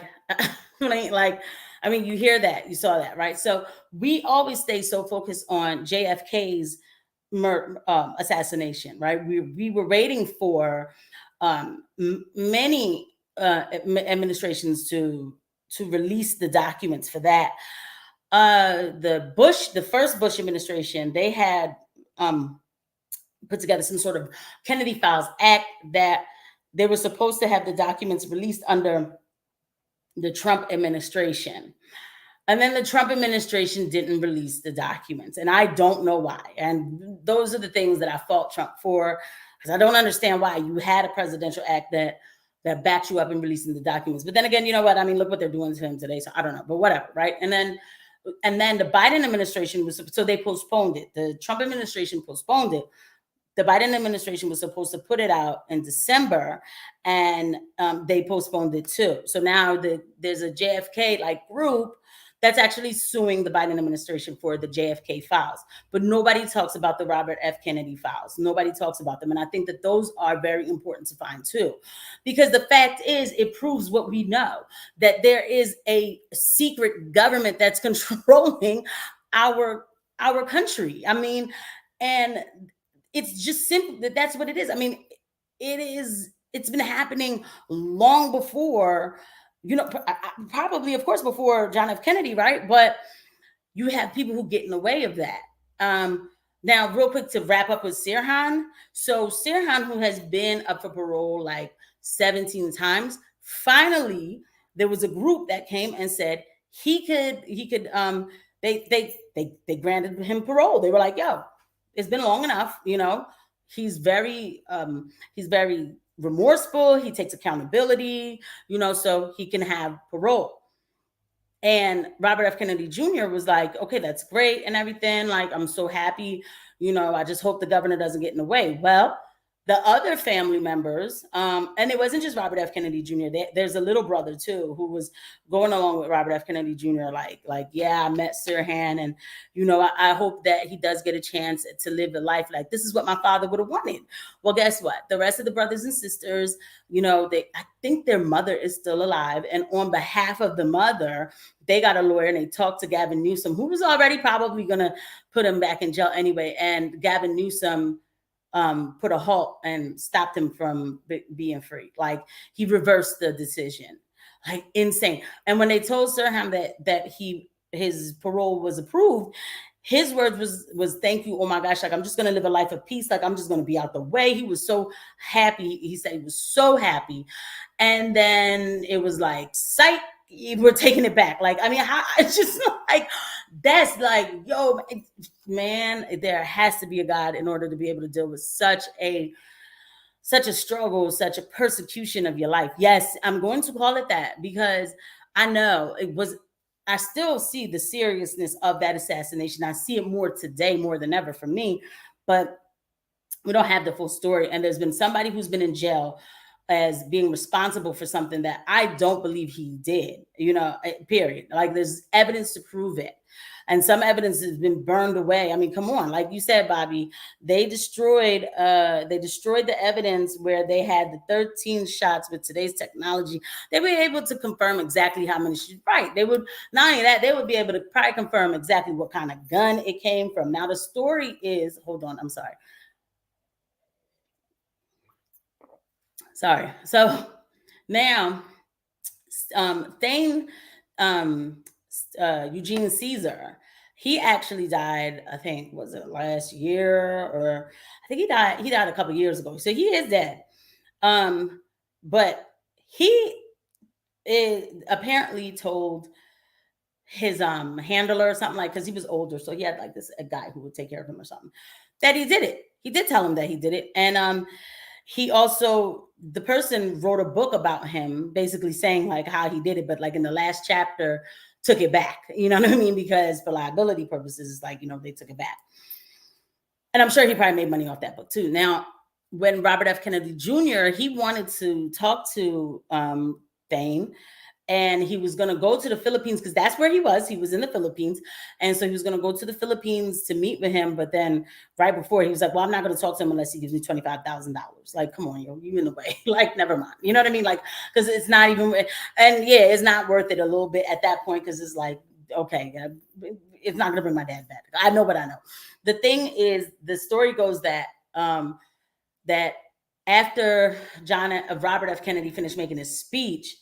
you hear that, you saw that, right? So we always stay so focused on JFK's assassination, right? We were waiting for many administrations to release the documents for that. The first Bush administration, they had put together some sort of Kennedy Files Act that they were supposed to have the documents released under the Trump administration. And then the Trump administration didn't release the documents. And I don't know why. And those are the things that I fault Trump for, because I don't understand why you had a presidential act that backed you up in releasing the documents. But then again, you know what? I mean, look what they're doing to him today. So I don't know, but whatever, right? And then the Biden administration so they postponed it. The Trump administration postponed it. The Biden administration was supposed to put it out in December, and they postponed it too. So now there's a JFK group that's actually suing the Biden administration for the JFK files. But nobody talks about the Robert F. Kennedy files. Nobody talks about them. And I think that those are very important to find too. Because the fact is, it proves what we know, that there is a secret government that's controlling our country. I mean, and it's just simple that's what it is. I mean, it's been happening long before, probably, of course, before John F. Kennedy, right? But you have people who get in the way of that. Now, real quick to wrap up with Sirhan. So Sirhan, who has been up for parole 17 times, finally, there was a group that came and said he could, they granted him parole. They were like, yo, it's been long enough, he's very remorseful. He takes accountability, so he can have parole. And Robert F. Kennedy Jr. was like, okay, that's great and everything. I'm so happy, I just hope the governor doesn't get in the way. Well, the other family members, and it wasn't just Robert F. Kennedy Jr. There's a little brother too who was going along with Robert F. Kennedy Jr. Yeah, I met Sirhan, and I hope that he does get a chance to live the life this is what my father would have wanted. Well, guess what? The rest of the brothers and sisters, I think their mother is still alive, and on behalf of the mother, they got a lawyer and they talked to Gavin Newsom, who was already probably gonna put him back in jail anyway, and Gavin Newsom put a halt and stopped him from being free. He reversed the decision. Insane. And when they told Sirhan that his parole was approved, his words was thank you. Oh my gosh, I'm just gonna live a life of peace. I'm just gonna be out the way. He was so happy. He said he was so happy. And then it was psych, we're taking it back. How it's just that's yo, man, there has to be a God in order to be able to deal with such a struggle, such a persecution of your life. Yes, I'm going to call it that, because I know I still see the seriousness of that assassination. I see it more today, more than ever for me, but we don't have the full story. And there's been somebody who's been in jail as being responsible for something that I don't believe he did, period. Like there's evidence to prove it. And some evidence has been burned away. I mean, come on, like you said, Bobby, they destroyed the evidence where they had the 13 shots. With today's technology, they were able to confirm exactly how many shots. Right. They would, not only that, they would be able to probably confirm exactly what kind of gun it came from. Now the story is, hold on, I'm sorry. So now, Thane, Eugene Caesar, he actually died, I think, was it last year, or I think he died a couple years ago. So he is dead. But he apparently told his handler or something, like, because he was older, so he had like a guy who would take care of him or something, that he did it. He did tell him that he did it. And he also, the person wrote a book about him, basically saying like how he did it, but like in the last chapter took it back, you know what I mean? Because for liability purposes, it's like, they took it back. And I'm sure he probably made money off that book too. Now, when Robert F. Kennedy Jr., he wanted to talk to Thane, and he was going to go to the Philippines because that's where he was. He was in the Philippines. And so he was going to go to the Philippines to meet with him. But then right before, he was like, well, I'm not going to talk to him unless he gives me $25,000. Like, come on, you in the way. Like, never mind. You know what I mean? Like, because it's not even, and yeah, it's not worth it a little bit at that point, because it's like, okay, it's not going to bring my dad back. I know what I know. The thing is, the story goes that that after Robert F. Kennedy finished making his speech,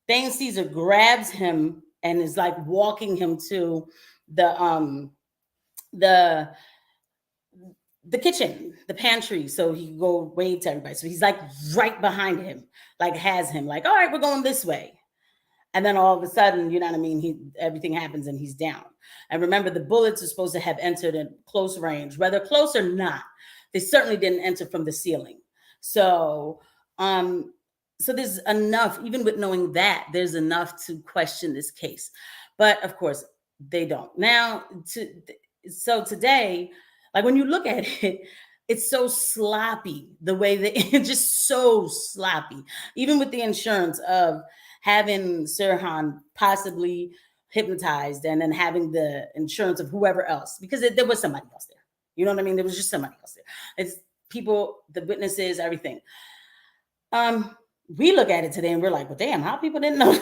Thane Caesar grabs him and is like walking him to the kitchen, the pantry, so he can go wave to everybody. So he's like right behind him, like has him like, all right, we're going this way. And then all of a sudden, you know what I mean? Everything happens and he's down. And remember, the bullets are supposed to have entered in close range, whether close or not. They certainly didn't enter from the ceiling. So there's enough, even with knowing that, there's enough to question this case. But of course, they don't. Now, so today, like when you look at it, it's so sloppy, the way that it's just so sloppy, even with the insurance of having Sirhan possibly hypnotized and then having the insurance of whoever else, because there was somebody else there. You know what I mean? There was just somebody else there. It's people, the witnesses, everything. We look at it today and we're like, well, damn, how people didn't know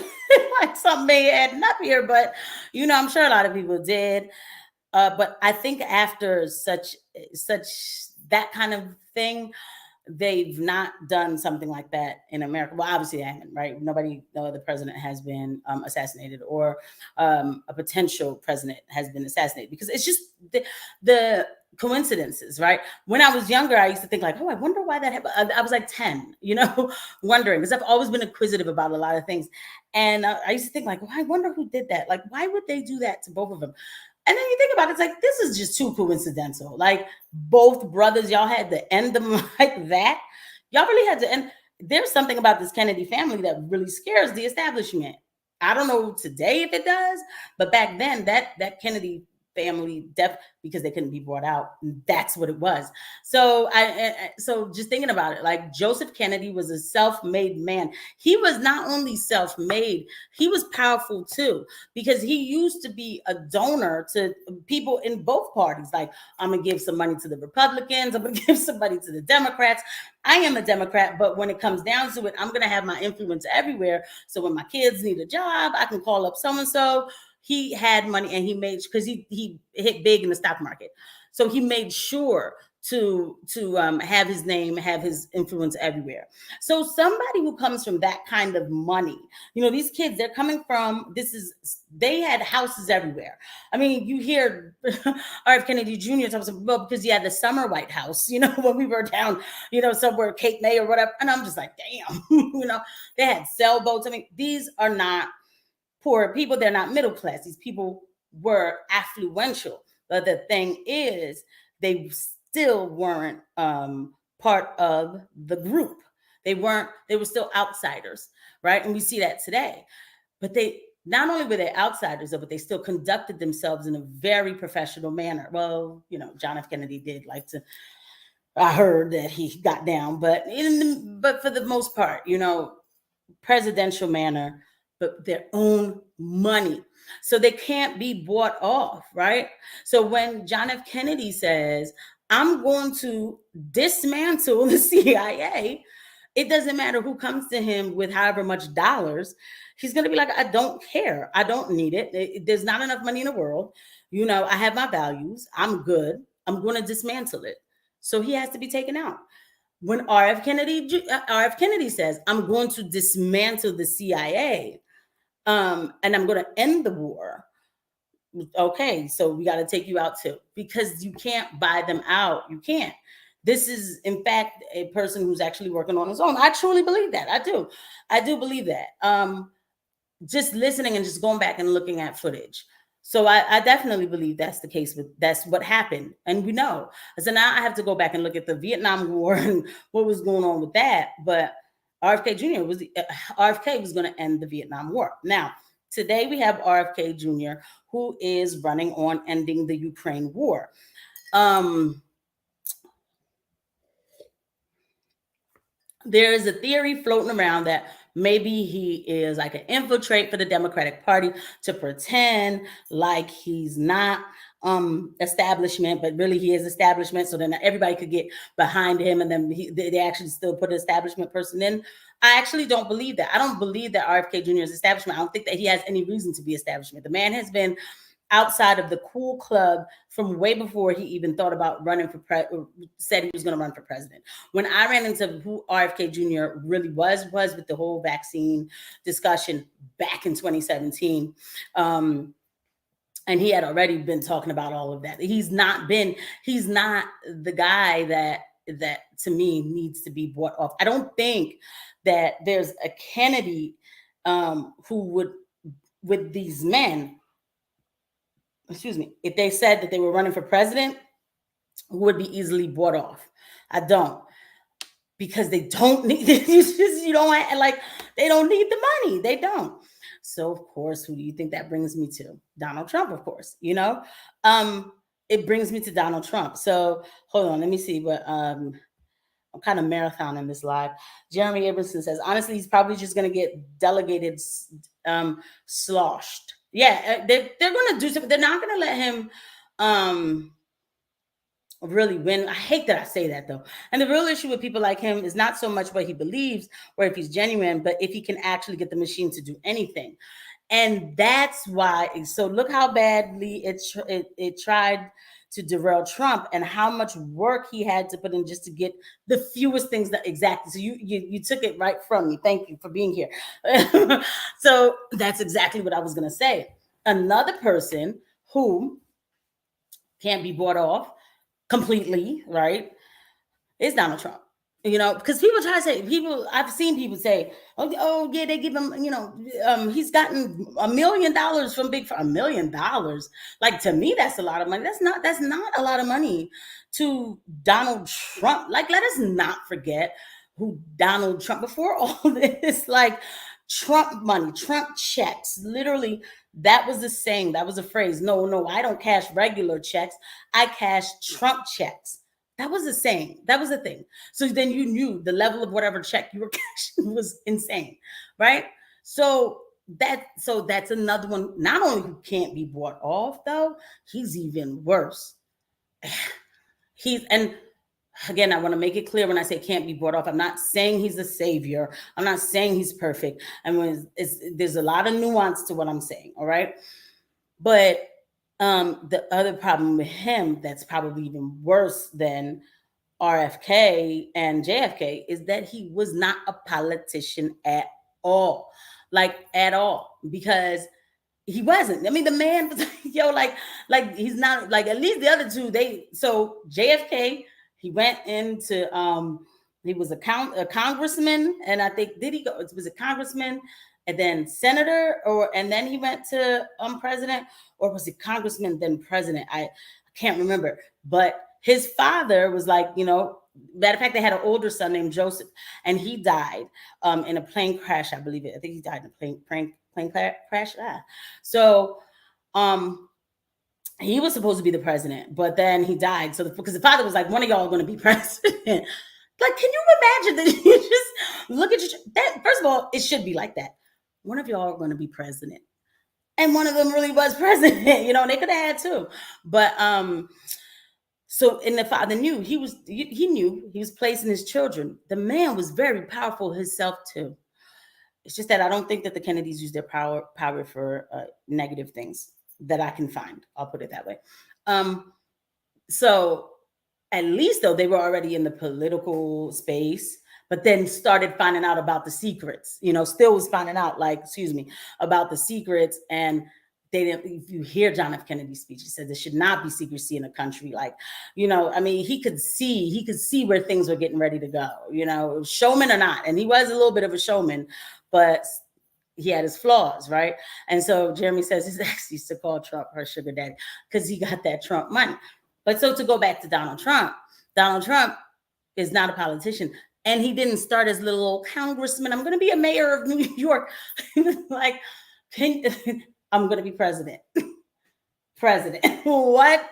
like something may add up here. But, I'm sure a lot of people did. But I think after such that kind of thing, they've not done something like that in America. Well, obviously they haven't, right? No other president has been assassinated, or a potential president has been assassinated, because it's just the coincidences, right? When I was younger, I used to think like, oh, I wonder why that happened. I was like 10, wondering, because I've always been inquisitive about a lot of things. And I used to think like, well, I wonder who did that. Like, why would they do that to both of them? And then you think about it, it's like, this is just too coincidental. Like, both brothers, y'all had to end them like that. Y'all really had to end. There's something about this Kennedy family that really scares the establishment. I don't know today if it does, but back then, that Kennedy family, because they couldn't be brought out, that's what it was. So so just thinking about it, like, Joseph Kennedy was a self-made man. He was not only self-made, he was powerful too, because he used to be a donor to people in both parties. Like, I'm gonna give some money to the Republicans, I'm gonna give some money to the Democrats. I am a Democrat, but when it comes down to it, I'm gonna have my influence everywhere. So when my kids need a job, I can call up so-and-so. He had money, and he made, because he hit big in the stock market, so he made sure to have his name, have his influence everywhere. So somebody who comes from that kind of money, these kids, they're coming from, they had houses everywhere. I mean, you hear RF Kennedy Jr. talks about, well, because he had the summer White House, when we were down, somewhere Cape May or whatever. And I'm just like, damn, they had sailboats. I mean, these are not poor people, they're not middle class. These people were affluential. But the thing is, they still weren't part of the group. They were still outsiders, right? And we see that today. But they, not only were they outsiders, but they still conducted themselves in a very professional manner. Well, John F. Kennedy did like to I heard that he got down, but for the most part, presidential manner, but their own money. So they can't be bought off, right? So when John F. Kennedy says, I'm going to dismantle the CIA, it doesn't matter who comes to him with however much dollars. He's going to be like, I don't care. I don't need it. There's not enough money in the world. I have my values. I'm good. I'm going to dismantle it. So he has to be taken out. When RF Kennedy says, I'm going to dismantle the CIA, and I'm going to end the war. Okay, so we got to take you out too, because you can't buy them out. You can't. This is, in fact, a person who's actually working on his own. I truly believe that. I do believe that. Just listening and just going back and looking at footage. So I definitely believe that's the case. That's what happened, and we know. So now I have to go back and look at the Vietnam War and what was going on with that. But RFK Jr. RFK was going to end the Vietnam War. Now today we have RFK Jr., who is running on ending the Ukraine war. There is a theory floating around that maybe he is like an infiltrate for the Democratic Party to pretend like he's not establishment, but really he is establishment. So then everybody could get behind him, and then they actually still put an establishment person in. I actually don't believe that. I don't believe that RFK Jr. is establishment. I don't think that he has any reason to be establishment. The man has been outside of the cool club from way before he even thought about running for said he was going to run for president. When I ran into who RFK Jr. really was with the whole vaccine discussion back in 2017. And he had already been talking about all of that. He's not the guy that to me needs to be bought off. I don't think that there's a Kennedy who would, with these men, if they said that they were running for president, would be easily bought off. I don't, because they don't need you don't like, they don't need the money. They don't. So of course, who do you think that brings me to? Donald Trump, of course. It brings me to Donald Trump. So hold on, let me see what I'm kind of marathoning this live. Jeremy Abramson says, honestly, he's probably just going to get delegated sloshed. Yeah, they're going to do something. They're not going to let him really win. I hate that I say that, though. And the real issue with people like him is not so much what he believes or if he's genuine, but if he can actually get the machine to do anything. And that's why. So look how badly it tried to derail Trump, and how much work he had to put in just to get the fewest things that exactly. So you took it right from me. Thank you for being here. So that's exactly what I was going to say. Another person who can't be bought off completely, right, is Donald Trump. Because people try to say, I've seen people say, oh yeah, they give him, he's gotten $1 million from Big Pharma. $1 million. Like, to me, that's a lot of money. That's not a lot of money to Donald Trump. Like, let us not forget who Donald Trump, before all this, like, Trump money, Trump checks, literally, that was the saying, that was a phrase. No, I don't cash regular checks. I cash Trump checks. That was a saying. That was a thing. So then you knew the level of whatever check you were cashing was insane, right? So that's another one. Not only who can't be bought off, though, he's even worse. And again, I want to make it clear when I say can't be bought off, I'm not saying he's a savior. I'm not saying he's perfect. I mean, there's a lot of nuance to what I'm saying, all right? But the other problem with him that's probably even worse than RFK and JFK is that he was not a politician at all. Like, at all. Because he wasn't. I mean, the man was like he's not, like, at least the other two, so JFK, he went into he was a congressman, and I think, did he go, was a congressman and then senator, and then he went to president, or was it congressman then president? I can't remember. But his father was like, matter of fact, they had an older son named Joseph, and he died in a plane crash, I believe it. I think he died in a plane crash. So he was supposed to be the president, but then he died. So because the father was like, one of y'all are going to be president. Like, can you imagine that you just look at that? First of all, it should be like that. One of y'all are going to be president. And one of them really was president, they could have had two. But so, and the father knew he knew he was placing his children. The man was very powerful himself too. It's just that I don't think that the Kennedys use their power for negative things that I can find. I'll put it that way. So at least though they were already in the political space, but then started finding out about the secrets, still was finding out about the secrets. And they didn't, if you hear John F. Kennedy's speech, he said there should not be secrecy in a country. He could see where things were getting ready to go, showman or not. And he was a little bit of a showman, but he had his flaws, right? And so Jeremy says his ex used to call Trump her sugar daddy because he got that Trump money. But so to go back to Donald Trump is not a politician. And he didn't start as little old congressman. I'm going to be a mayor of New York. He was like, I'm going to be president. President. What?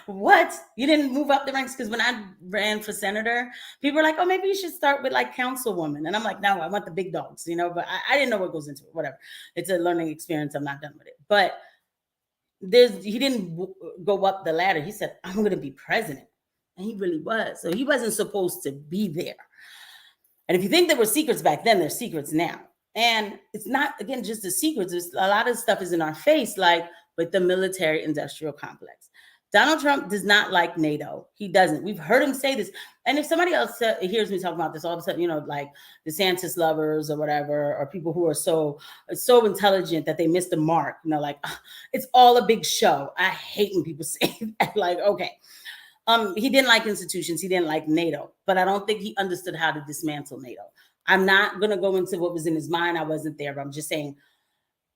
What? You didn't move up the ranks? Because when I ran for senator, people were like, oh, maybe you should start with councilwoman. And I'm like, no, I want the big dogs, but I didn't know what goes into it. Whatever. It's a learning experience. I'm not done with it. But he didn't go up the ladder. He said, I'm going to be president. And he really was. So he wasn't supposed to be there. And if you think there were secrets back then, there's secrets now. And it's not, again, just the secrets. There's a lot of stuff is in our face, like with the military industrial complex. Donald Trump does not like NATO. He doesn't. We've heard him say this. And if somebody else hears me talking about this, all of a sudden, like DeSantis lovers or whatever, or people who are so intelligent that they missed the mark, it's all a big show. I hate when people say that. Okay. He didn't like institutions. He didn't like NATO, but I don't think he understood how to dismantle NATO. I'm not going to go into what was in his mind. I wasn't there, but I'm just saying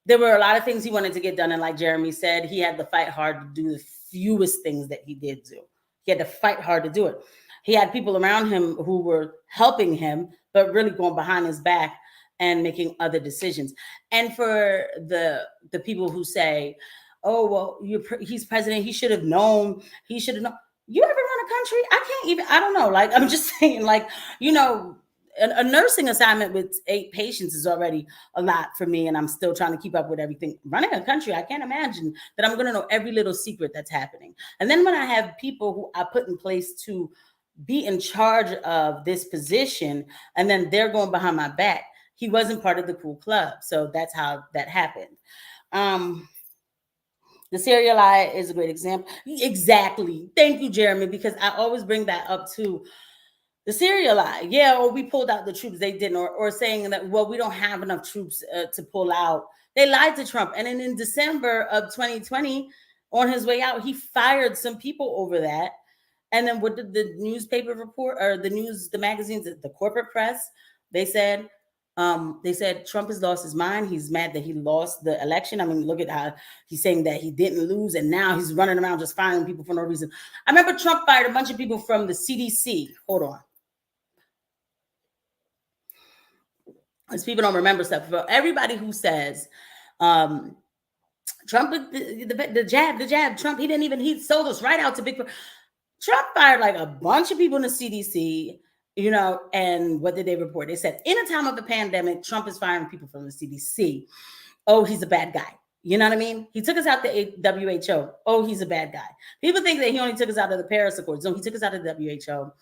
there were a lot of things he wanted to get done. And like Jeremy said, he had to fight hard to do the fewest things that he did do. He had to fight hard to do it. He had people around him who were helping him, but really going behind his back and making other decisions. And for the people who say, oh, well, he's president, he should have known, You ever run a country? I don't know. I'm just saying, a nursing assignment with 8 patients is already a lot for me, and I'm still trying to keep up with everything. Running a country, I can't imagine that I'm going to know every little secret that's happening. And then when I have people who I put in place to be in charge of this position, and then they're going behind my back, he wasn't part of the cool club. So that's how that happened. The serial lie is a great example. Exactly. Thank you, Jeremy, because I always bring that up too. The serial lie. Yeah, or we pulled out the troops. They didn't. Or saying that, well, we don't have enough troops to pull out. They lied to Trump. And then in December of 2020, on his way out, he fired some people over that. And then what did the newspaper report, or the magazines, the corporate press, they said Trump has lost his mind. He's mad that he lost the election. I mean, look at how he's saying that he didn't lose, and now he's running around just firing people for no reason. I remember Trump fired a bunch of people from the CDC. Hold on. Because people don't remember stuff. But everybody who says Trump, the jab, Trump, he sold us right out to big. Trump fired a bunch of people in the CDC. And what did they report? They said, in a time of a pandemic, Trump is firing people from the CDC. Oh, he's a bad guy. You know what I mean? He took us out the WHO. Oh, he's a bad guy. People think that he only took us out of the Paris Accords. No, he took us out of the WHO.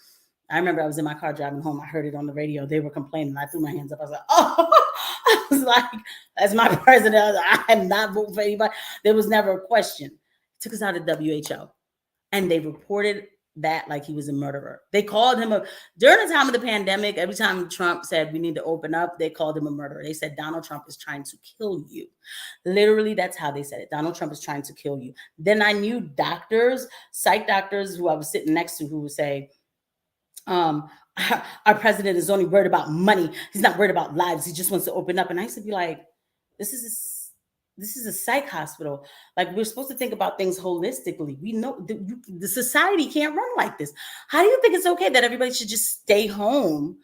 I remember I was in my car driving home. I heard it on the radio. They were complaining. I threw my hands up. I was like, oh, I was like, as my president, I am not voting for anybody. There was never a question. He took us out of WHO. And they reported that like he was a murderer. They called him during the time of the pandemic, every time Trump said we need to open up, they called him a murderer. They said Donald Trump is trying to kill you. Literally, that's how they said it. Donald Trump is trying to kill you. Then I knew doctors, psych doctors who I was sitting next to, who would say, our president is only worried about money. He's not worried about lives. He just wants to open up. And I used to be like, this is a psych hospital. Like, we're supposed to think about things holistically. We know the society can't run like this. How do you think it's okay that everybody should just stay home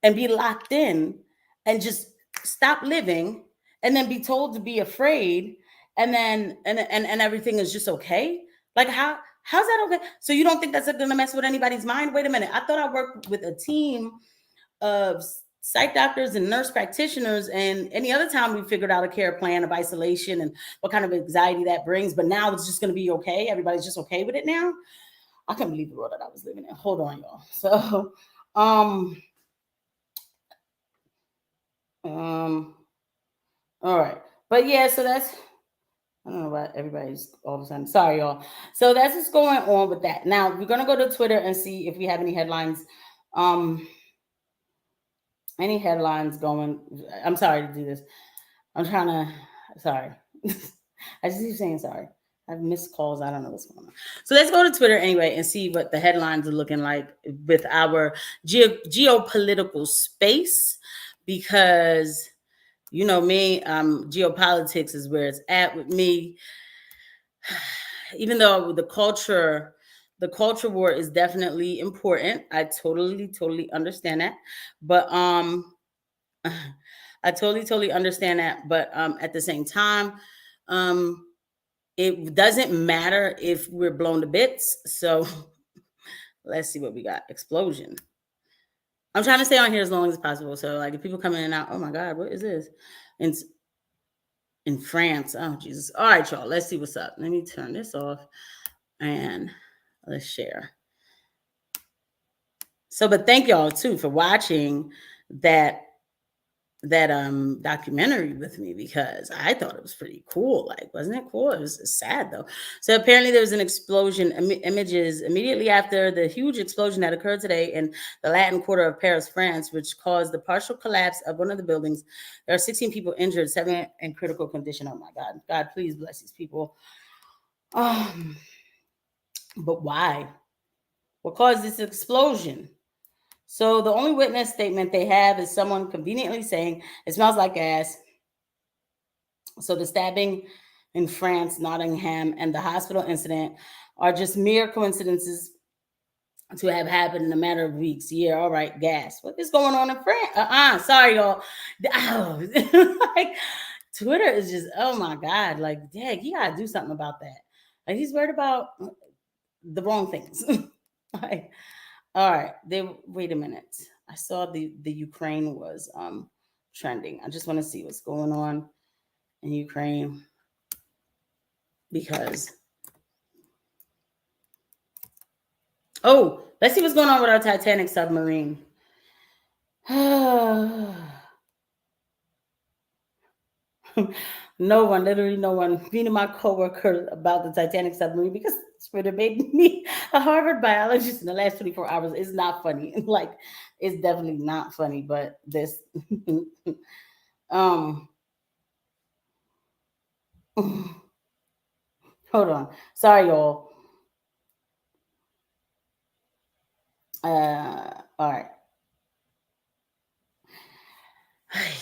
and be locked in and just stop living and then be told to be afraid and then and everything is just okay? Like how's that okay? So you don't think that's gonna mess with anybody's mind? Wait a minute. I thought I worked with a team of psych doctors and nurse practitioners, and any other time we figured out a care plan of isolation and what kind of anxiety that brings. But now it's just gonna be okay. Everybody's just okay with it now. I can't believe the world that I was living in. Hold on, y'all. So all right. But yeah, so that's, I don't know why everybody's all of a sudden. Sorry, y'all. So that's what's going on with that. Now we're gonna go to Twitter and see if we have any headlines. Any headlines going? I'm sorry to do this. I'm trying to. Sorry. I just keep saying sorry. I've missed calls. I don't know what's going on. So let's go to Twitter anyway and see what the headlines are looking like with our geopolitical space, because you know me, geopolitics is where it's at with me. Even though the culture war is definitely important. I totally understand that. But I totally understand that. But at the same time, it doesn't matter if we're blown to bits. So let's see what we got. Explosion. I'm trying to stay on here as long as possible. So like if people come in and out, oh my God, what is this? In France. Oh Jesus. All right, y'all. Let's see what's up. Let me turn this off and let's share. So, but thank y'all too for watching that documentary with me, because I thought it was pretty cool. Like, wasn't it cool? It was sad though. So apparently there was an explosion, images immediately after the huge explosion that occurred today in the Latin Quarter of Paris, France, which caused the partial collapse of one of the buildings. There are 16 people injured, 7 in critical condition. Oh my God. God, please bless these people. But why? What caused this explosion? So the only witness statement they have is someone conveniently saying it smells like gas. So the stabbing in France, Nottingham, and the hospital incident are just mere coincidences to have happened in a matter of weeks. Yeah, all right, gas. What is going on in France? Sorry, y'all. Like, Twitter is just, oh my God. Like, dang, you gotta do something about that. Like, he's worried about the wrong things. Like, all right, wait a minute. I saw the Ukraine was trending. I just want to see what's going on in Ukraine, because let's see what's going on with our Titanic submarine. Literally no one, me and my coworker about the Titanic submarine, because Twitter made me a Harvard biologist in the last 24 hours. It's not funny. Like, it's definitely not funny, but this hold on. Sorry, y'all. All right.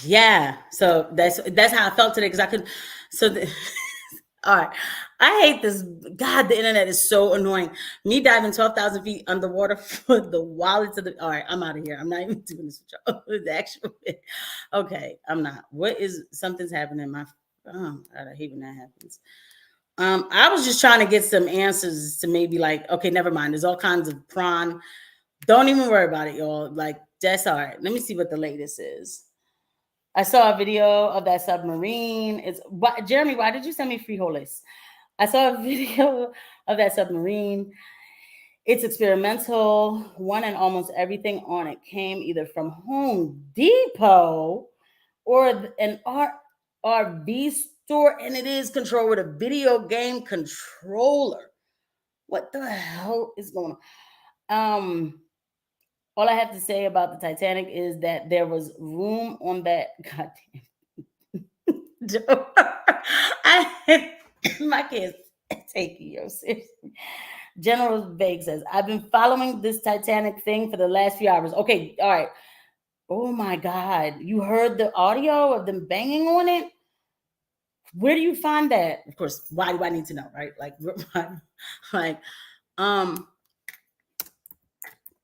Yeah. So that's how I felt today, because I could. All right. I hate this. God, the internet is so annoying. Me diving 12,000 feet underwater for the wallets of the. All right, I'm out of here. I'm not even doing this with y'all. The actual. Okay, I'm not. Something's happening? Oh God, I hate when that happens. I was just trying to get some answers to maybe like, okay, never mind. There's all kinds of prawn. Don't even worry about it, y'all. Like, that's all right. Let me see what the latest is. I saw a video of that submarine. Jeremy, why did you send me frijoles? I saw a video of that submarine. It's experimental. One and almost everything on it came either from Home Depot or an RV store, and it is controlled with a video game controller. What the hell is going on? All I have to say about the Titanic is that there was room on that goddamn door. My kids take you seriously. General Vague says, I've been following this Titanic thing for the last few hours. Okay, all right. Oh my God. You heard the audio of them banging on it? Where do you find that? Of course, why do I need to know, right? Like,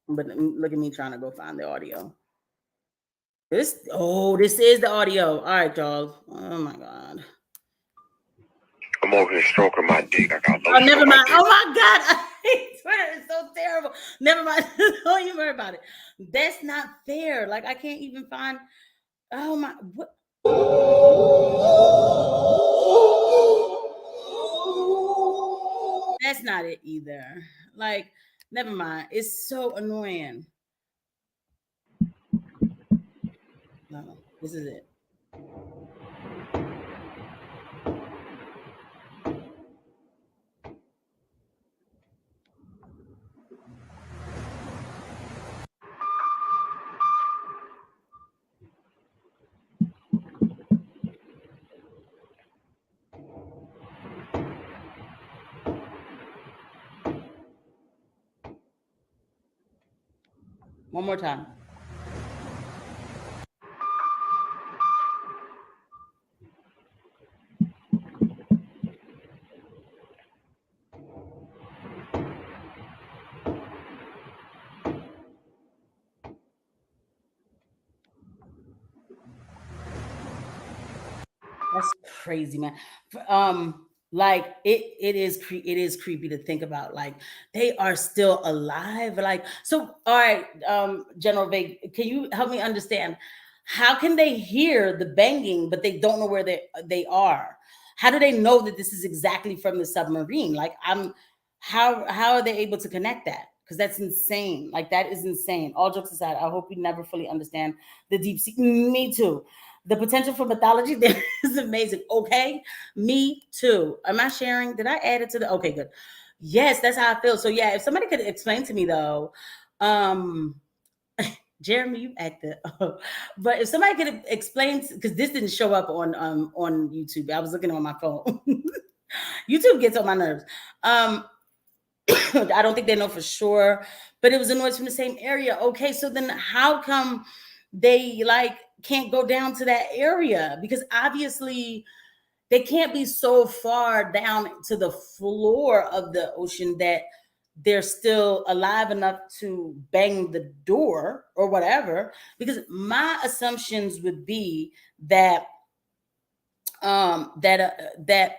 but look at me trying to go find the audio. This is the audio. All right, y'all. Oh my God.
I'm over here stroking my dick. I got
Oh, never mind. Oh my God. I hate Twitter. It's so terrible. Never mind. Don't even worry about it. That's not fair. Like, I can't even find. Oh my. What? That's not it either. Like, never mind. It's so annoying. No, this is it. One more time. That's crazy, man. Like it is creepy to think about. Like, they are still alive. Like, so all right, General Vig, can you help me understand? How can they hear the banging, but they don't know where they are? How do they know that this is exactly from the submarine? Like, how are they able to connect that? Because that's insane. Like, that is insane. All jokes aside, I hope we never fully understand the deep sea. Me too. The potential for mythology there is amazing. Okay, me too. Am I sharing? Did I add it to the? Okay, good. Yes, that's how I feel. So yeah, if somebody could explain to me though, Jeremy, you acted, but if somebody could explain, because this didn't show up on YouTube. I was looking on my phone. YouTube gets on my nerves. I don't think they know for sure, but it was a noise from the same area. Okay, so then how come they like can't go down to that area? Because obviously they can't be so far down to the floor of the ocean that they're still alive enough to bang the door or whatever. Because my assumptions would be that that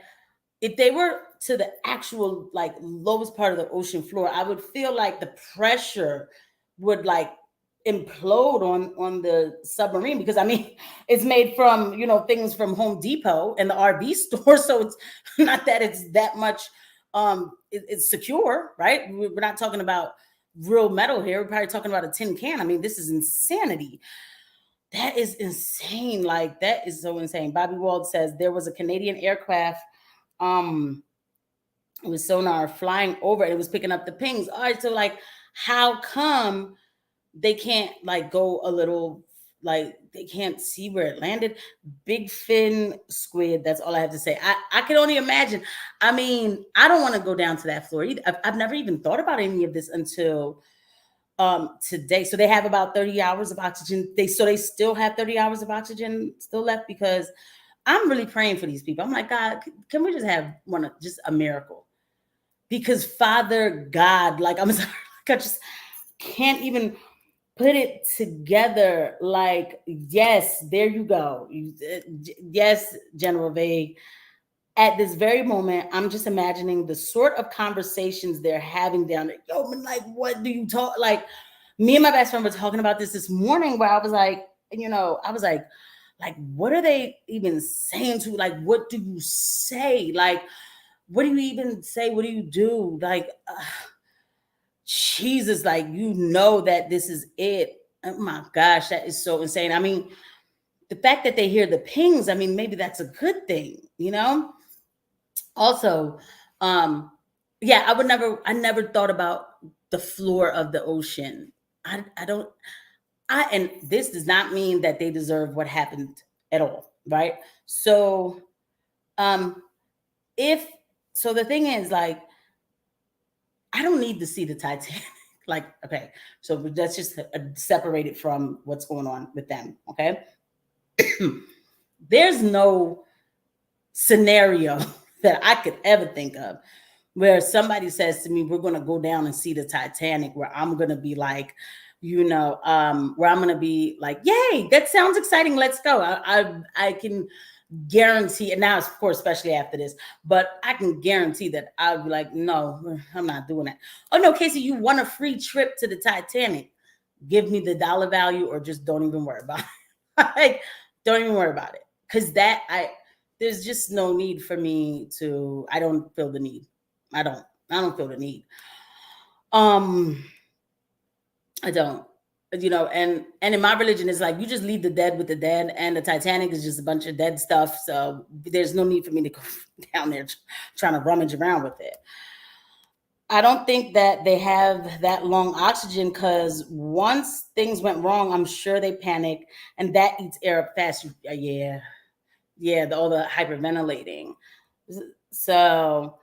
if they were to the actual like lowest part of the ocean floor, I would feel like the pressure would like implode on the submarine, because I mean it's made from, you know, things from Home Depot and the RV store, so it's not that it's that much it's secure, right? We're not talking about real metal here. We're probably talking about a tin can. I mean, this is insanity. That is insane. Like, that is so insane. Bobby Wald says there was a Canadian aircraft with sonar flying over, it was picking up the pings. All right, so like, how come they can't like go a little, like they can't see where it landed? Big fin squid. That's all I have to say. I can only imagine. I mean, I don't want to go down to that floor either. I've never even thought about any of this until today. So they have about 30 hours of oxygen. They still have 30 hours of oxygen still left, because I'm really praying for these people. I'm like, God, can we just have just a miracle? Because Father God, like, I'm sorry, like, I just can't even put it together. Like, yes, there you go. Yes, General Vague. At this very moment, I'm just imagining the sort of conversations they're having down there. Yo, man, like, what do you talk? Like, me and my best friend were talking about this morning, where I was like, you know, I was like, what are they even saying to? Like, what do you say? Like, what do you even say? What do you do? Like, Jesus, like, you know that this is it. Oh my gosh, that is so insane. I mean, the fact that they hear the pings, I mean, maybe that's a good thing, you know? Also, yeah, I never thought about the floor of the ocean. And this does not mean that they deserve what happened at all, right? So, the thing is, like, I don't need to see the Titanic. Like, okay, so let's just separate it from what's going on with them, okay? There's no scenario that I could ever think of where somebody says to me, we're going to go down and see the Titanic, where I'm going to be like, you know, where I'm going to be like, yay, that sounds exciting. Let's go. I can guarantee, and now, of course, especially after this, but I can guarantee that I would be like, no, I'm not doing that. Oh no, Casey, you want a free trip to the Titanic? Give me the dollar value, or just don't even worry about it. Like, don't even worry about it, because there's just no need for me to. I don't feel the need. I don't feel the need. I don't. And in my religion, it's like you just leave the dead with the dead, and the Titanic is just a bunch of dead stuff. So there's no need for me to go down there trying to rummage around with it. I don't think that they have that long oxygen, because once things went wrong, I'm sure they panic, and that eats air up fast. Yeah, all the hyperventilating. So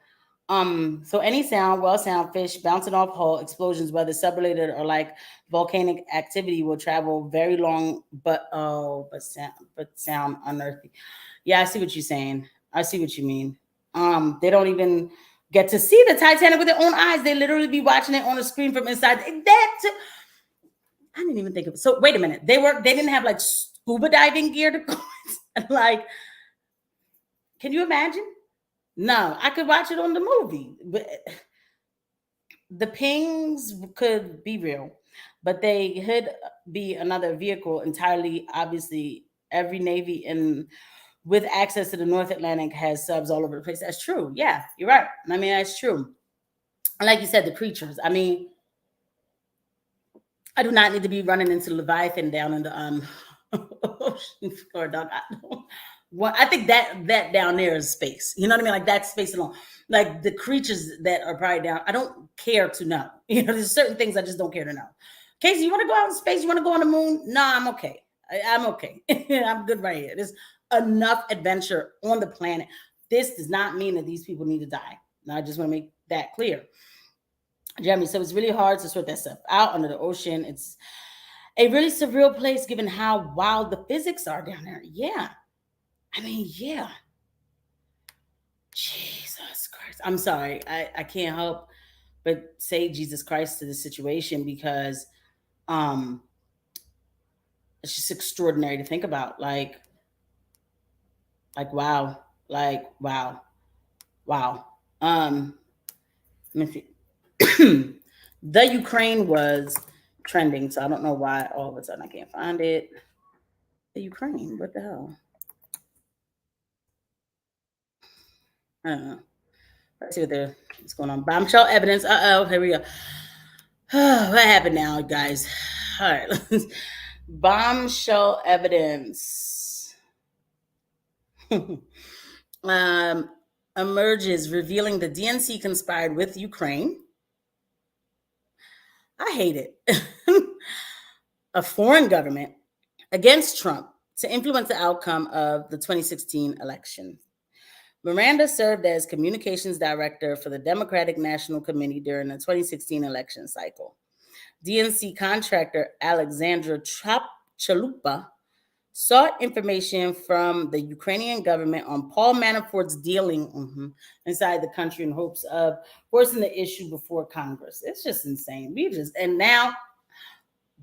any sound, well sound, fish bouncing off hull, explosions, whether subrelated or like volcanic activity, will travel very long, but sound unearthly. Yeah, I see what you're saying. I see what you mean. They don't even get to see the Titanic with their own eyes. They literally be watching it on a screen from inside. I didn't even think of it. So wait a minute. They didn't have like scuba diving gear to go. Like, can you imagine? No, I could watch it on the movie, but the pings could be real, but they could be another vehicle entirely. Obviously, every Navy with access to the North Atlantic has subs all over the place. That's true. Yeah, you're right. I mean, that's true. And like you said, the creatures. I mean, I do not need to be running into Leviathan down in the ocean floor, dog. I think that down there is space. You know what I mean? Like, that's space alone. Like, the creatures that are probably down, I don't care to know. There's certain things I just don't care to know. Casey, you want to go out in space? You want to go on the moon? No, I'm okay. I'm okay. I'm good right here. There's enough adventure on the planet. This does not mean that these people need to die. Now, I just want to make that clear. Jeremy, so it's really hard to sort that stuff out under the ocean. It's a really surreal place given how wild the physics are down there. Yeah. I mean, yeah. Jesus Christ. I'm sorry. I can't help but say Jesus Christ to the situation, because it's just extraordinary to think about. Like wow. Like, wow. Wow. Let me see. The Ukraine was trending, so I don't know why all of a sudden I can't find it. The Ukraine, what the hell? I don't know. Let's see what's going on. Bombshell evidence. Here we go. What happened now, guys? All right. Bombshell evidence emerges, revealing the DNC conspired with Ukraine. I hate it. A foreign government against Trump to influence the outcome of the 2016 election. Miranda served as communications director for the Democratic National Committee during the 2016 election cycle. DNC contractor Alexandra Chalupa sought information from the Ukrainian government on Paul Manafort's dealing inside the country in hopes of forcing the issue before Congress. It's just insane. And now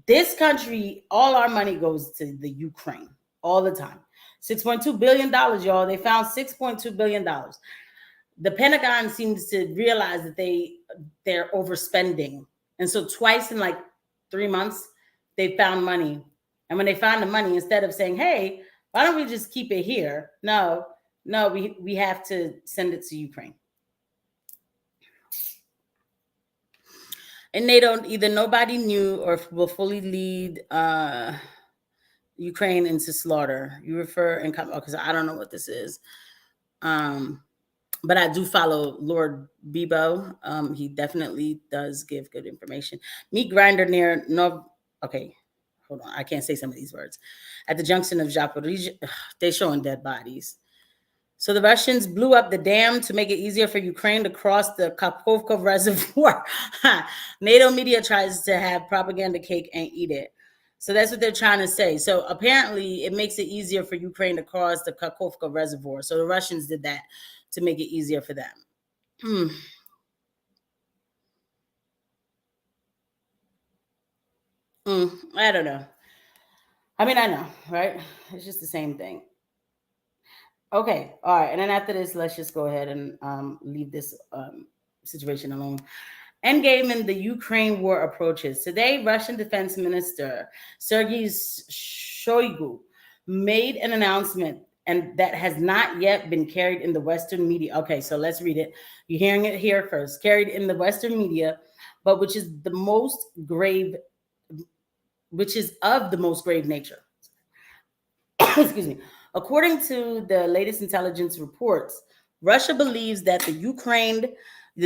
this country, all our money goes to the Ukraine all the time. $6.2 billion, y'all. They found $6.2 billion. The Pentagon seems to realize that they're overspending. And so twice in like 3 months, they found money. And when they found the money, instead of saying, hey, why don't we just keep it here? No, we have to send it to Ukraine. And they don't either. Nobody knew or will fully lead Ukraine into slaughter. You refer and come because I don't know what this is. But I do follow Lord Bebo. He definitely does give good information. Meat grinder near okay, hold on. I can't say some of these words. At the junction of Zaporizhzhia, they're showing dead bodies. So the Russians blew up the dam to make it easier for Ukraine to cross the Kakhovka Reservoir. NATO media tries to have propaganda cake and eat it. So that's what they're trying to say. So apparently it makes it easier for Ukraine to cross the Kakhovka Reservoir. So the Russians did that to make it easier for them. I don't know. I mean, I know, right? It's just the same thing. Okay, all right. And then after this, let's just go ahead and leave this situation alone. Endgame in the Ukraine war approaches. Today, Russian Defense Minister Sergei Shoigu made an announcement, and that has not yet been carried in the Western media. Okay, so let's read it. You're hearing it here first. Carried in the Western media, but which is of the most grave nature. Excuse me. According to the latest intelligence reports, Russia believes that the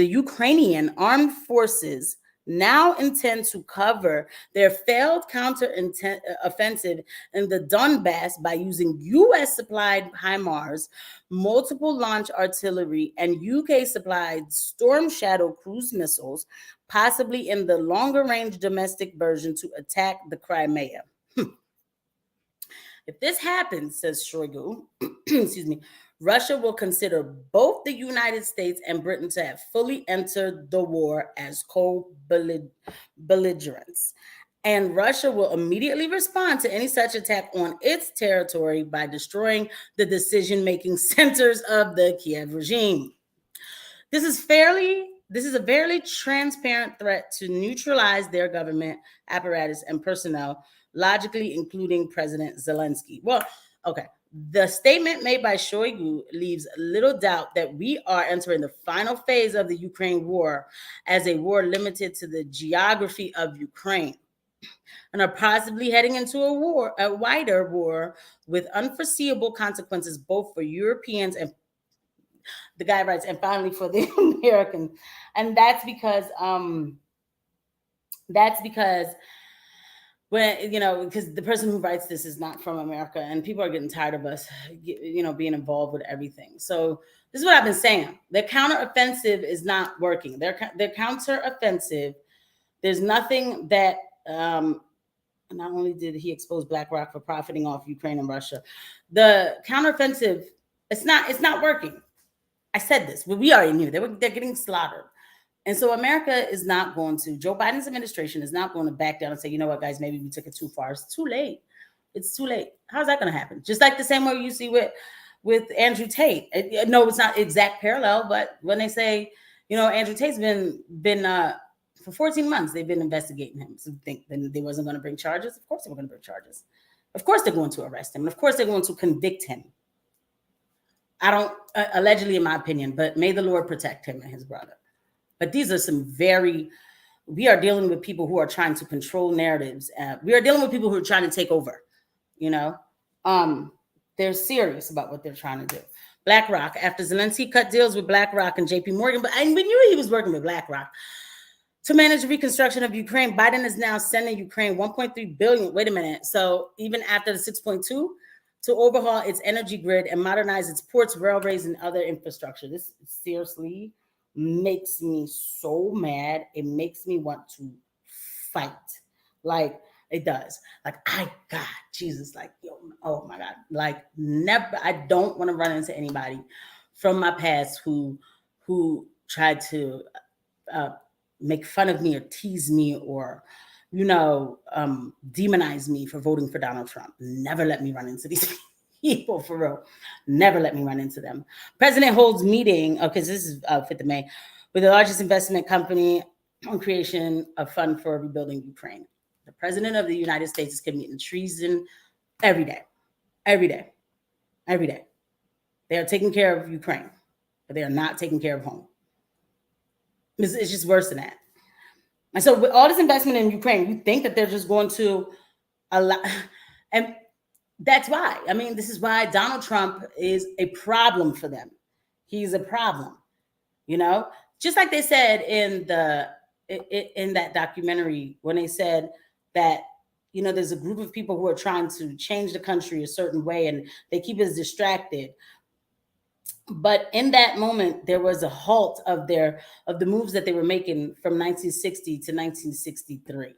Ukrainian armed forces now intend to cover their failed counter-offensive in the Donbass by using U.S.-supplied HIMARS, multiple launch artillery, and UK-supplied Storm Shadow cruise missiles, possibly in the longer-range domestic version, to attack the Crimea. If this happens, says Shoigu, excuse me, Russia will consider both the United States and Britain to have fully entered the war as co-belligerents. And Russia will immediately respond to any such attack on its territory by destroying the decision-making centers of the Kiev regime. This is a fairly transparent threat to neutralize their government apparatus and personnel, logically including President Zelensky. Well, okay. The statement made by Shoigu leaves little doubt that we are entering the final phase of the Ukraine war as a war limited to the geography of Ukraine, and are possibly heading into a wider war with unforeseeable consequences both for Europeans and, the guy writes, and finally for the Americans. And that's because when, because the person who writes this is not from America, and people are getting tired of us, being involved with everything. So this is what I've been saying. Their counteroffensive is not working. Their counteroffensive, there's nothing that, not only did he expose BlackRock for profiting off Ukraine and Russia, the counteroffensive, it's not working. I said this, but we already knew they're getting slaughtered. And so America is not going to, Joe Biden's administration is not going to back down and say, you know what, guys, maybe we took it too far. It's too late. It's too late. How's that going to happen? Just like the same way you see with Andrew Tate. No, it's not exact parallel, but when they say, Andrew Tate's been for 14 months, they've been investigating him. So think then they wasn't going to bring charges? Of course they were going to bring charges. Of course they're going to arrest him. And of course they're going to convict him. I don't, allegedly in my opinion, but may the Lord protect him and his brother. But these are we are dealing with people who are trying to control narratives. We are dealing with people who are trying to take over, They're serious about what they're trying to do. BlackRock, after Zelensky cut deals with BlackRock and JP Morgan, but we knew he was working with BlackRock to manage the reconstruction of Ukraine. Biden is now sending Ukraine $1.3 billion. Wait a minute. So even after the 6.2, to overhaul its energy grid and modernize its ports, railways, and other infrastructure. This seriously makes me so mad. It makes me want to fight. Like, it does. Like, Jesus, like, oh my God. Like, never, I don't want to run into anybody from my past who tried to make fun of me or tease me or, demonize me for voting for Donald Trump. Never let me run into these people, for real. Never let me run into them. President holds meeting, okay, so this is 5th of May, with the largest investment company on creation of fund for rebuilding Ukraine. The president of the United States is committing treason every day. Every day. Every day. They are taking care of Ukraine, but they are not taking care of home. It's just worse than that. And so with all this investment in Ukraine, you think that they're just going to allow, and that's why. I mean, this is why Donald Trump is a problem for them. He's a problem, just like they said in that documentary when they said that, there's a group of people who are trying to change the country a certain way and they keep us distracted. But in that moment, there was a halt of the moves that they were making from 1960 to 1963.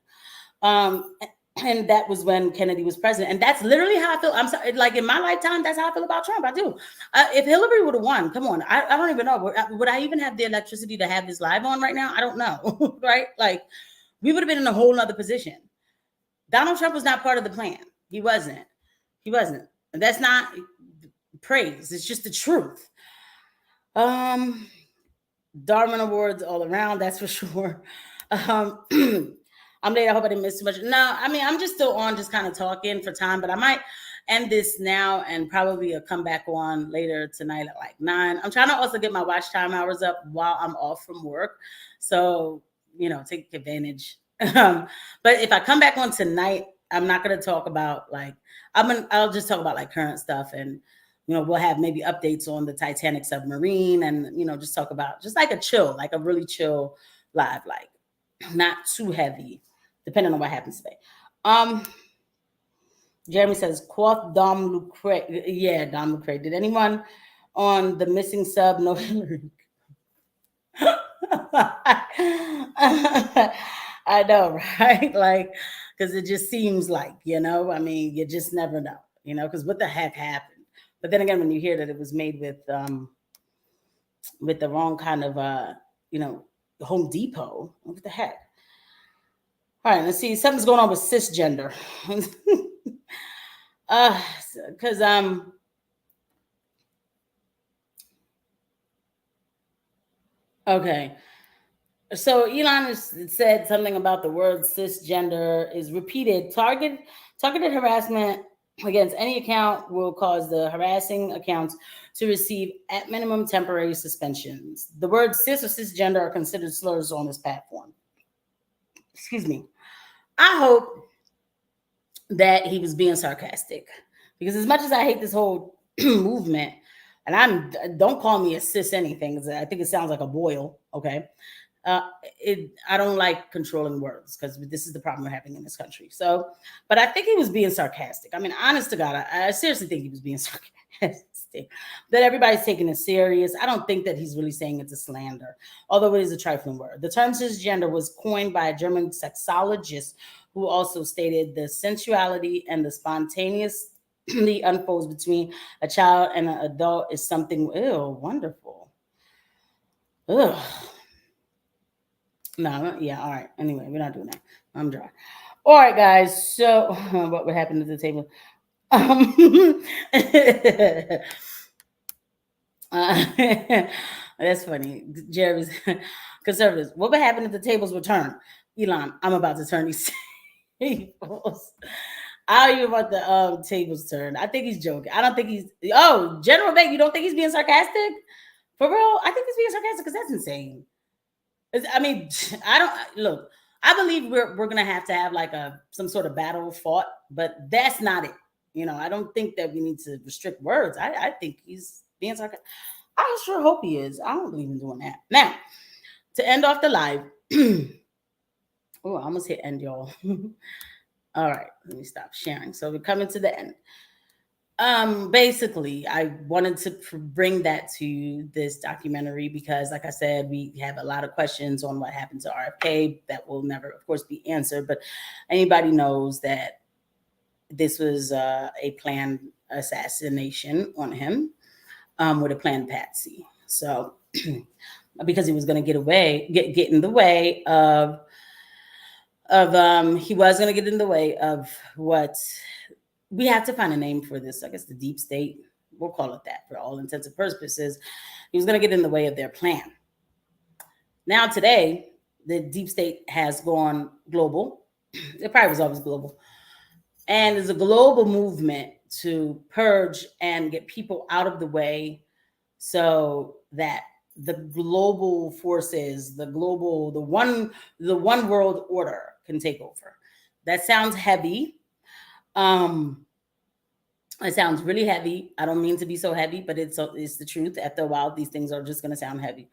And that was when Kennedy was president. And that's literally how I feel. I'm sorry, like in my lifetime, that's how I feel about Trump. I do. If Hillary would have won, come on, I don't even know. Would I even have the electricity to have this live on right now? I don't know, right? Like, we would have been in a whole nother position. Donald Trump was not part of the plan. He wasn't. And that's not, praise. It's just the truth. Darwin Awards all around, that's for sure. I'm late. I hope I didn't miss too much. No, I mean, I'm just still on, just kind of talking for time, but I might end this now and probably come back on later tonight at like 9. I'm trying to also get my watch time hours up while I'm off from work. So, take advantage. But if I come back on tonight, I'm not going to talk about I'll just talk about like current stuff, and we'll have maybe updates on the Titanic submarine, and just talk about just like a really chill live, like not too heavy, depending on what happens today. Jeremy says, "Quoth Dom Lucre." Yeah, Dom Lucre. Did anyone on the missing sub know Hillary? I know, right? Like, because it just seems like, I mean, you just never know, because what the heck happened? But then again, when you hear that it was made with the wrong kind of, Home Depot, what the heck? All right, let's see. Something's going on with cisgender. Because okay. So Elon has said something about the word cisgender is repeated. Targeted harassment against any account will cause the harassing accounts to receive at minimum temporary suspensions. The words cis or cisgender are considered slurs on this platform. Excuse me. I hope that he was being sarcastic, because as much as I hate this whole movement, and don't call me a cis anything, I think it sounds like a boil. Okay. I don't like controlling words, because this is the problem we're having in this country. So, but I think he was being sarcastic. I mean, honest to God, I seriously think he was being sarcastic. That everybody's taking it serious. I don't think that he's really saying it's a slander, although it is a trifling word. The term cisgender was coined by a German sexologist who also stated the sensuality and the spontaneously unfolds between a child and an adult is something wonderful. Ugh. No, yeah, all right. Anyway, we're not doing that. I'm dry. All right, guys. So, what would happen to the table? That's funny. Jerry's conservatives. What would happen if the tables were turned? Elon, I'm about to turn these tables. I don't even want the tables turned. I think he's joking. I don't think he's. Oh, General Beck, you don't think he's being sarcastic? For real? I think he's being sarcastic because that's insane. I mean, I don't look. I believe we're gonna have to have like some sort of battle fought, but that's not it. I don't think that we need to restrict words. I think he's being sarcastic. I sure hope he is. I don't believe in doing that. Now, to end off the live. Oh, I almost hit end, y'all. All right, let me stop sharing. So we're coming to the end. Basically, I wanted to bring that to this documentary because, like I said, we have a lot of questions on what happened to RFK that will never, of course, be answered. But anybody knows that this was a planned assassination on him with a planned patsy. So, because he was going to get in the way of he was going to get in the way of what. We have to find a name for this. I guess the deep state, we'll call it that for all intents and purposes. He was going to get in the way of their plan. Now today, the deep state has gone global. It probably was always global. And there's a global movement to purge and get people out of the way so that the global forces, the one world order can take over. That sounds heavy. It sounds really heavy. I don't mean to be so heavy, but it's the truth. After a while, these things are just going to sound heavy.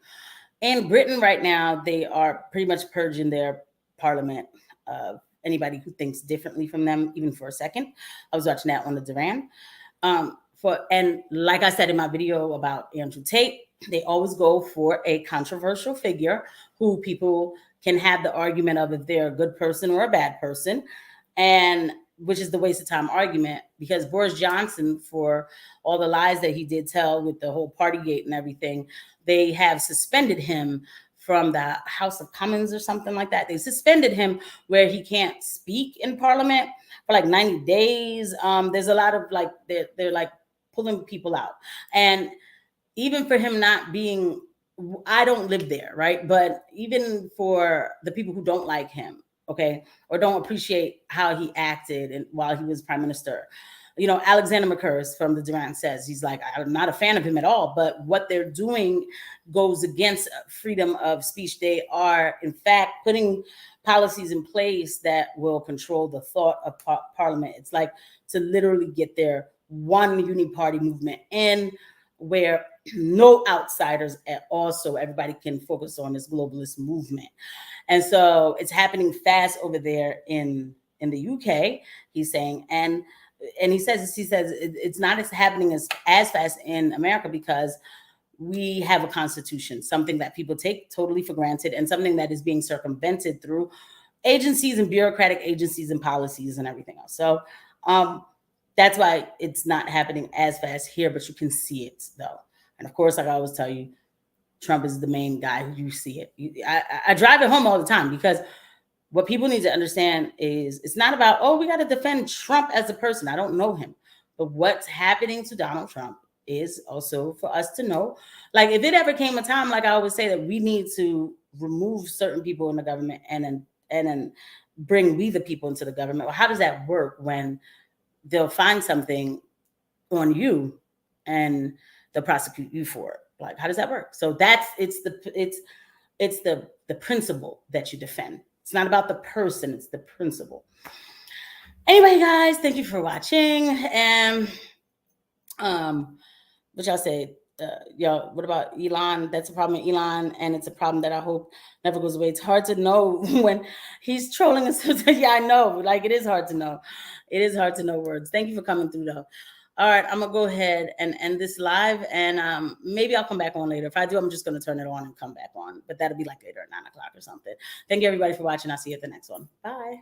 In Britain right now, they are pretty much purging their parliament of anybody who thinks differently from them, even for a second. I was watching that on the Duran. And like I said in my video about Andrew Tate, they always go for a controversial figure who people can have the argument of if they're a good person or a bad person. And which is the waste of time argument, because Boris Johnson, for all the lies that he did tell with the whole Partygate and everything, they have suspended him from the House of Commons or something like that. They suspended him where he can't speak in Parliament for like 90 days. There's a lot of like, they're like pulling people out. And even for him not being, I don't live there, right? But even for the people who don't like him, okay, or don't appreciate how he acted and while he was prime minister, you know, Alexander McCurris from the Durant says, he's like, I'm not a fan of him at all, but what they're doing goes against freedom of speech. They are, in fact, putting policies in place that will control the thought of Parliament. It's like to literally get their one uni-party movement in, where no outsiders at all, so everybody can focus on this globalist movement. And so it's happening fast over there in the UK, he's saying. And he says it's not as happening as fast in America because we have a constitution, something that people take totally for granted and something that is being circumvented through agencies and bureaucratic agencies and policies and everything else. So that's why it's not happening as fast here, but you can see it though. And of course, like I always tell you, Trump is the main guy who you see it. I drive it home all the time because what people need to understand is it's not about, oh, we got to defend Trump as a person. I don't know him. But what's happening to Donald Trump is also for us to know. Like if it ever came a time, like I always say, that we need to remove certain people in the government and then bring we the people into the government. Well, how does that work when they'll find something on you and they'll prosecute you for it? Like, how does that work? So it's the principle that you defend. It's not about the person, it's the principle. Anyway, guys, thank you for watching. And what y'all say? Y'all, what about Elon? That's a problem with Elon, and it's a problem that I hope never goes away. It's hard to know when he's trolling us. Yeah, I know. Like, it is hard to know. It is hard to know words. Thank you for coming through, though. All right, I'm gonna go ahead and end this live, and maybe I'll come back on later. If I do, I'm just gonna turn it on and come back on, but that'll be like later at 9 o'clock or something. Thank you, everybody, for watching. I'll see you at the next one. Bye.